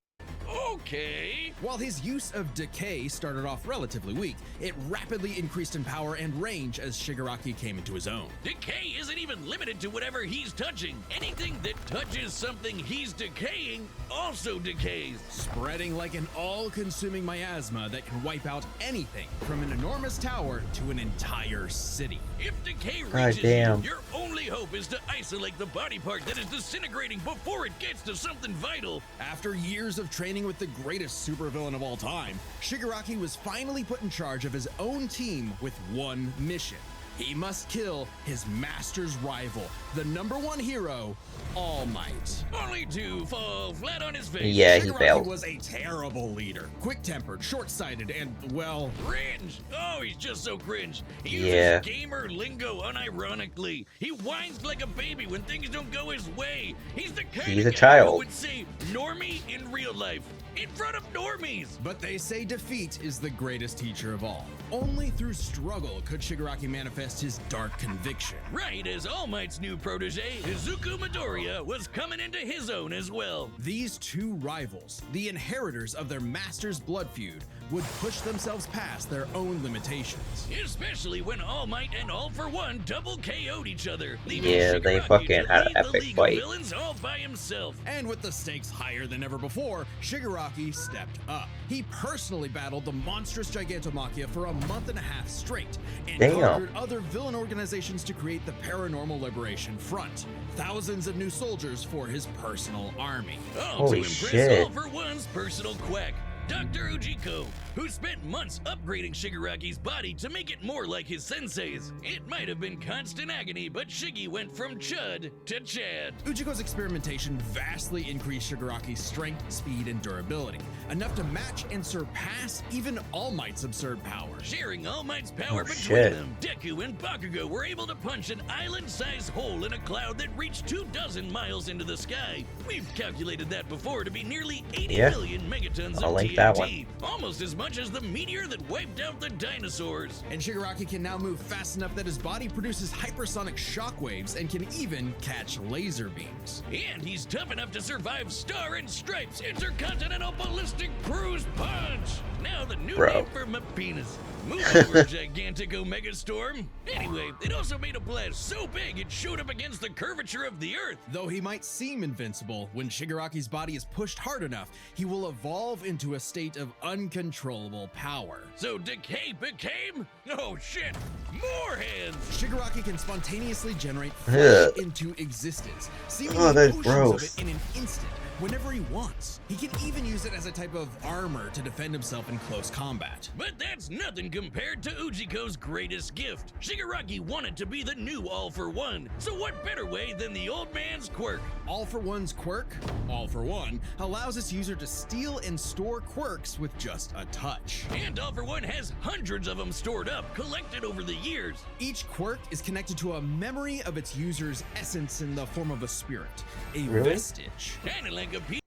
Okay. While his use of Decay started off relatively weak, it rapidly increased in power and range as Shigaraki came into his own. Decay isn't even limited to whatever he's touching. Anything that touches something he's decaying also decays. Spreading like an all-consuming miasma that can wipe out anything from an enormous tower to an entire city. If decay God reaches damn. you, your only hope is to isolate the body part that is disintegrating before it gets to something vital. After years of training with the greatest supervillain of all time, Shigaraki was finally put in charge of his own team with one mission. He must kill his master's rival, the #1 hero, All Might. Only to fall flat on his face. Yeah, he Shigaraki failed. was a terrible leader, quick-tempered, short-sighted, and, well... Cringe! Oh, he's just so cringe. He Yeah. uses gamer lingo unironically. He whines like a baby when things don't go his way. He's the kind He's of a guy child. who would say normie in real life. In front of normies! But they say defeat is the greatest teacher of all. Only through struggle could Shigaraki manifest his dark conviction. Right as All Might's new protege, Izuku Midoriya, was coming into his own as well. These two rivals, the inheritors of their master's blood feud, would push themselves past their own limitations. Especially when All Might and All For One double KO'd each other, leaving Yeah, they Shigaraki fucking to had lead an the epic League fight. of Villains all by himself. And with the stakes higher than ever before, Shigaraki stepped up. He personally battled the monstrous Gigantomachia for a month and a half straight, and Damn. conquered other villain organizations to create the Paranormal Liberation Front. Thousands of new soldiers for his personal army. All Holy to impress shit. All For One's personal quack, Dr. Ujiko, who spent months upgrading Shigaraki's body to make it more like his sensei's. It might have been constant agony, but Shiggy went from Chud to Chad. Ujiko's experimentation vastly increased Shigaraki's strength, speed, and durability, enough to match and surpass even All Might's absurd power. Sharing All Might's power Oh, between shit. them, Deku and Bakugo were able to punch an island-sized hole in a cloud that reached 24 miles into the sky. We've calculated that before to be nearly 80 Yeah. million megatons I'll of link TNT. that one. TNT, almost as much as the meteor that wiped out the dinosaurs. And Shigaraki can now move fast enough that his body produces hypersonic shockwaves and can even catch laser beams. And he's tough enough to survive Star and Stripes Intercontinental Ballistic Cruise Punch. Now the new name for my penis. Move over, gigantic Omega Storm. Anyway, it also made a blast so big it showed up against the curvature of the Earth. Though he might seem invincible, when Shigaraki's body is pushed hard enough, he will evolve into a state of uncontrollable power. So Decay became? Oh shit, more hands! Shigaraki can spontaneously generate flesh into existence, seemingly that's oceans gross. of it in an instant, whenever he wants. He can even use it as a type of armor to defend himself in close combat. But that's nothing compared to Ujiko's greatest gift. Shigaraki wanted to be the new All for One, so what better way than the old man's quirk? All for One's quirk, All for One, allows its user to steal and store quirks with just a touch. And All for One has hundreds of them stored up, collected over the years. Each quirk is connected to a memory of its user's essence in the form of a spirit, a Really? vestige. Kinda like a piece.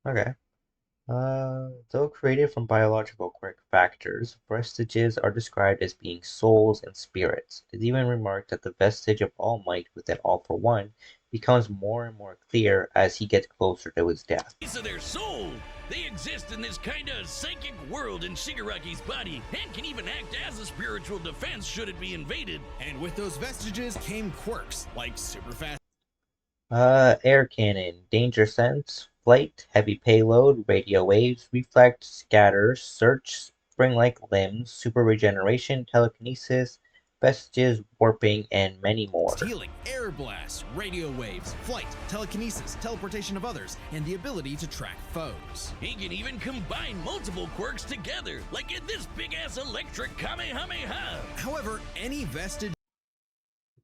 Okay. Though created from biological quirk factors, vestiges are described as being souls and spirits. It is even remarked that the vestige of All Might within All for One becomes more and more clear as he gets closer to his death. Piece of their soul. They exist in this kinda psychic world in Shigaraki's body, and can even act as a spiritual defense should it be invaded. And with those vestiges came quirks, like super fast Air cannon, danger sense, flight, heavy payload, radio waves, reflect, scatter, search, spring-like limbs, super regeneration, telekinesis, vestiges, warping, and many more. stealing, air blasts, radio waves, flight, telekinesis, teleportation of others, and the ability to track foes. He can even combine multiple quirks together, like in this big-ass electric Kamehameha. However, any vestige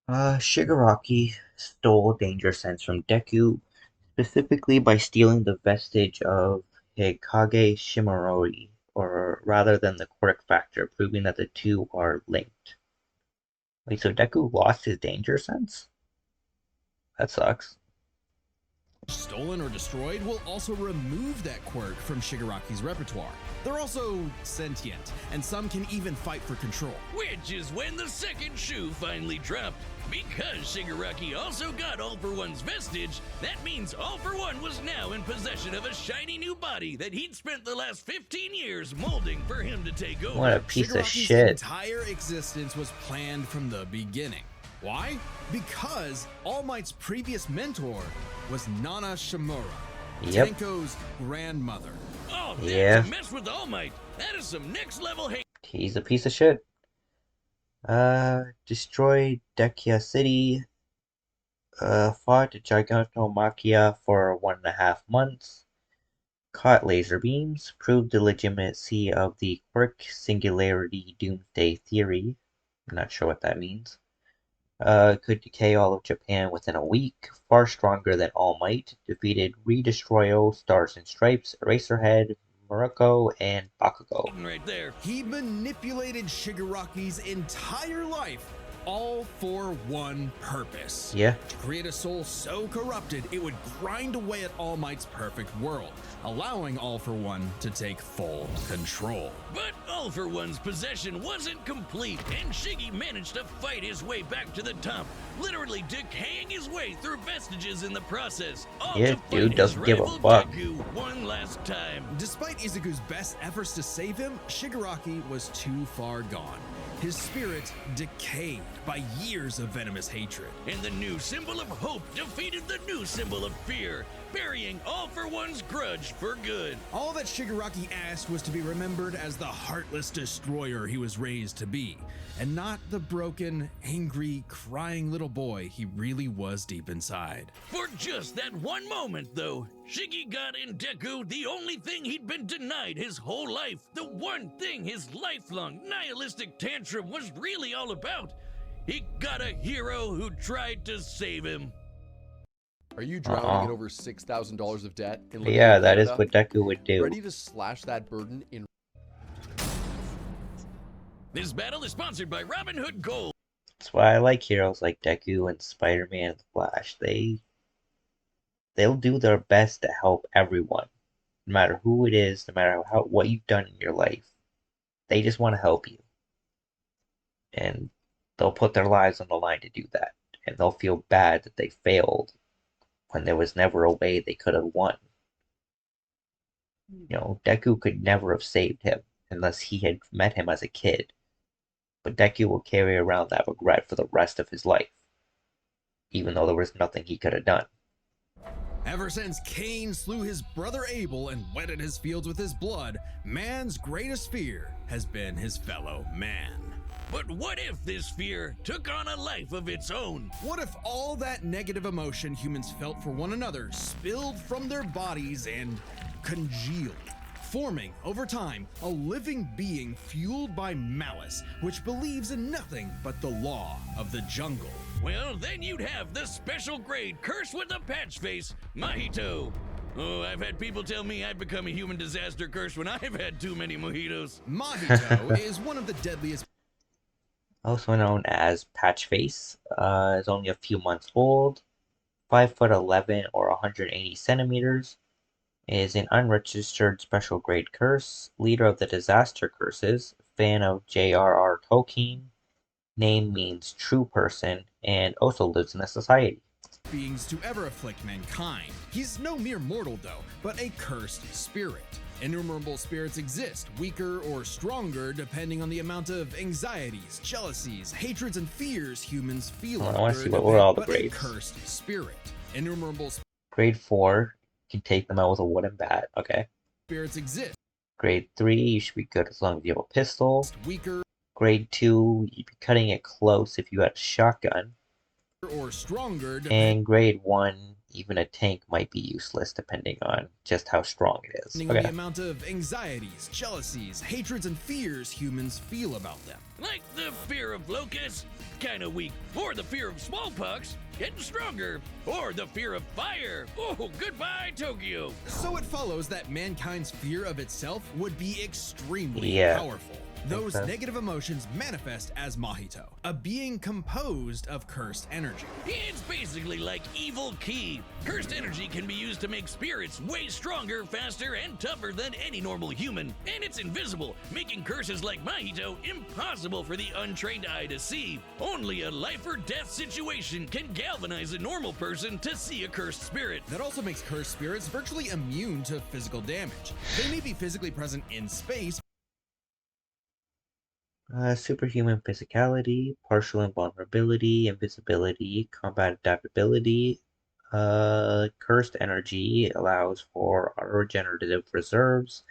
Shigaraki stole danger sense from Deku, specifically by stealing the vestige of Hikage Shimoroi, or rather than the quirk factor, proving that the two are linked. Wait, so Deku lost his danger sense? That sucks. stolen or destroyed will also remove that quirk from Shigaraki's repertoire. They're also sentient, and some can even fight for control. Which is when the second shoe finally dropped. Because Shigaraki also got All for One's vestige, that means All for One was now in possession of a shiny new body that he'd spent the last 15 years molding for him to take over. What a piece of Shigaraki's shit. entire existence was planned from the beginning. Why? Because All Might's previous mentor was Nana Shimura, Yep. Tenko's grandmother. Oh, Yeah. that's a mess with All Might. That is some next level hate. He's a piece of shit. Destroyed Dekia City. Fought Gigantomachia for 1.5 months. Caught laser beams. Proved the legitimacy of the quirk singularity doomsday theory. I'm not sure what that means. Could decay all of Japan within a week. Far stronger than All Might. Defeated Redestroyo, Stars and Stripes, Eraserhead, Morocco, and Bakugo. Right there. He manipulated Shigaraki's entire life, all for one purpose. Yeah. To create a soul so corrupted, it would grind away at All Might's perfect world, allowing All for One to take full control. But All for One's possession wasn't complete, and Shiggy managed to fight his way back to the top, literally decaying his way through vestiges in the process. All Yeah, to fight dude his doesn't give a rival fuck. Deku one last time. Despite Izuku's best efforts to save him, Shigaraki was too far gone. His spirit decayed by years of venomous hatred. And the new symbol of hope defeated the new symbol of fear, burying All for One's grudge for good. All that Shigaraki asked was to be remembered as the heartless destroyer he was raised to be, and not the broken, angry, crying little boy he really was deep inside. For just that one moment, though, Shiggy got in Deku the only thing he'd been denied his whole life, the one thing his lifelong nihilistic tantrum was really all about. He got a hero who tried to save him. Are you drowning in over $6,000 of debt? And living Yeah, in that is Canada? what Deku would do. Ready to slash that burden in. This battle is sponsored by Robin Hood Gold. That's why I like heroes like Deku and Spider-Man and Flash. They'll do their best to help everyone, no matter who it is, no matter what you've done in your life, they just want to help you. And they'll put their lives on the line to do that. And they'll feel bad that they failed when there was never a way they could have won. You know, Deku could never have saved him unless he had met him as a kid. But Deku will carry around that regret for the rest of his life, even though there was nothing he could have done. Ever since Cain slew his brother Abel and wetted his fields with his blood, man's greatest fear has been his fellow man. But what if this fear took on a life of its own? What if all that negative emotion humans felt for one another spilled from their bodies and congealed, forming, over time, a living being fueled by malice, which believes in nothing but the law of the jungle? Well, then you'd have the special grade curse with the patch face, Mahito. Oh, I've had people tell me I've become a human disaster curse when I've had too many mojitos. Mahito is one of the deadliest. Also known as Patchface, is only a few months old, 5'11" or 180 centimeters, is an unregistered special grade curse, leader of the disaster curses, fan of J.R.R. Tolkien, name means true person, and also lives in a society. Beings to ever afflict mankind. He's no mere mortal though, but a cursed spirit. Innumerable spirits exist, weaker or stronger depending on the amount of anxieties, jealousies, hatreds, and fears humans feel. I want to see what were all the but grades. A cursed spirit. Innumerable Grade 4, you can take them out with a wooden bat. Okay. spirits exist. Grade 3, you should be good as long as you have a pistol. Weaker Grade 2, you'd be cutting it close if you had a shotgun. or stronger And grade 1, even a tank might be useless depending on just how strong it is. depending on the amount of anxieties, jealousies, hatreds, and fears humans feel about them. Like the fear of locusts, kinda weak. Or the fear of smallpox, getting stronger. Or the fear of fire. Oh, goodbye, Tokyo. So it follows that mankind's fear of itself would be extremely Yeah. powerful. Those negative emotions manifest as Mahito, a being composed of cursed energy. It's basically like evil ki. Cursed energy can be used to make spirits way stronger, faster, and tougher than any normal human. And it's invisible, making curses like Mahito impossible for the untrained eye to see. Only a life or death situation can galvanize a normal person to see a cursed spirit. That also makes cursed spirits virtually immune to physical damage. They may be physically present in space. Superhuman physicality, partial invulnerability, invisibility, combat adaptability. Cursed energy allows for auto-regenerative reserves,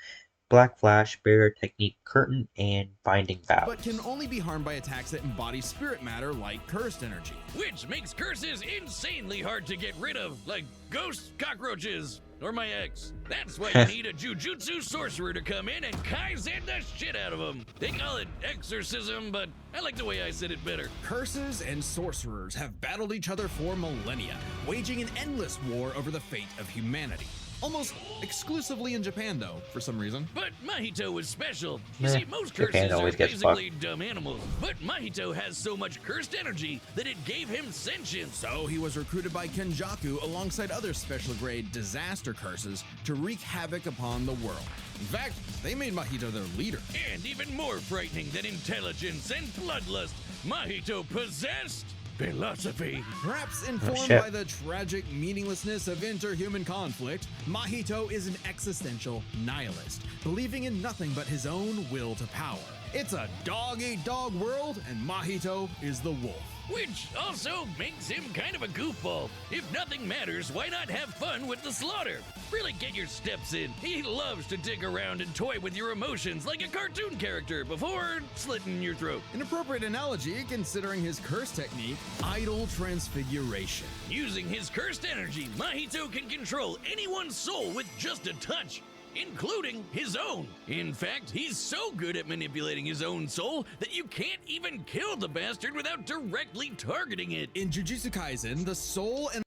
Black Flash, Barrier Technique, Curtain, and Binding Vows. But can only be harmed by attacks that embody spirit matter like cursed energy. Which makes curses insanely hard to get rid of, like ghosts, cockroaches, or my ex. That's why you need a jujutsu sorcerer to come in and kaizen the shit out of them. They call it exorcism, but I like the way I said it better. Curses and sorcerers have battled each other for millennia, waging an endless war over the fate of humanity. Almost exclusively in Japan, though, for some reason. But Mahito was special. You Meh, see, most Japan curses are always gets basically dumb animals. But Mahito has so much cursed energy that it gave him sentience. So he was recruited by Kenjaku alongside other special grade disaster curses to wreak havoc upon the world. In fact, they made Mahito their leader. And even more frightening than intelligence and bloodlust, Mahito possessed philosophy. Perhaps informed shit. by the tragic meaninglessness of interhuman conflict, Mahito is an existential nihilist, believing in nothing but his own will to power. It's a dog-eat-dog world, and Mahito is the wolf. Which also makes him kind of a goofball. If nothing matters, why not have fun with the slaughter? Really get your steps in. He loves to dig around and toy with your emotions like a cartoon character before slitting your throat. An appropriate analogy considering his curse technique, idle transfiguration. Using his cursed energy, Mahito can control anyone's soul with just a touch, including his own. In fact, he's so good at manipulating his own soul that you can't even kill the bastard without directly targeting it. In Jujutsu Kaisen, the soul and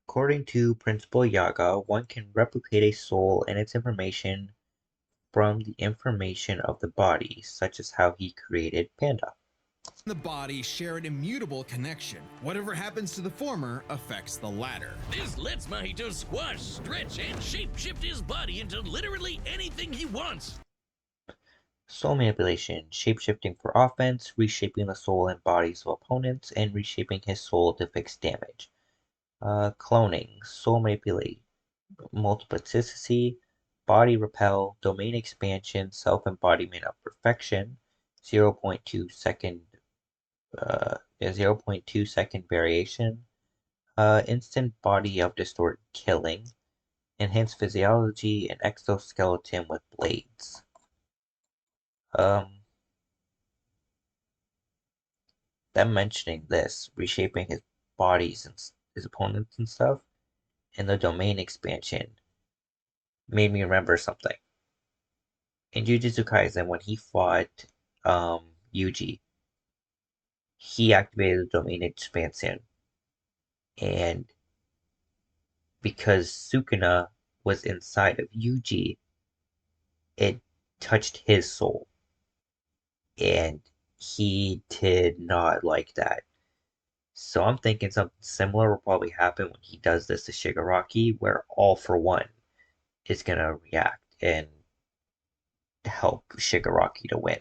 According to Principal Yaga, one can replicate a soul and its information from the information of the body, such as how he created Panda. the body share an immutable connection. Whatever happens to the former affects the latter. This lets Mahito squash, stretch, and shape-shift his body into literally anything he wants. Soul manipulation, shapeshifting for offense, reshaping the soul and bodies of opponents, and reshaping his soul to fix damage. Cloning, soul manipulate, multiplicity, body repel, domain expansion, self-embodiment of perfection, 0.2 second 0.2 second variation, instant body of distorted killing, enhanced physiology, and exoskeleton with blades. Them mentioning this, reshaping his bodies and his opponents and stuff, and the domain expansion made me remember something. In Jujutsu Kaisen, when he fought Yuji, he activated the domain expansion, and because Sukuna was inside of Yuji, it touched his soul, and he did not like that. So I'm thinking something similar will probably happen when he does this to Shigaraki, where All for One is gonna react and help Shigaraki to win.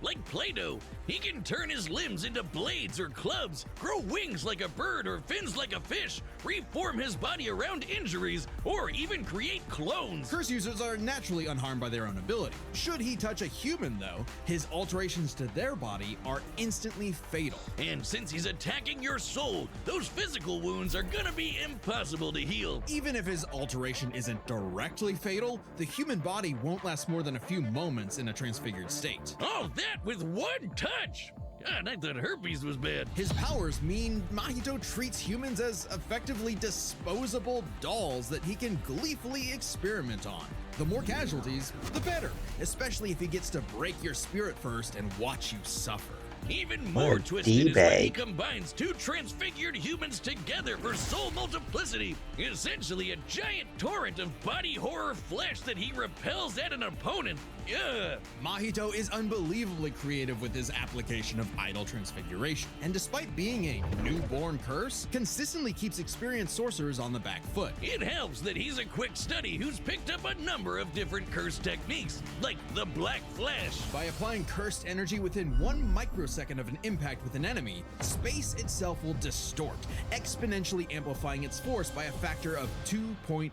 Like Play-Doh, he can turn his limbs into blades or clubs, grow wings like a bird or fins like a fish, reform his body around injuries, or even create clones. Curse users are naturally unharmed by their own ability. Should he touch a human, though, his alterations to their body are instantly fatal. And since he's attacking your soul, those physical wounds are gonna be impossible to heal. Even if his alteration isn't directly fatal, the human body won't last more than a few moments in a transfigured state. Oh, that with one touch! God, I thought herpes was bad. His powers mean Mahito treats humans as effectively disposable dolls that he can gleefully experiment on. The more casualties, the better, especially if he gets to break your spirit first and watch you suffer. Even more twisted is when he combines two transfigured humans together for soul multiplicity, essentially a giant torrent of body horror flesh that he repels at an opponent. Ugh. Mahito is unbelievably creative with his application of idol transfiguration, and despite being a newborn curse, consistently keeps experienced sorcerers on the back foot. It helps that he's a quick study who's picked up a number of different curse techniques, like the Black Flash. By applying cursed energy within 1 microsecond of an impact with an enemy, space itself will distort, exponentially amplifying its force by a factor of 2.5.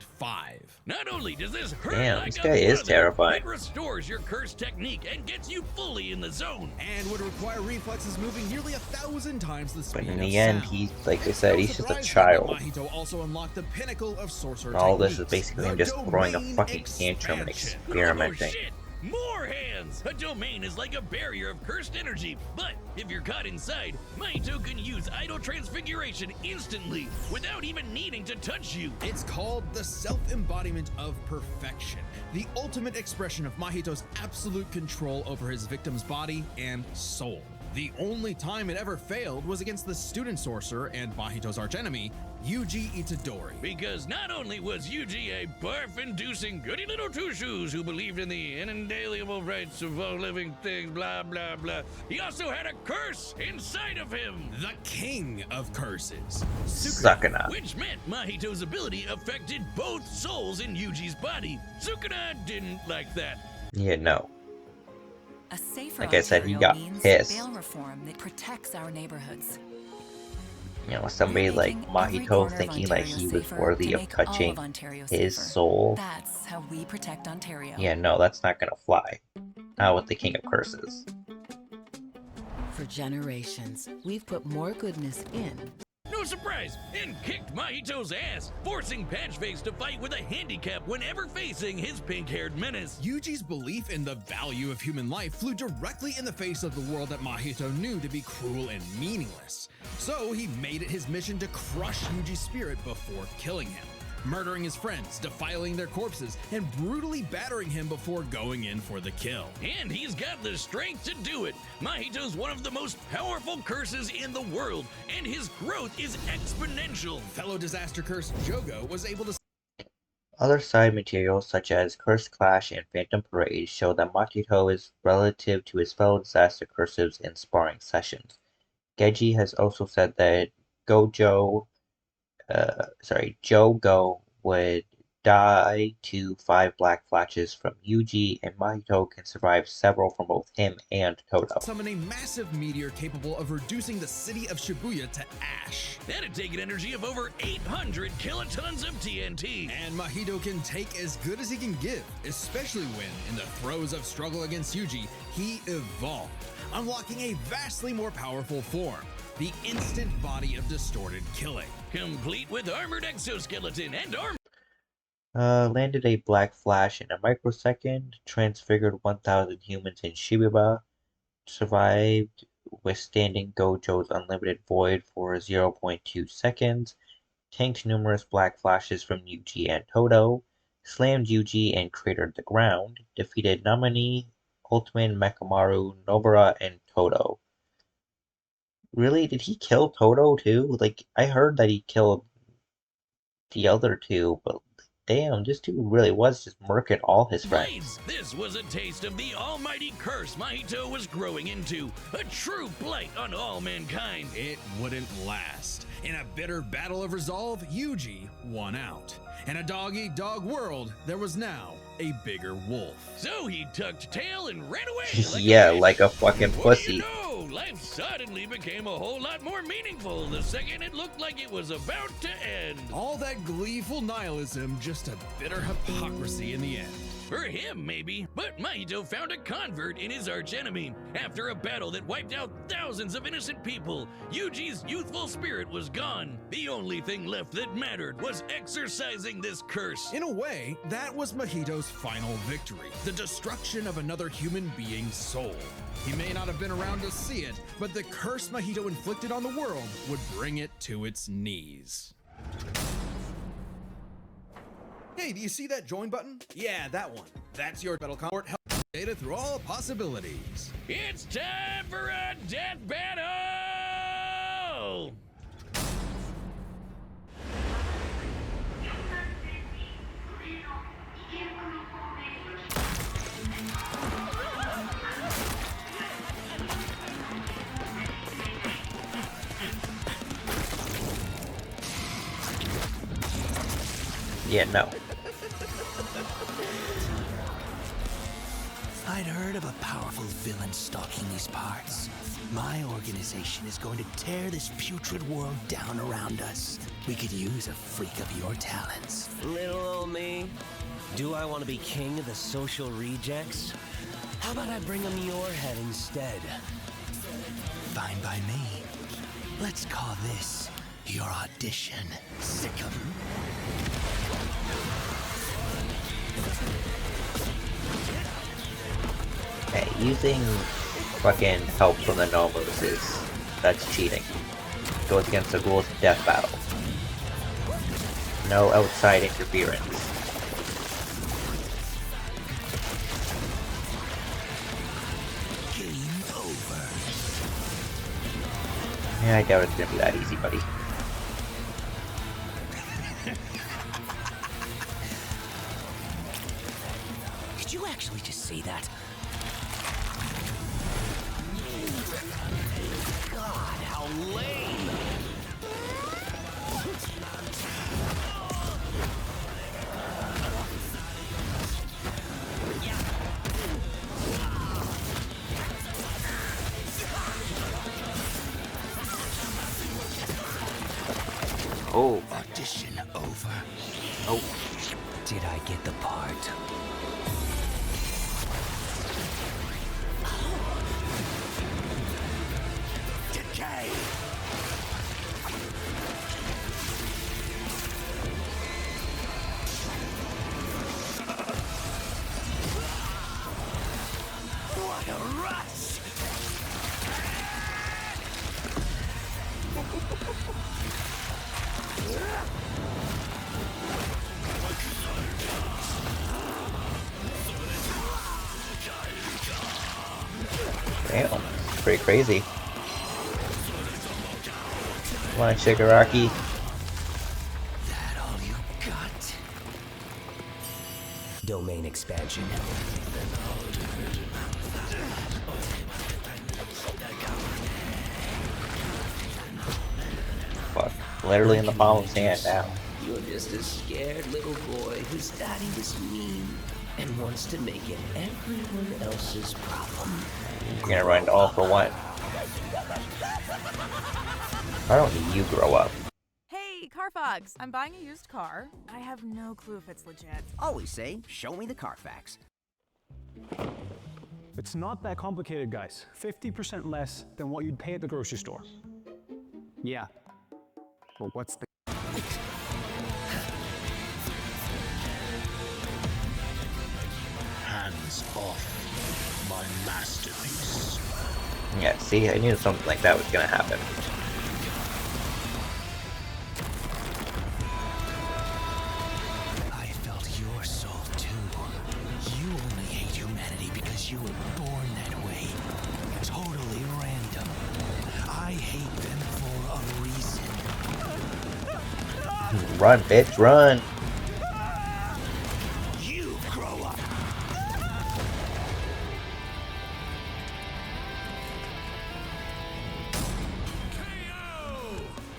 Not only does this hurt Damn, this guy is terrifying. It restores your curse technique and gets you fully in the zone. And would require reflexes moving nearly 1,000 times the speed. But in the end, he, like I said, he's just a child. Mahito also unlocked the pinnacle of sorcerer and all this is techniques, basically him just throwing a fucking tantrum and experimenting. Oh, shit. More hands! A domain is like a barrier of cursed energy, but if you're caught inside, Mahito can use idol transfiguration instantly without even needing to touch you. It's called the self-embodiment of perfection, the ultimate expression of Mahito's absolute control over his victim's body and soul. The only time it ever failed was against the student sorcerer and Mahito's archenemy, Yuji Itadori. Because not only was Yuji a barf-inducing goody little two-shoes who believed in the inalienable rights of all living things, blah, blah, blah, he also had a curse inside of him. The king of curses, Sukuna. Which meant Mahito's ability affected both souls in Yuji's body. Sukuna didn't like that. Yeah, no. A safer Like I said, he Ontario got means pissed. bail reform that protects our neighborhoods. You know, somebody like Mahito thinking like he was worthy of touching his soul. That's how we protect Ontario. Yeah, no, that's not gonna fly. Not with the King of Curses. For generations, we've put more goodness in. No surprise, and kicked Mahito's ass, forcing Patchface to fight with a handicap whenever facing his pink-haired menace. Yuji's belief in the value of human life flew directly in the face of the world that Mahito knew to be cruel and meaningless. So he made it his mission to crush Yuji's spirit before killing him, murdering his friends, defiling their corpses, and brutally battering him before going in for the kill. And he's got the strength to do it. Mahito's one of the most powerful curses in the world, and his growth is exponential. Fellow disaster curse Jogo was able to Other side materials such as Curse Clash and Phantom Parade show that Mahito is relative to his fellow disaster cursives in sparring sessions. Geji has also said that Jogo would die to 5 black flashes from Yuji, and Mahito can survive several from both him and Todo. Summon a massive meteor capable of reducing the city of Shibuya to ash. That'd take an energy of over 800 kilotons of TNT. And Mahito can take as good as he can give, especially when, in the throes of struggle against Yuji, he evolved, unlocking a vastly more powerful form, the instant body of distorted killing. Complete with armored exoskeleton and armor. Landed a black flash in a microsecond, transfigured 1,000 humans in Shibuya, survived withstanding Gojo's unlimited void for 0.2 seconds, tanked numerous black flashes from Yuji and Todo, slammed Yuji and cratered the ground, defeated Namani, Ultimate Mekamaru, Nobara, and Todo. Really? Did he kill Todo too? Like, I heard that he killed the other two, but damn, this dude really was just murking all his friends. This was a taste of the almighty curse Mahito was growing into, a true blight on all mankind. It wouldn't last. In a bitter battle of resolve, Yuji won out. In a dog-eat-dog world, there was now a bigger wolf. So he tucked tail and ran away. Like a fucking pussy. What do you know? Life suddenly became a whole lot more meaningful the second it looked like it was about to end. All that gleeful nihilism, just a bitter hypocrisy in the end. For him, maybe, but Mahito found a convert in his archenemy. After a battle that wiped out thousands of innocent people, Yuji's youthful spirit was gone. The only thing left that mattered was exorcising this curse. In a way, that was Mahito's final victory, the destruction of another human being's soul. He may not have been around to see it, but the curse Mahito inflicted on the world would bring it to its knees. Hey, do you see that join button? Yeah, that one. That's your battle court help data through all possibilities. It's time for a death battle! Yeah, no. I'd heard of a powerful villain stalking these parts. My organization is going to tear this putrid world down around us. We could use a freak of your talents. Little old me. Do I want to be king of the social rejects? How about I bring him your head instead? Fine by me. Let's call this your audition. Sick'em. Hey, using fucking help from the Nomos that's cheating. Goes against the rules of death battle. No outside interference. Game over. Yeah, I doubt it's gonna be that easy, buddy. Did you actually just say that? God, how lame! Oh. Audition over. Oh. Did I get the part? Decay! What a rush! Damn, pretty crazy. Come on, Shigaraki. That all you got? domain expansion. Fuck. Literally in the palm of his hand now. You're just a scared little boy whose daddy is mean and wants to make it everyone else's problem. You're gonna run all for one. Why don't you grow up? Hey, Carfax, I'm buying a used car. I have no clue if it's legit. Always say, show me the Carfax. It's not that complicated, guys. 50% less than what you'd pay at the grocery store. Yeah. Well, what's the... Hands off my masterpiece. Yeah, see, I knew something like that was gonna happen. I felt your soul too. You only hate humanity because you were born that way. Totally random. I hate them for a reason. Run, bitch, run! You grow up.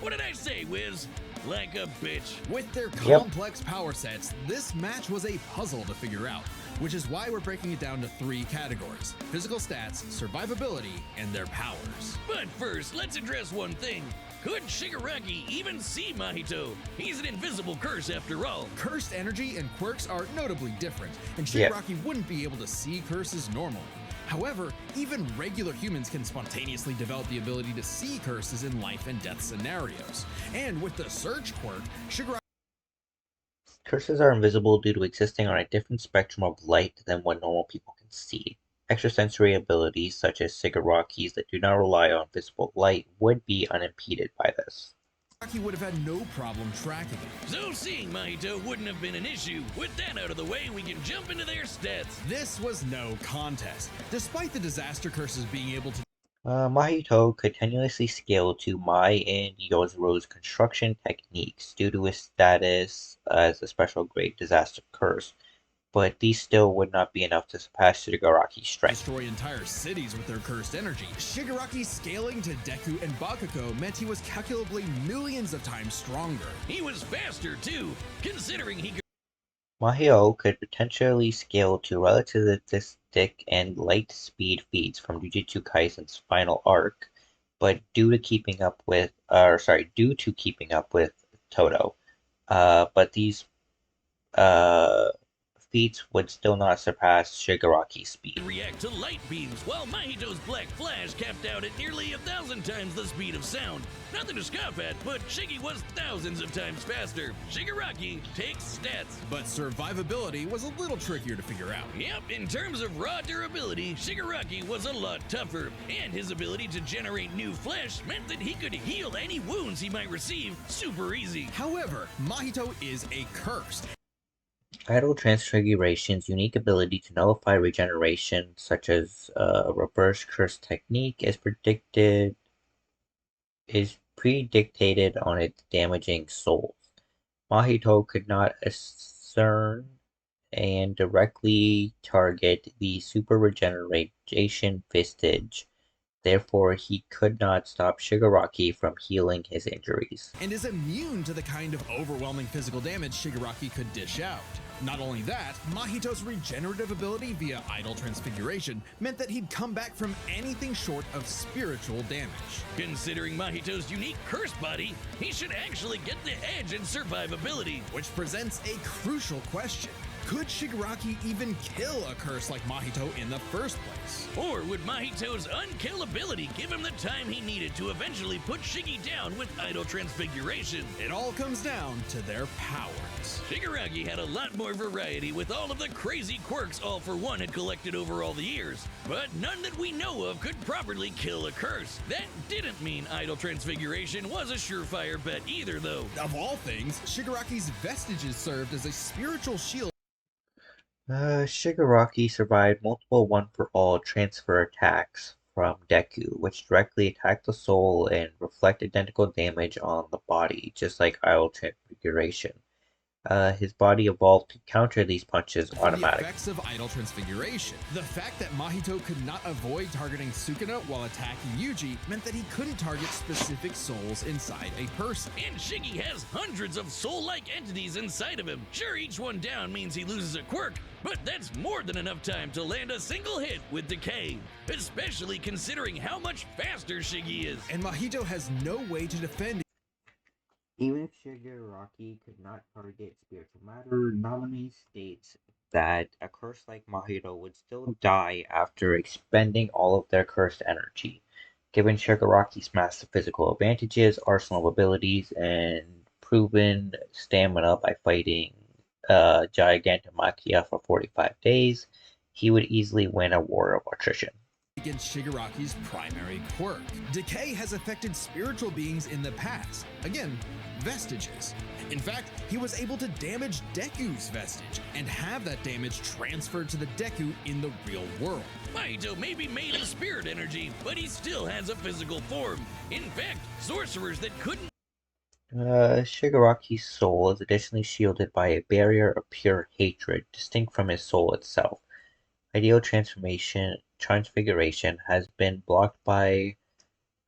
What did I say, Wiz? Like a bitch. With their complex power sets, this match was a puzzle to figure out, which is why we're breaking it down to 3 categories: physical stats, survivability, and their powers. But first, let's address one thing. Could Shigaraki even see Mahito? He's an invisible curse after all. Cursed energy and quirks are notably different, and Yeah. Shigaraki wouldn't be able to see curses normally. However, even regular humans can spontaneously develop the ability to see curses in life and death scenarios. And with the Search quirk, Shigaraki Curses are invisible due to existing on a different spectrum of light than what normal people can see. Extrasensory abilities, such as Shigaraki's that do not rely on visible light, would be unimpeded by this. would have had no problem tracking it. So seeing Mahito wouldn't have been an issue. With that out of the way, we can jump into their stats. This was no contest. Despite the disaster curses being able to Mahito continuously scaled to Mai and Yozuru's construction techniques due to his status as a special grade disaster curse, but these still would not be enough to surpass Shigaraki's strength. destroy entire cities with their cursed energy. Shigaraki scaling to Deku and Bakugo meant he was calculably millions of times stronger. He was faster too, considering he could. Mahito could potentially scale to relativistic and light speed feats from Jujutsu Kaisen's final arc, but due to keeping up with Toto, but these feats would still not surpass Shigaraki's speed. React to light beams, while Mahito's Black Flash capped out at nearly 1,000 times the speed of sound. Nothing to scoff at, but Shiggy was thousands of times faster. Shigaraki takes stats. But survivability was a little trickier to figure out. Yep, in terms of raw durability, Shigaraki was a lot tougher, and his ability to generate new flesh meant that he could heal any wounds he might receive super easy. However, Mahito is a curse. Idle Transfiguration's unique ability to nullify regeneration, such as a reverse curse technique, is predictated on its damaging souls. Mahito could not discern and directly target the super regeneration vestige. Therefore, he could not stop Shigaraki from healing his injuries. And is immune to the kind of overwhelming physical damage Shigaraki could dish out. Not only that, Mahito's regenerative ability via Idle Transfiguration meant that he'd come back from anything short of spiritual damage. Considering Mahito's unique curse body, he should actually get the edge in survivability. Which presents a crucial question. Could Shigaraki even kill a curse like Mahito in the first place? Or would Mahito's unkillability give him the time he needed to eventually put Shiggy down with Idle Transfiguration? It all comes down to their powers. Shigaraki had a lot more variety with all of the crazy quirks All For One had collected over all the years, but none that we know of could properly kill a curse. That didn't mean Idle Transfiguration was a surefire bet either, though. Of all things, Shigaraki's vestiges served as a spiritual shield. Shigaraki survived multiple one-for-all transfer attacks from Deku, which directly attacked the soul and reflect identical damage on the body, just like Idle Transfiguration. his body evolved to counter these punches The automatically. effects of idol transfiguration. The fact that Mahito could not avoid targeting Sukuna while attacking Yuji meant that he couldn't target specific souls inside a person. And Shiggy has hundreds of soul-like entities inside of him. Sure, each one down means he loses a quirk, but that's more than enough time to land a single hit with Decay, especially considering how much faster Shiggy is. And Mahito has no way to defend. Even if Shigaraki could not target spiritual matter, Nami states that a curse like Mahito would still die after expending all of their cursed energy. Given Shigaraki's massive physical advantages, arsenal of abilities, and proven stamina by fighting Gigantomachia for 45 days, he would easily win a war of attrition. Against Shigaraki's primary quirk. Decay has affected spiritual beings in the past. Again, vestiges. In fact, he was able to damage Deku's vestige and have that damage transferred to the Deku in the real world. Mahito may be made of spirit energy, but he still has a physical form. In fact, sorcerers that couldn't Shigaraki's soul is additionally shielded by a barrier of pure hatred, distinct from his soul itself. Ideal transfiguration has been blocked by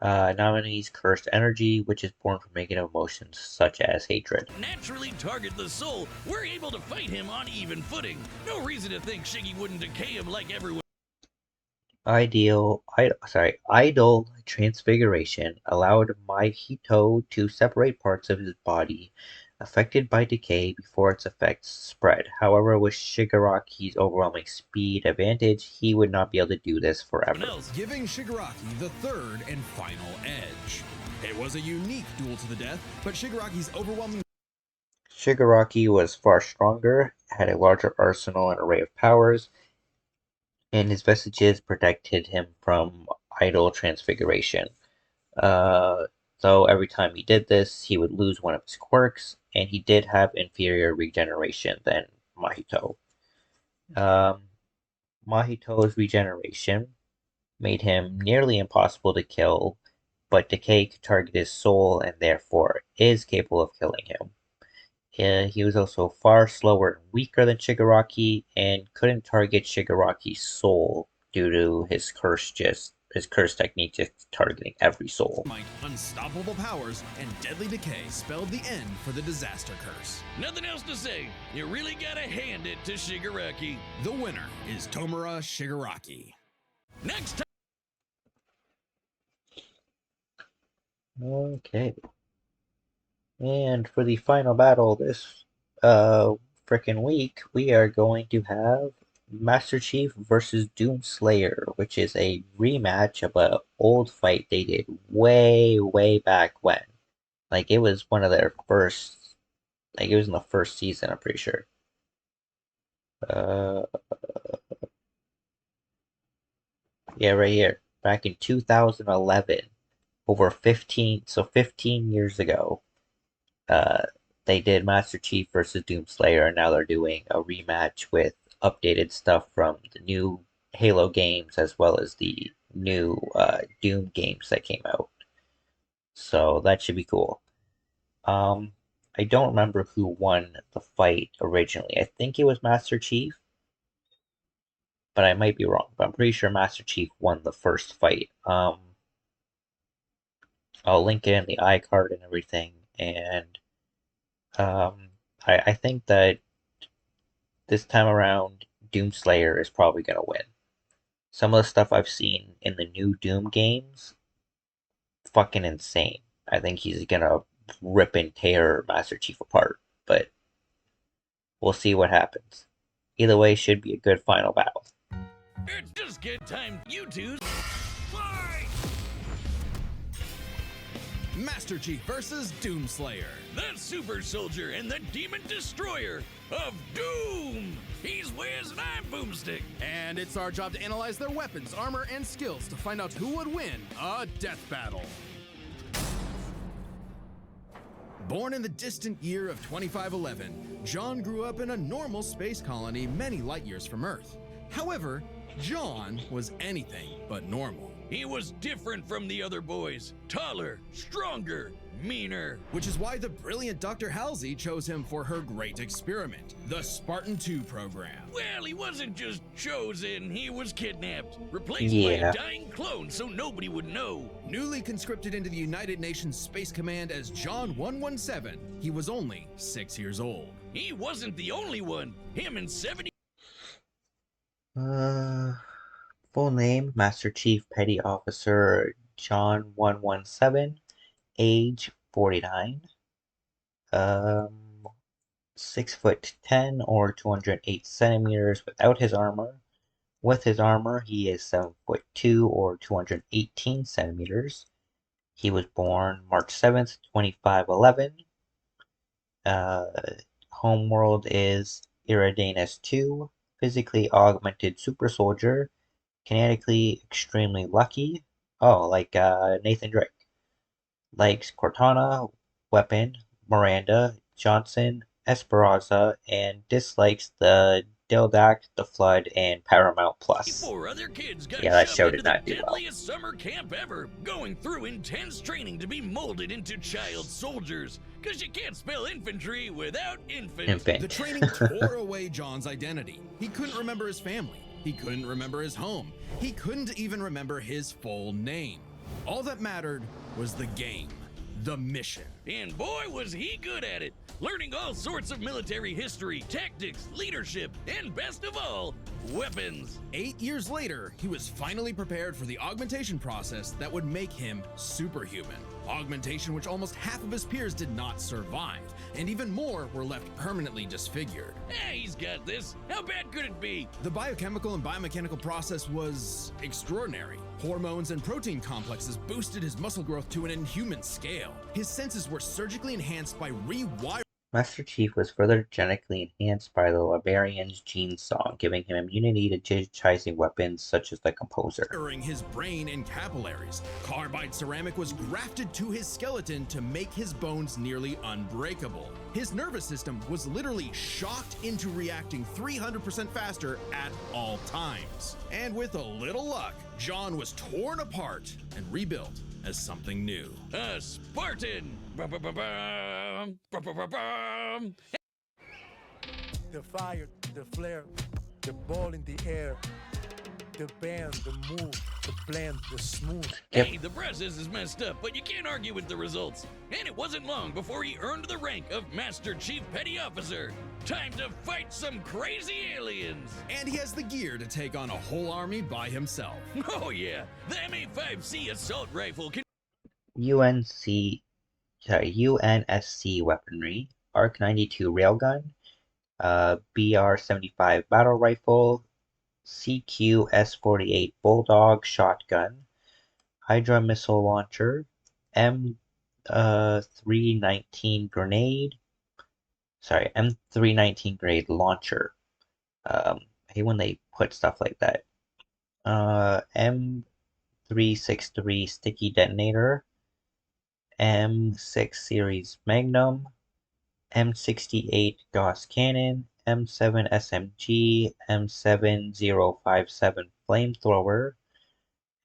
Nami's cursed energy, which is born from negative emotions such as hatred. naturally target the soul, we're able to fight him on even footing. No reason to think Shiggy wouldn't decay him like everyone. Idle transfiguration allowed Mahito to separate parts of his body affected by decay before its effects spread. However, with Shigaraki's overwhelming speed advantage, he would not be able to do this forever. Giving Shigaraki the third and final edge. It was a unique duel to the death, but Shigaraki's overwhelming. Shigaraki was far stronger, had a larger arsenal and array of powers, and his vestiges protected him from idle transfiguration. So every time he did this, he would lose one of his quirks, and he did have inferior regeneration than Mahito. Mahito's regeneration made him nearly impossible to kill, but Decay could target his soul and therefore is capable of killing him. He was also far slower and weaker than Shigaraki, and couldn't target Shigaraki's soul due to his curse technique just targeting every soul. Unstoppable powers and deadly decay spelled the end for the disaster curse. Nothing else to say. You really gotta hand it to Shigaraki. The winner is Tomura Shigaraki. Next time. Okay. And for the final battle this frickin' week, we are going to have Master Chief versus Doomslayer, which is a rematch of an old fight they did way, way back when. Like, it was one of their first, like, it was in the first season, I'm pretty sure. Yeah, right here. Back in 2011. Over 15 years ago. They did Master Chief versus Doomslayer, and now they're doing a rematch with updated stuff from the new Halo games as well as the new Doom games that came out. So that should be cool. I don't remember who won the fight originally. I think it was Master Chief, but I might be wrong. But I'm pretty sure Master Chief won the first fight. I'll link it in the iCard and everything, and I think that this time around, Doomslayer is probably going to win. Some of the stuff I've seen in the new Doom games, fucking insane. I think he's going to rip and tear Master Chief apart, but we'll see what happens. Either way, should be a good final battle. It's just get time, you two. Fight! Master Chief versus Doomslayer. The super soldier and the demon destroyer of Doom. He's Wiz and I'm Boomstick. And it's our job to analyze their weapons, armor, and skills to find out who would win a death battle. Born in the distant year of 2511, John grew up in a normal space colony many light years from Earth. However, John was anything but normal. He was different from the other boys. Taller, stronger, meaner. Which is why the brilliant Dr. Halsey chose him for her great experiment, the Spartan 2 program. Well, he wasn't just chosen, he was kidnapped. Replaced by Yeah. a dying clone so nobody would know. Newly conscripted into the United Nations Space Command as John 117, he was only 6 years old. He wasn't the only one. Him and 70. Full name, Master Chief Petty Officer John 117, age 49. 6'10" or 208 centimeters without his armor. With his armor, he is 7'2" or 218 centimeters. He was born March 7th, 2511. Homeworld is Iridanus 2, physically augmented super soldier, kinetically extremely lucky. Oh, like Nathan Drake. Likes Cortana, Weapon, Miranda, Johnson, Esperanza, and dislikes the Dildak, the Flood, and Paramount Plus. 4 other kids got Yeah, that shoved show into did the not do well. deadliest summer camp ever, going through intense training to be molded into child soldiers. Cause you can't spell infantry without infant. The training tore away John's identity. He couldn't remember his family. He couldn't remember his home. He couldn't even remember his full name. All that mattered was the game, the mission. And boy, was he good at it, learning all sorts of military history, tactics, leadership, and best of all, weapons. 8 years later, he was finally prepared for the augmentation process that would make him superhuman. Augmentation which almost half of his peers did not survive, and even more were left permanently disfigured. Hey, he's got this. How bad could it be? The biochemical and biomechanical process was extraordinary. Hormones and protein complexes boosted his muscle growth to an inhuman scale. His senses were surgically enhanced by rewiring. Master Chief was further genetically enhanced by the Liberian's gene song, giving him immunity to digitizing weapons such as the Composer. His brain and capillaries. Carbide ceramic was grafted to his skeleton to make his bones nearly unbreakable. His nervous system was literally shocked into reacting 300% faster at all times. And with a little luck, John was torn apart and rebuilt as something new. A Spartan! Ba-ba-ba-bum, ba-ba-ba-bum. The fire, the flare, the ball in the air, the band, the move, the blend, the smooth. Hey, the process is messed up, but you can't argue with the results. And it wasn't long before he earned the rank of Master Chief Petty Officer. Time to fight some crazy aliens. And he has the gear to take on a whole army by himself. Oh yeah, the MA5C assault rifle can UNSC weaponry, ARC 92 railgun, BR 75 battle rifle, CQ S48 Bulldog shotgun, Hydra missile launcher, M319 grenade launcher. I hate when they put stuff like that. M363 sticky detonator, M6 series Magnum, M68 Gauss cannon, M7 SMG, M7057 flamethrower,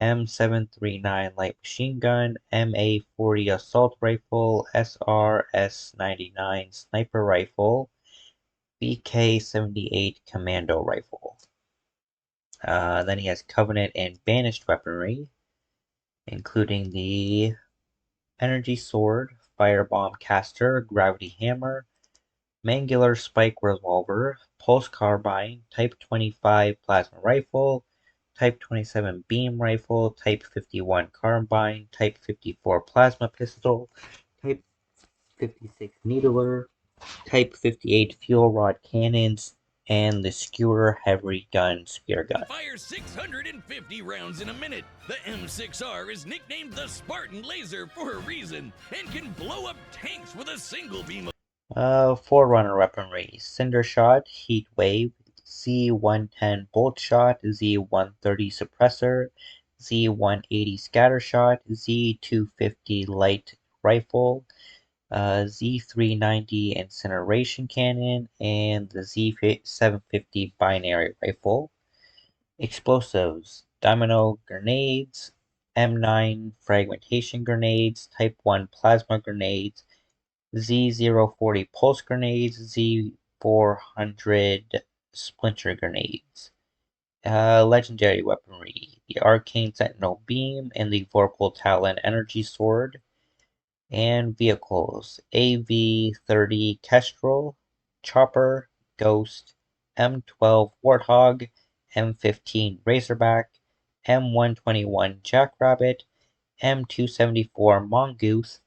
M739 light machine gun, MA40 assault rifle, SRS99 sniper rifle, BK78 commando rifle. Then he has Covenant and Banished weaponry, including the Energy Sword, Firebomb Caster, Gravity Hammer, Mangular Spike Revolver, Pulse Carbine, Type 25 Plasma Rifle, Type 27 Beam Rifle, Type 51 Carbine, Type 54 Plasma Pistol, Type 56 Needler, Type 58 Fuel Rod Cannons, and the Skewer Heavy Gun Spear Gun. fire 650 rounds in a minute. The M6R is nicknamed the Spartan Laser for a reason and can blow up tanks with a single beam of Forerunner weaponry, Cinder Shot, Heat Wave, Z110 Bolt Shot, Z130 Suppressor, Z180 Scatter Shot, Z250 Light Rifle, Z390 Incineration Cannon, and the Z750 Binary Rifle. Explosives, Domino Grenades, M9 fragmentation grenades, Type 1 plasma grenades, Z040 pulse grenades, Z400 splinter grenades. Legendary weaponry, the Arcane Sentinel Beam and the Vorpal Talon Energy Sword. And vehicles, AV-30 Kestrel, Chopper, Ghost, M12 Warthog, M15 Razorback, M121 Jackrabbit, M274 Mongoose,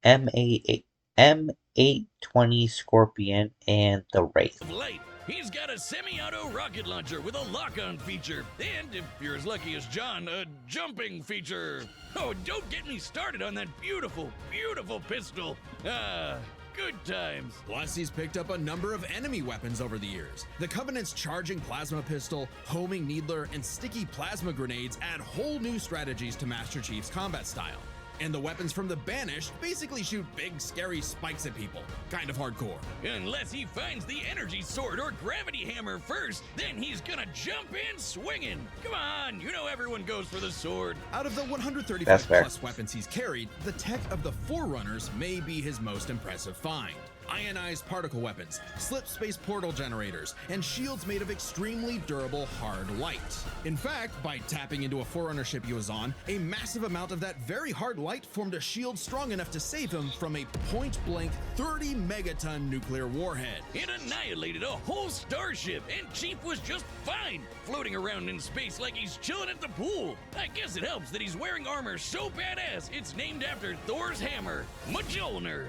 M820 Scorpion, and the Wraith. Light. He's got a semi-auto rocket launcher with a lock-on feature, and if you're as lucky as John, a jumping feature. Oh, don't get me started on that beautiful, beautiful pistol. Good times. Plus, he's picked up a number of enemy weapons over the years. The Covenant's charging plasma pistol, homing needler, and sticky plasma grenades add whole new strategies to Master Chief's combat style. And the weapons from the Banished basically shoot big, scary spikes at people. Kind of hardcore. Unless he finds the energy sword or gravity hammer first, then he's gonna jump in swinging. Come on, you know everyone goes for the sword. Out of the 135 plus weapons he's carried, the tech of the Forerunners may be his most impressive find. Ionized particle weapons, slip space portal generators, and shields made of extremely durable hard light. In fact, by tapping into a Forerunner ship he was on, a massive amount of that very hard light formed a shield strong enough to save him from a point-blank 30 megaton nuclear warhead. It annihilated a whole starship, and Chief was just fine, floating around in space like he's chilling at the pool. I guess it helps that he's wearing armor so badass it's named after Thor's hammer, Mjolnir.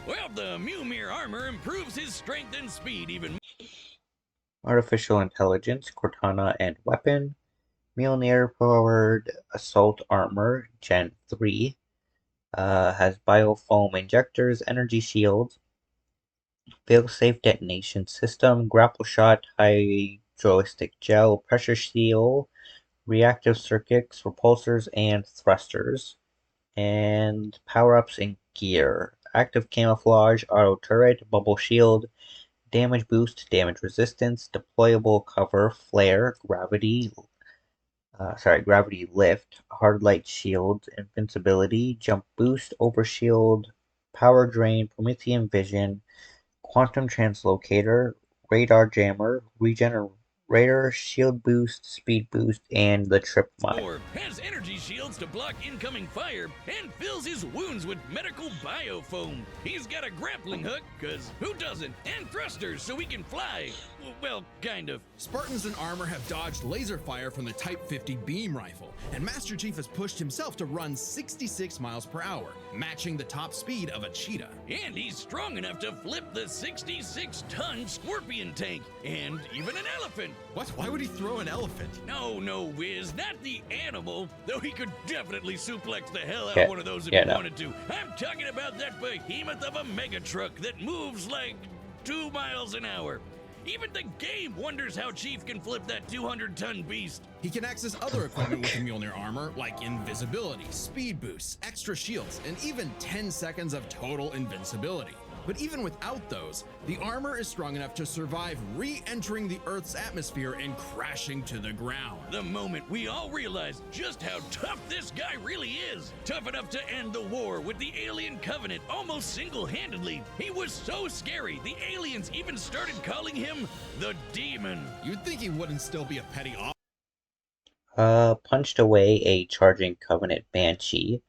Well, the Mjolnir armor improves his strength and speed even more. Artificial Intelligence, Cortana, and Weapon. Mjolnir-powered Assault Armor, Gen 3. Has biofoam injectors, energy shields, fail-safe detonation system, grapple shot, hydroistic gel, pressure seal, reactive circuits, repulsors, and thrusters. And power-ups and gear. Active camouflage, auto turret, bubble shield, damage boost, damage resistance, deployable cover, flare, gravity lift, hard light shield, invincibility, jump boost, overshield, power drain, Promethean vision, quantum translocator, radar jammer, regenerator, shield boost, speed boost, and the trip mine. Has energy shields to block incoming fire and fills his wounds with medical biofoam. He's got a grappling hook, cause who doesn't? And thrusters so he can fly. Well, kind of. Spartans in armor have dodged laser fire from the Type 50 beam rifle, and Master Chief has pushed himself to run 66 miles per hour, matching the top speed of a cheetah. And he's strong enough to flip the 66-ton scorpion tank, and even an elephant. What? Why would he throw an elephant? No, Wiz, not the animal, though he could definitely suplex the hell out of one of those if he wanted to. I'm talking about that behemoth of a mega truck that moves like 2 miles an hour. Even the game wonders how Chief can flip that 200-ton beast. He can access other equipment with the Mjolnir armor, like invisibility, speed boosts, extra shields, and even 10 seconds of total invincibility. But even without those, the armor is strong enough to survive re-entering the Earth's atmosphere and crashing to the ground. The moment we all realized just how tough this guy really is. Tough enough to end the war with the alien covenant almost single-handedly. He was so scary, the aliens even started calling him the Demon. You'd think he wouldn't still be a petty Punched away a charging Covenant Banshee,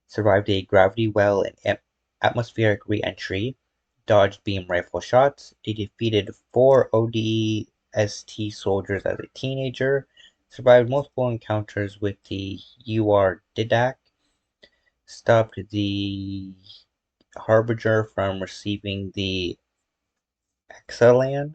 survived a gravity well and atmospheric re-entry, dodged beam rifle shots, he defeated 4 ODST soldiers as a teenager, survived multiple encounters with the UR Didac, stopped the Harbinger from receiving the Exelan,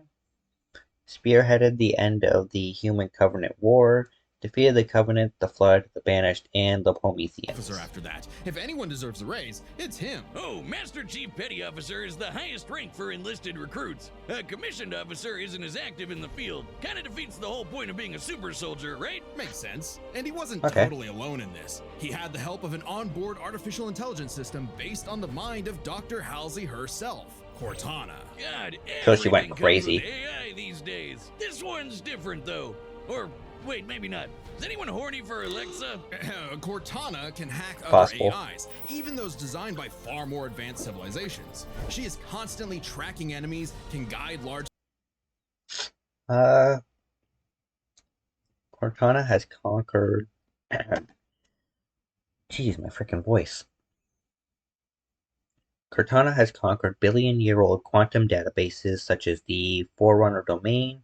spearheaded the end of the Human Covenant War, defeated the Covenant, the Flood, the Banished, and the Prometheans. Officer after that. If anyone deserves a raise, it's him. Oh, Master Chief Petty Officer is the highest rank for enlisted recruits. A commissioned officer isn't as active in the field. Kinda defeats the whole point of being a super soldier, right? Makes sense. And he wasn't totally alone in this. He had the help of an onboard artificial intelligence system based on the mind of Dr. Halsey herself, Cortana. God, so she went crazy. AI these days. This one's different though. Or Wait, maybe not. Is anyone horny for Alexa? Cortana can hack other Possible. AIs, even those designed by far more advanced civilizations. She is constantly tracking enemies, can guide large. Cortana has conquered. Jeez, my freaking voice. Cortana has conquered billion-year-old quantum databases such as the Forerunner domain,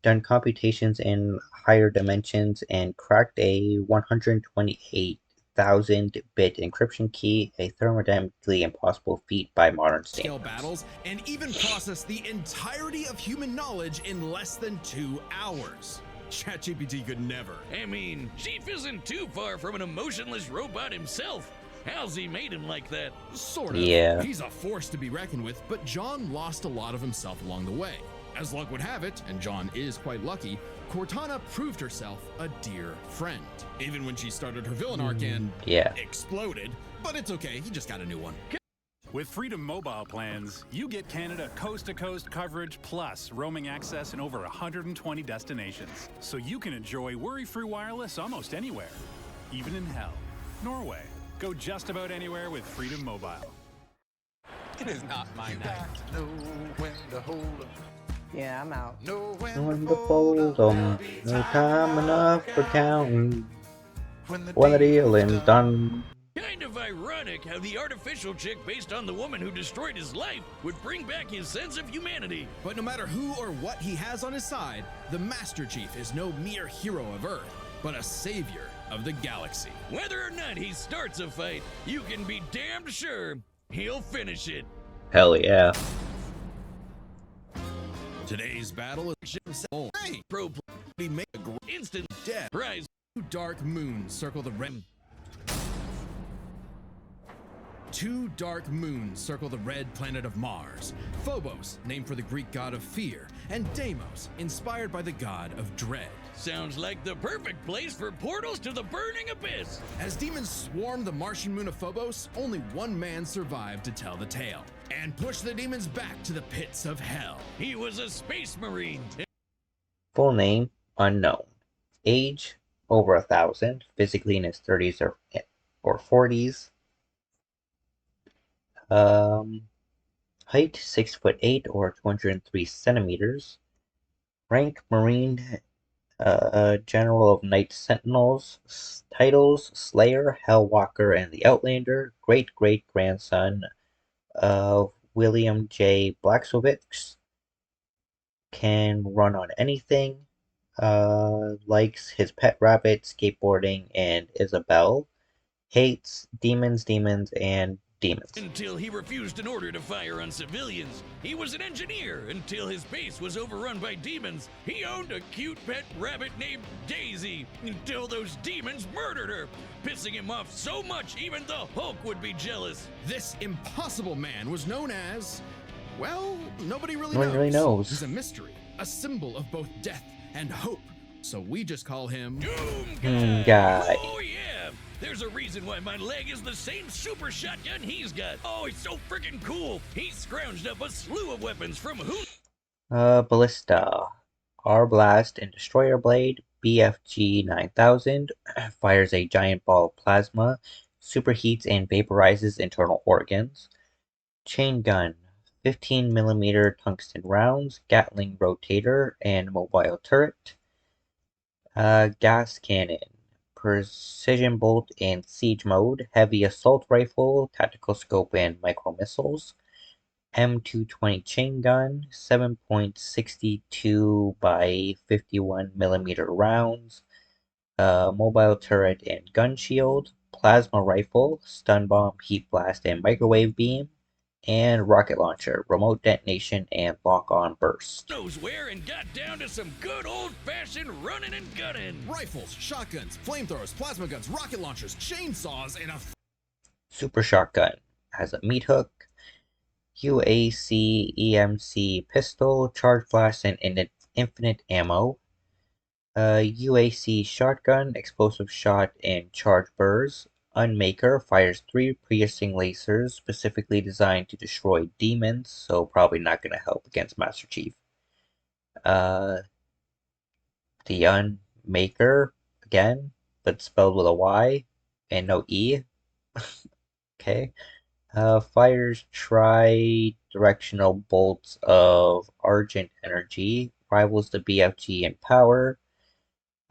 done computations in higher dimensions, and cracked a 128,000-bit encryption key, a thermodynamically impossible feat by modern Scale standards. battles, and even process the entirety of human knowledge in less than 2 hours. ChatGPT could never. I mean, Chief isn't too far from an emotionless robot himself. How's he made him like that? Sort of. Yeah. He's a force to be reckoned with, but John lost a lot of himself along the way. As luck would have it, and John is quite lucky, Cortana proved herself a dear friend. Even when she started her villain arc and exploded. But it's okay, he just got a new one. With Freedom Mobile plans, you get Canada coast-to-coast coverage plus roaming access in over 120 destinations. So you can enjoy worry-free wireless almost anywhere, even in hell. Norway. Go just about anywhere with Freedom Mobile. It is not my night. Know when to hold 'em. Yeah, I'm out. Know When to fold 'em, no time enough for counting. When the dealing's done. Kind of ironic how the artificial chick based on the woman who destroyed his life would bring back his sense of humanity. But no matter who or what he has on his side, the Master Chief is no mere hero of Earth, but a savior of the galaxy. Whether or not he starts a fight, you can be damned sure he'll finish it. Hell yeah. Today's battle is hey, pro play made a great instant death prize. 2 dark moons circle the red. 2 dark moons circle the red planet of Mars. Phobos, named for the Greek god of fear, and Deimos, inspired by the god of dread. Sounds like the perfect place for portals to the burning abyss. As demons swarm the Martian moon of Phobos, only one man survived to tell the tale and push the demons back to the pits of hell. He was a space marine. Full name unknown. Age over 1,000. Physically in his 30s or 40s. Height 6'8" or 203 centimeters. Rank Marine General of Night Sentinels. Titles Slayer, Hellwalker, and the Outlander. Great-great-grandson of William J. Blaskowitz. Can run on anything. Likes his pet rabbit, skateboarding, and Isabelle. Hates demons, and demons. Until he refused an order to fire on civilians. He was an engineer until his base was overrun by demons. He owned a cute pet rabbit named Daisy until those demons murdered her, pissing him off so much even the Hulk would be jealous. This impossible man was known as, well, nobody really No one really knows. He's a mystery, a symbol of both death and hope. So we just call him Doom Guy. Oh yeah! There's a reason why my leg is the same super shotgun he's got. Oh, it's so freaking cool. He scrounged up a slew of weapons from who? Ballista. R-Blast and Destroyer Blade. BFG 9000. Fires a giant ball of plasma. Superheats and vaporizes internal organs. Chain Gun. 15mm tungsten rounds. Gatling rotator and mobile turret. Gas cannon. Precision bolt and siege mode, heavy assault rifle, tactical scope and micro missiles, M220 chain gun, 7.62 by 51mm rounds, mobile turret and gun shield, plasma rifle, stun bomb, heat blast and microwave beam, and rocket launcher, remote detonation and lock-on burst. Knows where and got down to some good old-fashioned running and gunning. Rifles, shotguns, flamethrowers, plasma guns, rocket launchers, chainsaws, and a Super shotgun has a meat hook, UAC EMC pistol, charge blast, and infinite ammo. UAC shotgun, explosive shot, and charge burst. Unmaker fires 3 piercing lasers specifically designed to destroy demons, so probably not going to help against Master Chief. The maker again, but spelled with a Y and no E. Okay. Fires tri-directional bolts of Argent energy, rivals the BFG in power.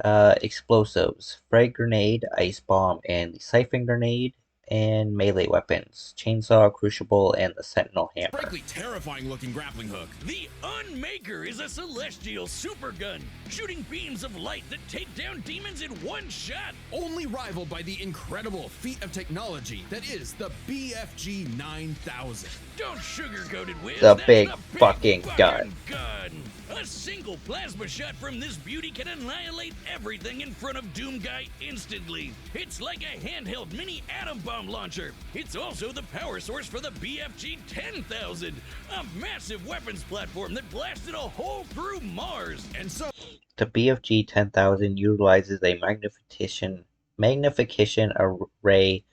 Explosives, frag grenade, ice bomb, and the siphon grenade, and melee weapons, chainsaw, crucible, and the sentinel hammer. Frankly terrifying looking grappling hook. The Unmaker is a celestial supergun, shooting beams of light that take down demons in one shot. Only rivaled by the incredible feat of technology that is the BFG 9000. Don't sugarcoat it, Wiz. The That's big the big fucking gun. A single plasma shot from this beauty can annihilate everything in front of Doomguy instantly. It's like a handheld mini atom bomb launcher. It's also the power source for the BFG 10,000, a massive weapons platform that blasted a hole through Mars. And so the BFG 10,000 utilizes a magnification array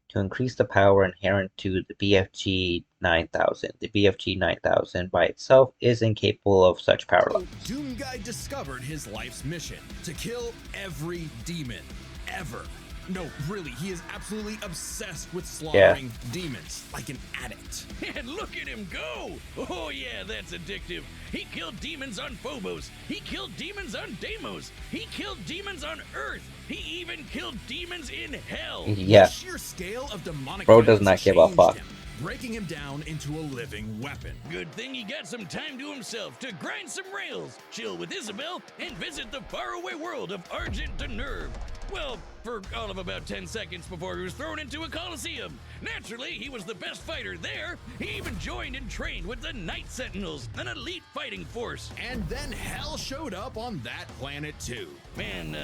to increase the power inherent to the BFG 9000. The BFG 9000 by itself is incapable of such power levels. Doomguy discovered his life's mission, to kill every demon, ever. No, really, he is absolutely obsessed with slaughtering demons, like an addict. And look at him go! Oh yeah, that's addictive. He killed demons on Phobos. He killed demons on Deimos. He killed demons on Earth. He even killed demons in hell. Yeah. The sheer scale of demonic Bro does not give a fuck. Breaking him down into a living weapon. Good thing he got some time to himself to grind some rails, chill with Isabel, and visit the faraway world of Argent de Nerve. Well, for all of about 10 seconds before he was thrown into a coliseum. Naturally, he was the best fighter there. He even joined and trained with the Night Sentinels, an elite fighting force. And then hell showed up on that planet too. Man,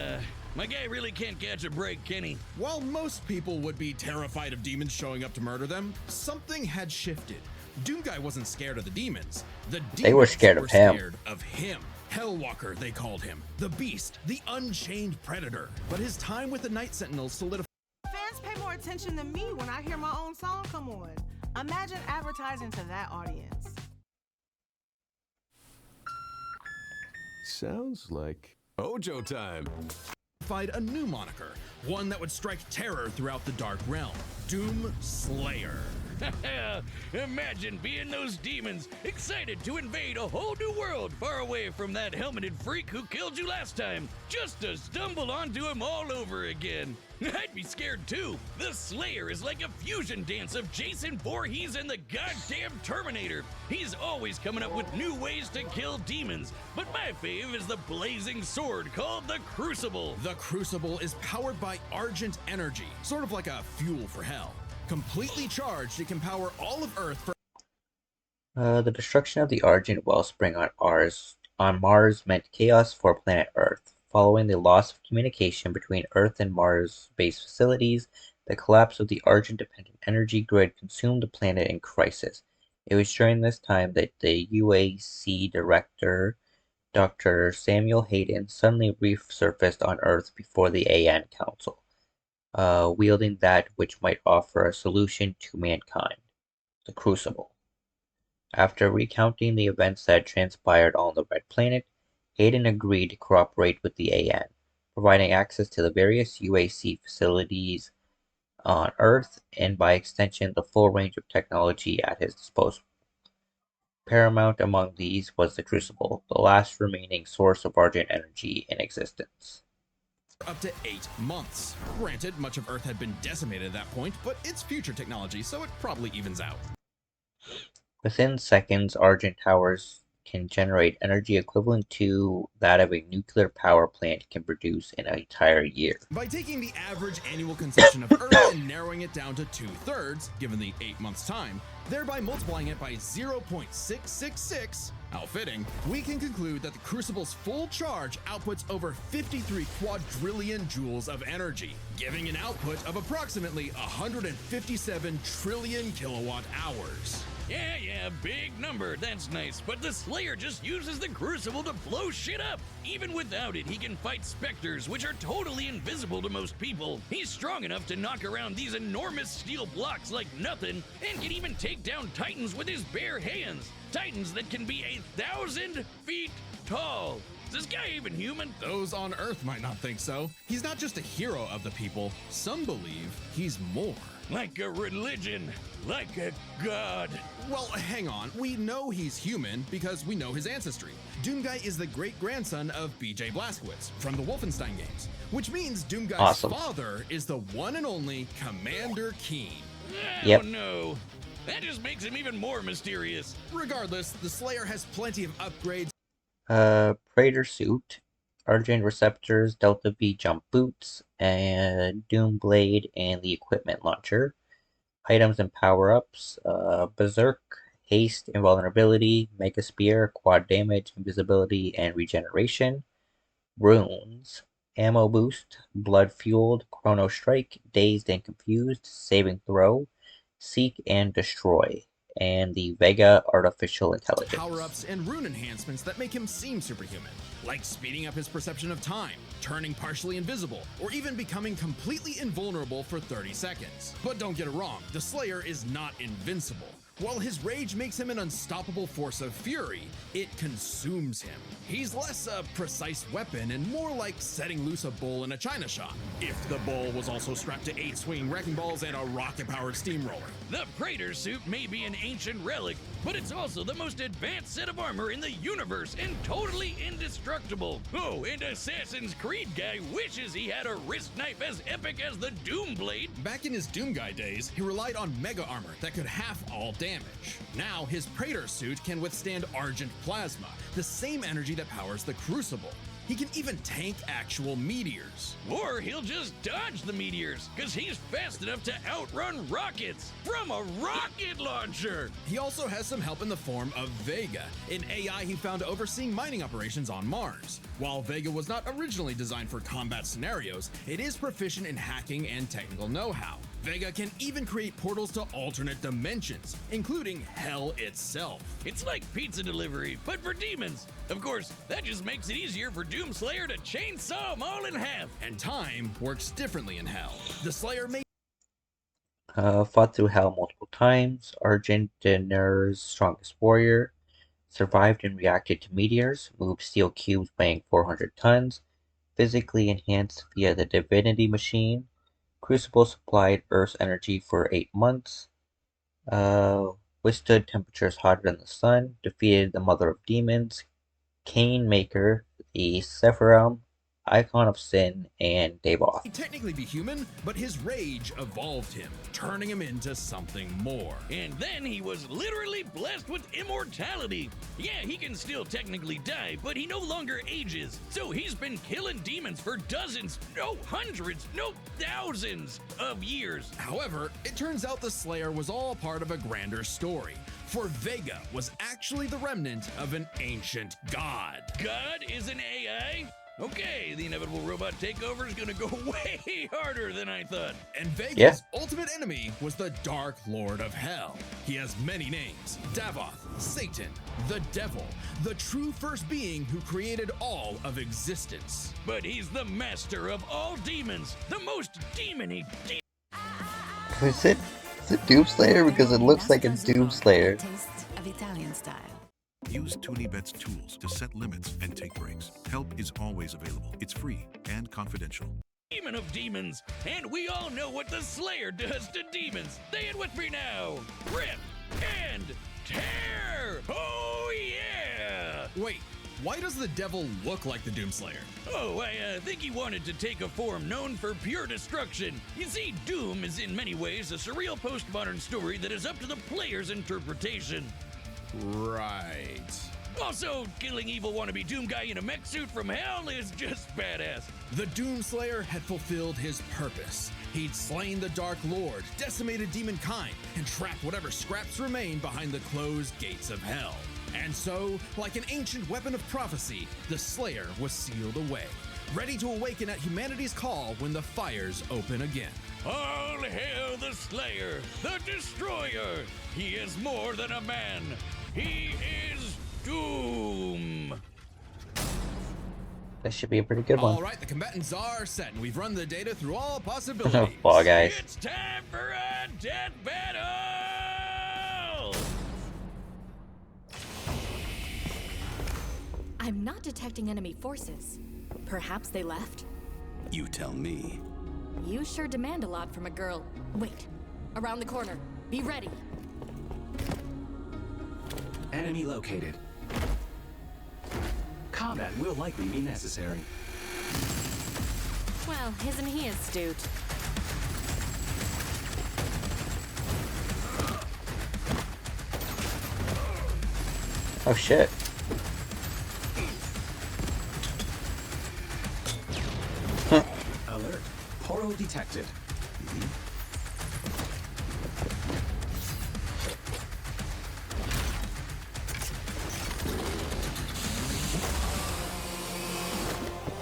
my guy really can't catch a break, can he? While most people would be terrified of demons showing up to murder them, something had shifted. Doomguy wasn't scared of the demons. The demons they were scared of him. Scared of him. Hellwalker, they called him. The Beast, the Unchained Predator. But his time with the Night Sentinels solidified. Fans pay more attention than me when I hear my own song come on. Imagine advertising to that audience. Sounds like Ojo time. A new moniker, one that would strike terror throughout the Dark Realm, Doom Slayer. Imagine being those demons, excited to invade a whole new world far away from that helmeted freak who killed you last time, just to stumble onto him all over again. I'd be scared too. The Slayer is like a fusion dance of Jason Voorhees and the goddamn Terminator. He's always coming up with new ways to kill demons, but my fave is the blazing sword called the Crucible. The Crucible is powered by Argent energy, sort of like a fuel for hell. Completely charged, it can power all of Earth for the destruction of the Argent wellspring on Mars meant chaos for planet Earth. Following the loss of communication between Earth and Mars-based facilities, the collapse of the Argent-dependent energy grid consumed the planet in crisis. It was during this time that the UAC director, Dr. Samuel Hayden, suddenly resurfaced on Earth before the AN Council, wielding that which might offer a solution to mankind, the Crucible. After recounting the events that had transpired on the Red Planet, Hayden agreed to cooperate with the AN, providing access to the various UAC facilities on Earth and by extension the full range of technology at his disposal. Paramount among these was the Crucible, the last remaining source of Argent energy in existence. Up to 8 months. Granted, much of Earth had been decimated at that point, but it's future technology, so it probably evens out. Within seconds, Argent towers can generate energy equivalent to that of a nuclear power plant can produce in an entire year. By taking the average annual consumption of Earth and narrowing it down to 2/3, given the 8 months time, thereby multiplying it by 0.666, how fitting, we can conclude that the Crucible's full charge outputs over 53 quadrillion joules of energy, giving an output of approximately 157 trillion kilowatt hours. Yeah, big number, that's nice, but the Slayer just uses the Crucible to blow shit up. Even without it, he can fight specters, which are totally invisible to most people. He's strong enough to knock around these enormous steel blocks like nothing, and can even take down titans with his bare hands. Titans that can be 1,000 feet tall. this guy even human? Those on Earth might not think so. He's not just a hero of the people. Some believe he's more. Like a religion, like a god. Well, hang on. We know he's human because we know his ancestry. Doomguy is the great-grandson of B.J. Blazkowicz from the Wolfenstein games, which means Doomguy's father is the one and only Commander Keen. Oh no, that just makes him even more mysterious. Regardless, the Slayer has plenty of upgrades. Praetor suit, Argent receptors, Delta V jump boots, and Doom blade and the equipment launcher. Items and power-ups, Berserk, haste, invulnerability, Mega Spear, quad damage, invisibility, and regeneration. Runes, ammo boost, blood fueled, chrono strike, dazed and confused, saving throw, seek and destroy, and the Vega artificial intelligence. Power-ups and rune enhancements that make him seem superhuman, like speeding up his perception of time, turning partially invisible, or even becoming completely invulnerable for 30 seconds. But don't get it wrong, the Slayer is not invincible. While his rage makes him an unstoppable force of fury, it consumes him. He's less a precise weapon and more like setting loose a bull in a china shop, if the bull was also strapped to 8 swinging wrecking balls and a rocket-powered steamroller. The Praetor suit may be an ancient relic, but it's also the most advanced set of armor in the universe and totally indestructible. Oh, and Assassin's Creed guy wishes he had a wrist knife as epic as the Doom blade. Back in his Doomguy days, he relied on mega armor that could half all damage. Now, his Praetor suit can withstand Argent plasma, the same energy that powers the Crucible. He can even tank actual meteors. Or he'll just dodge the meteors, because he's fast enough to outrun rockets from a rocket launcher. He also has some help in the form of Vega, an AI he found overseeing mining operations on Mars. While Vega was not originally designed for combat scenarios, it is proficient in hacking and technical know-how. Vega can even create portals to alternate dimensions, including hell itself. It's like pizza delivery, but for demons. Of course, that just makes it easier for Doomslayer to chainsaw them all in half. And time works differently in hell. The Slayer may fought through hell multiple times, Argentina's strongest warrior, survived and reacted to meteors, moved steel cubes weighing 400 tons, physically enhanced via the divinity machine, Crucible supplied Earth's energy for 8 months, withstood temperatures hotter than the sun, defeated the mother of demons, Cain Maker, the Sephiroth, Icon of Sin, and Davoth. He'd technically be human, but his rage evolved him, turning him into something more. And then he was literally blessed with immortality. Yeah, he can still technically die, but he no longer ages. So he's been killing demons for dozens, no hundreds, no thousands of years. However, it turns out the Slayer was all part of a grander story. For Vega was actually the remnant of an ancient god. God is an AI? Okay, the inevitable robot takeover is gonna go way harder than I thought. And Vega's ultimate enemy was the Dark Lord of Hell. He has many names: Davoth, Satan, the Devil, the true first being who created all of existence. But he's the master of all demons, the most demony Is it Doomslayer? Because it looks like a Doomslayer. Taste of Italian style. Use TuneBet's tools to set limits and take breaks. Help is always available. It's free and confidential. demon of demons, and we all know what the Slayer does to demons. Say it with me now. Rip and tear! Oh yeah! Wait, why does the devil look like the Doomslayer? Oh, I think he wanted to take a form known for pure destruction. You see, Doom is in many ways a surreal postmodern story that is up to the player's interpretation. Right. Also, killing evil wannabe Doom guy in a mech suit from hell is just badass. The Doomslayer had fulfilled his purpose. He'd slain the Dark Lord, decimated demonkind, and trapped whatever scraps remained behind the closed gates of hell. And so, like an ancient weapon of prophecy, the Slayer was sealed away, ready to awaken at humanity's call when the fires open again. All hail the Slayer, the Destroyer! He is more than a man. He is Doom! That should be a pretty good one. All right, the combatants are set, and we've run the data through all possibilities. Fall Guys. It's time for a death battle! I'm not detecting enemy forces. Perhaps they left? You tell me. You sure demand a lot from a girl. Wait. Around the corner. Be ready. Enemy located. Combat will likely be necessary. Well, isn't he astute? Oh shit. Alert. Portal detected.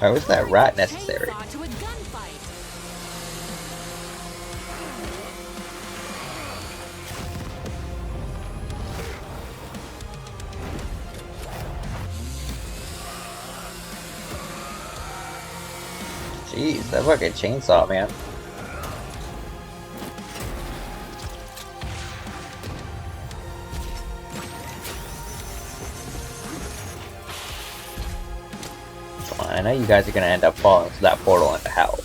Why was that rat necessary? To a gunfight. Jeez, that fucking chainsaw, man. Come on, I know you guys are gonna end up falling through that portal into hell.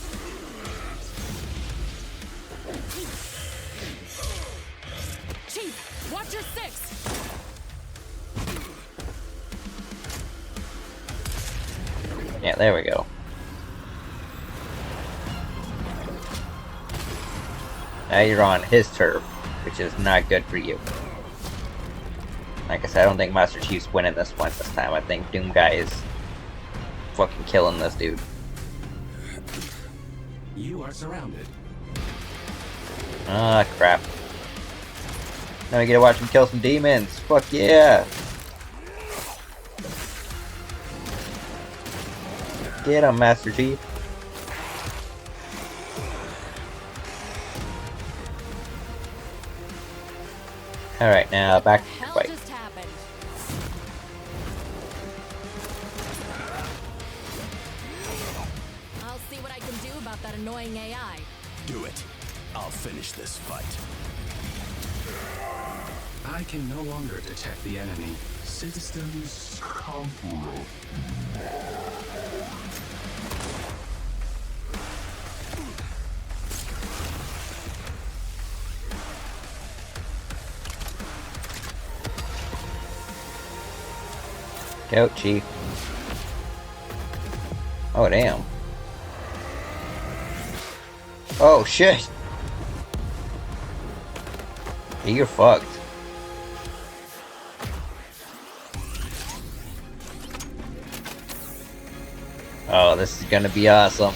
Chief, watch your six. Yeah, there we go. Now you're on his turf, which is not good for you. Like I said, I don't think Master Chief's winning this one this time. I think Doom Guy is fucking killing this dude. You are surrounded. Ah, crap. Now we get to watch him kill some demons. Fuck yeah! Get him, Master Chief. Alright, now back to the fight. Just happened. I'll see what I can do about that annoying AI. Do it. I'll finish this fight. I can no longer detect the enemy. Systems complete. Go, Chief. Oh, damn. Oh, shit! You're fucked. Oh, this is gonna be awesome.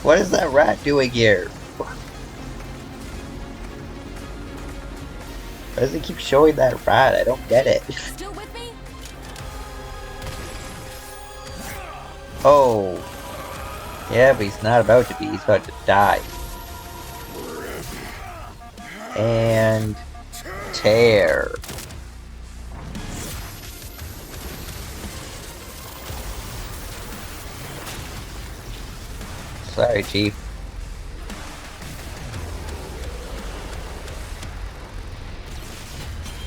What is that rat doing here? Why does it keep showing that rat? I don't get it. Still with me? Oh. Yeah, but he's not about to be. He's about to die. And tear. Sorry, Chief.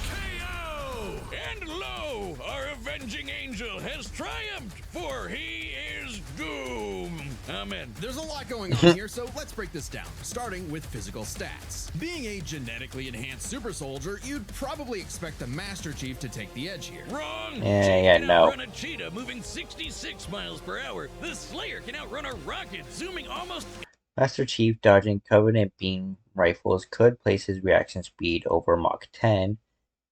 KO! And lo, our avenging angel has triumphed, for he is Doom. Amen. There's a lot going on here, so let's break this down, starting with physical stats. Being a genetically enhanced super soldier, you'd probably expect the Master Chief to take the edge here. Wrong! Yeah, Chief can outrun a cheetah moving 66 miles per hour. The Slayer can outrun a rocket zooming almost... Master Chief dodging Covenant beam rifles could place his reaction speed over Mach 10,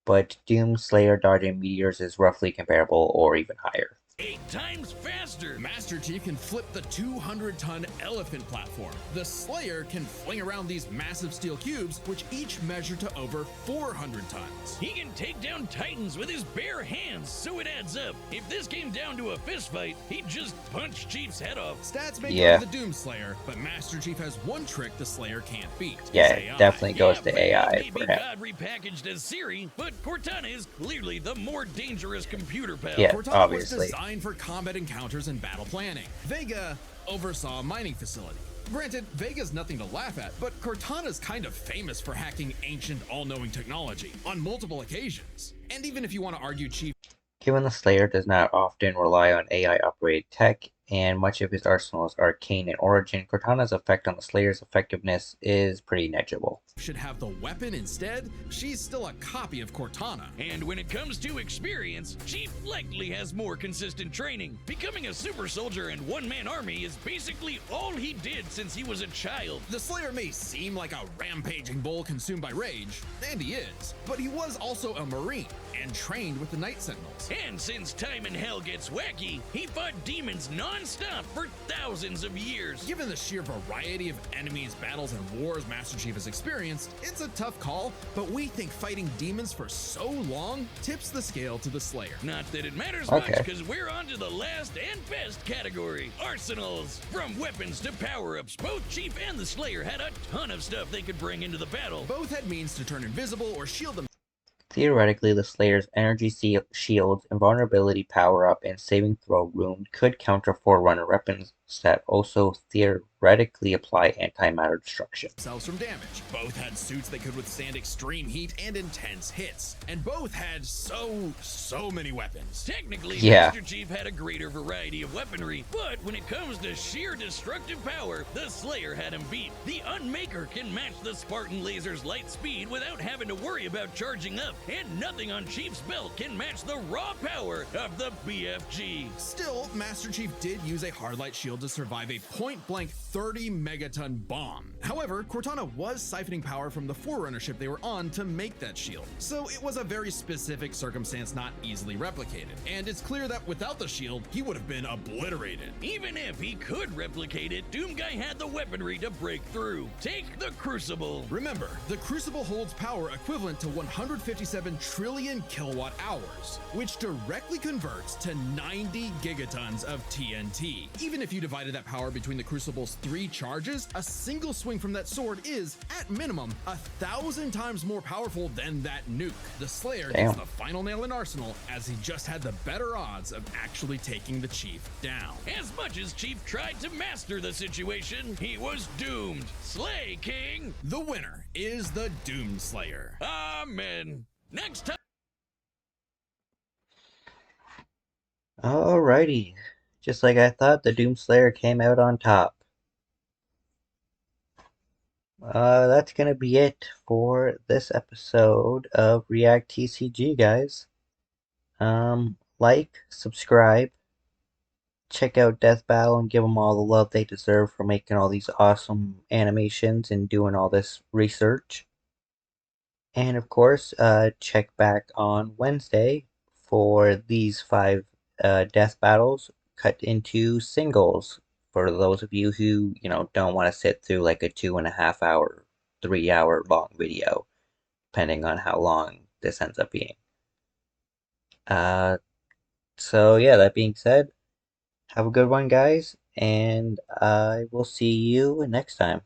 but Doom Slayer dodging meteors is roughly comparable or even higher. 8 times faster! Master Chief can flip the 200-ton elephant platform. The Slayer can fling around these massive steel cubes, which each measure to over 400 tons. He can take down titans with his bare hands, so it adds up. If this came down to a fist fight, he'd just punch Chief's head off. Stats may go to the Doom Slayer, but Master Chief has one trick the Slayer can't beat. Yeah, it definitely goes to AI for him. God repackaged as Siri, but Cortana is clearly the more dangerous computer pal. Yeah, Cortana obviously. was designed for combat encounters and battle planning. Vega oversaw a mining facility. Granted, Vega's nothing to laugh at, but Cortana's kind of famous for hacking ancient all-knowing technology on multiple occasions. And even if you want to argue Chief Given the Slayer does not often rely on AI-operated tech, and much of his arsenal is arcane in origin, Cortana's effect on the Slayer's effectiveness is pretty negligible. Should have the weapon instead, she's still a copy of Cortana. And when it comes to experience, Chief likely has more consistent training. Becoming a super soldier and one-man army is basically all he did since he was a child. The Slayer may seem like a rampaging bull consumed by rage, and he is, but he was also a Marine and trained with the Night Sentinels. And since time in hell gets wacky, he fought demons non-stop for thousands of years. Given the sheer variety of enemies, battles, and wars Master Chief has experienced, it's a tough call, but we think fighting demons for so long tips the scale to the Slayer. Not that it matters much, because we're on to the last and best category, arsenals. From weapons to power-ups, both Chief and the Slayer had a ton of stuff they could bring into the battle. Both had means to turn invisible or shield them. Theoretically, the Slayer's energy shields, invulnerability power-up, and saving throw rune could counter Forerunner weapons that also theoretically apply antimatter destruction. Themselves from damage. Both had suits that could withstand extreme heat and intense hits. And both had so many weapons. Technically, yeah. Master Chief had a greater variety of weaponry, but when it comes to sheer destructive power, the Slayer had him beat. The Unmaker can match the Spartan laser's light speed without having to worry about charging up, and nothing on Chief's belt can match the raw power of the BFG. Still, Master Chief did use a hardlight shield to survive a point-blank 30 megaton bomb. However, Cortana was siphoning power from the Forerunner ship they were on to make that shield, so it was a very specific circumstance not easily replicated. And it's clear that without the shield, he would have been obliterated. Even if he could replicate it, Doomguy had the weaponry to break through. Take the Crucible. Remember, the Crucible holds power equivalent to 157 trillion kilowatt hours, which directly converts to 90 gigatons of TNT. Even if you divided that power between the Crucible's 3 charges, a single swing from that sword is, at minimum, 1,000 times more powerful than that nuke. The Slayer gets the final nail in Arsenal, as he just had the better odds of actually taking the Chief down. As much as Chief tried to master the situation, he was doomed. Slay, King! The winner is the Doom Slayer. Amen. Next time. Alrighty. Just like I thought, the Doomslayer came out on top. That's gonna be it for this episode of React TCG, guys. Like, subscribe, check out Death Battle and give them all the love they deserve for making all these awesome animations and doing all this research. And of course, check back on Wednesday for these 5 death battles cut into singles for those of you who, don't want to sit through like a 2.5 hour, 3 hour long video, depending on how long this ends up being. So yeah, that being said, have a good one, guys, and I will see you next time.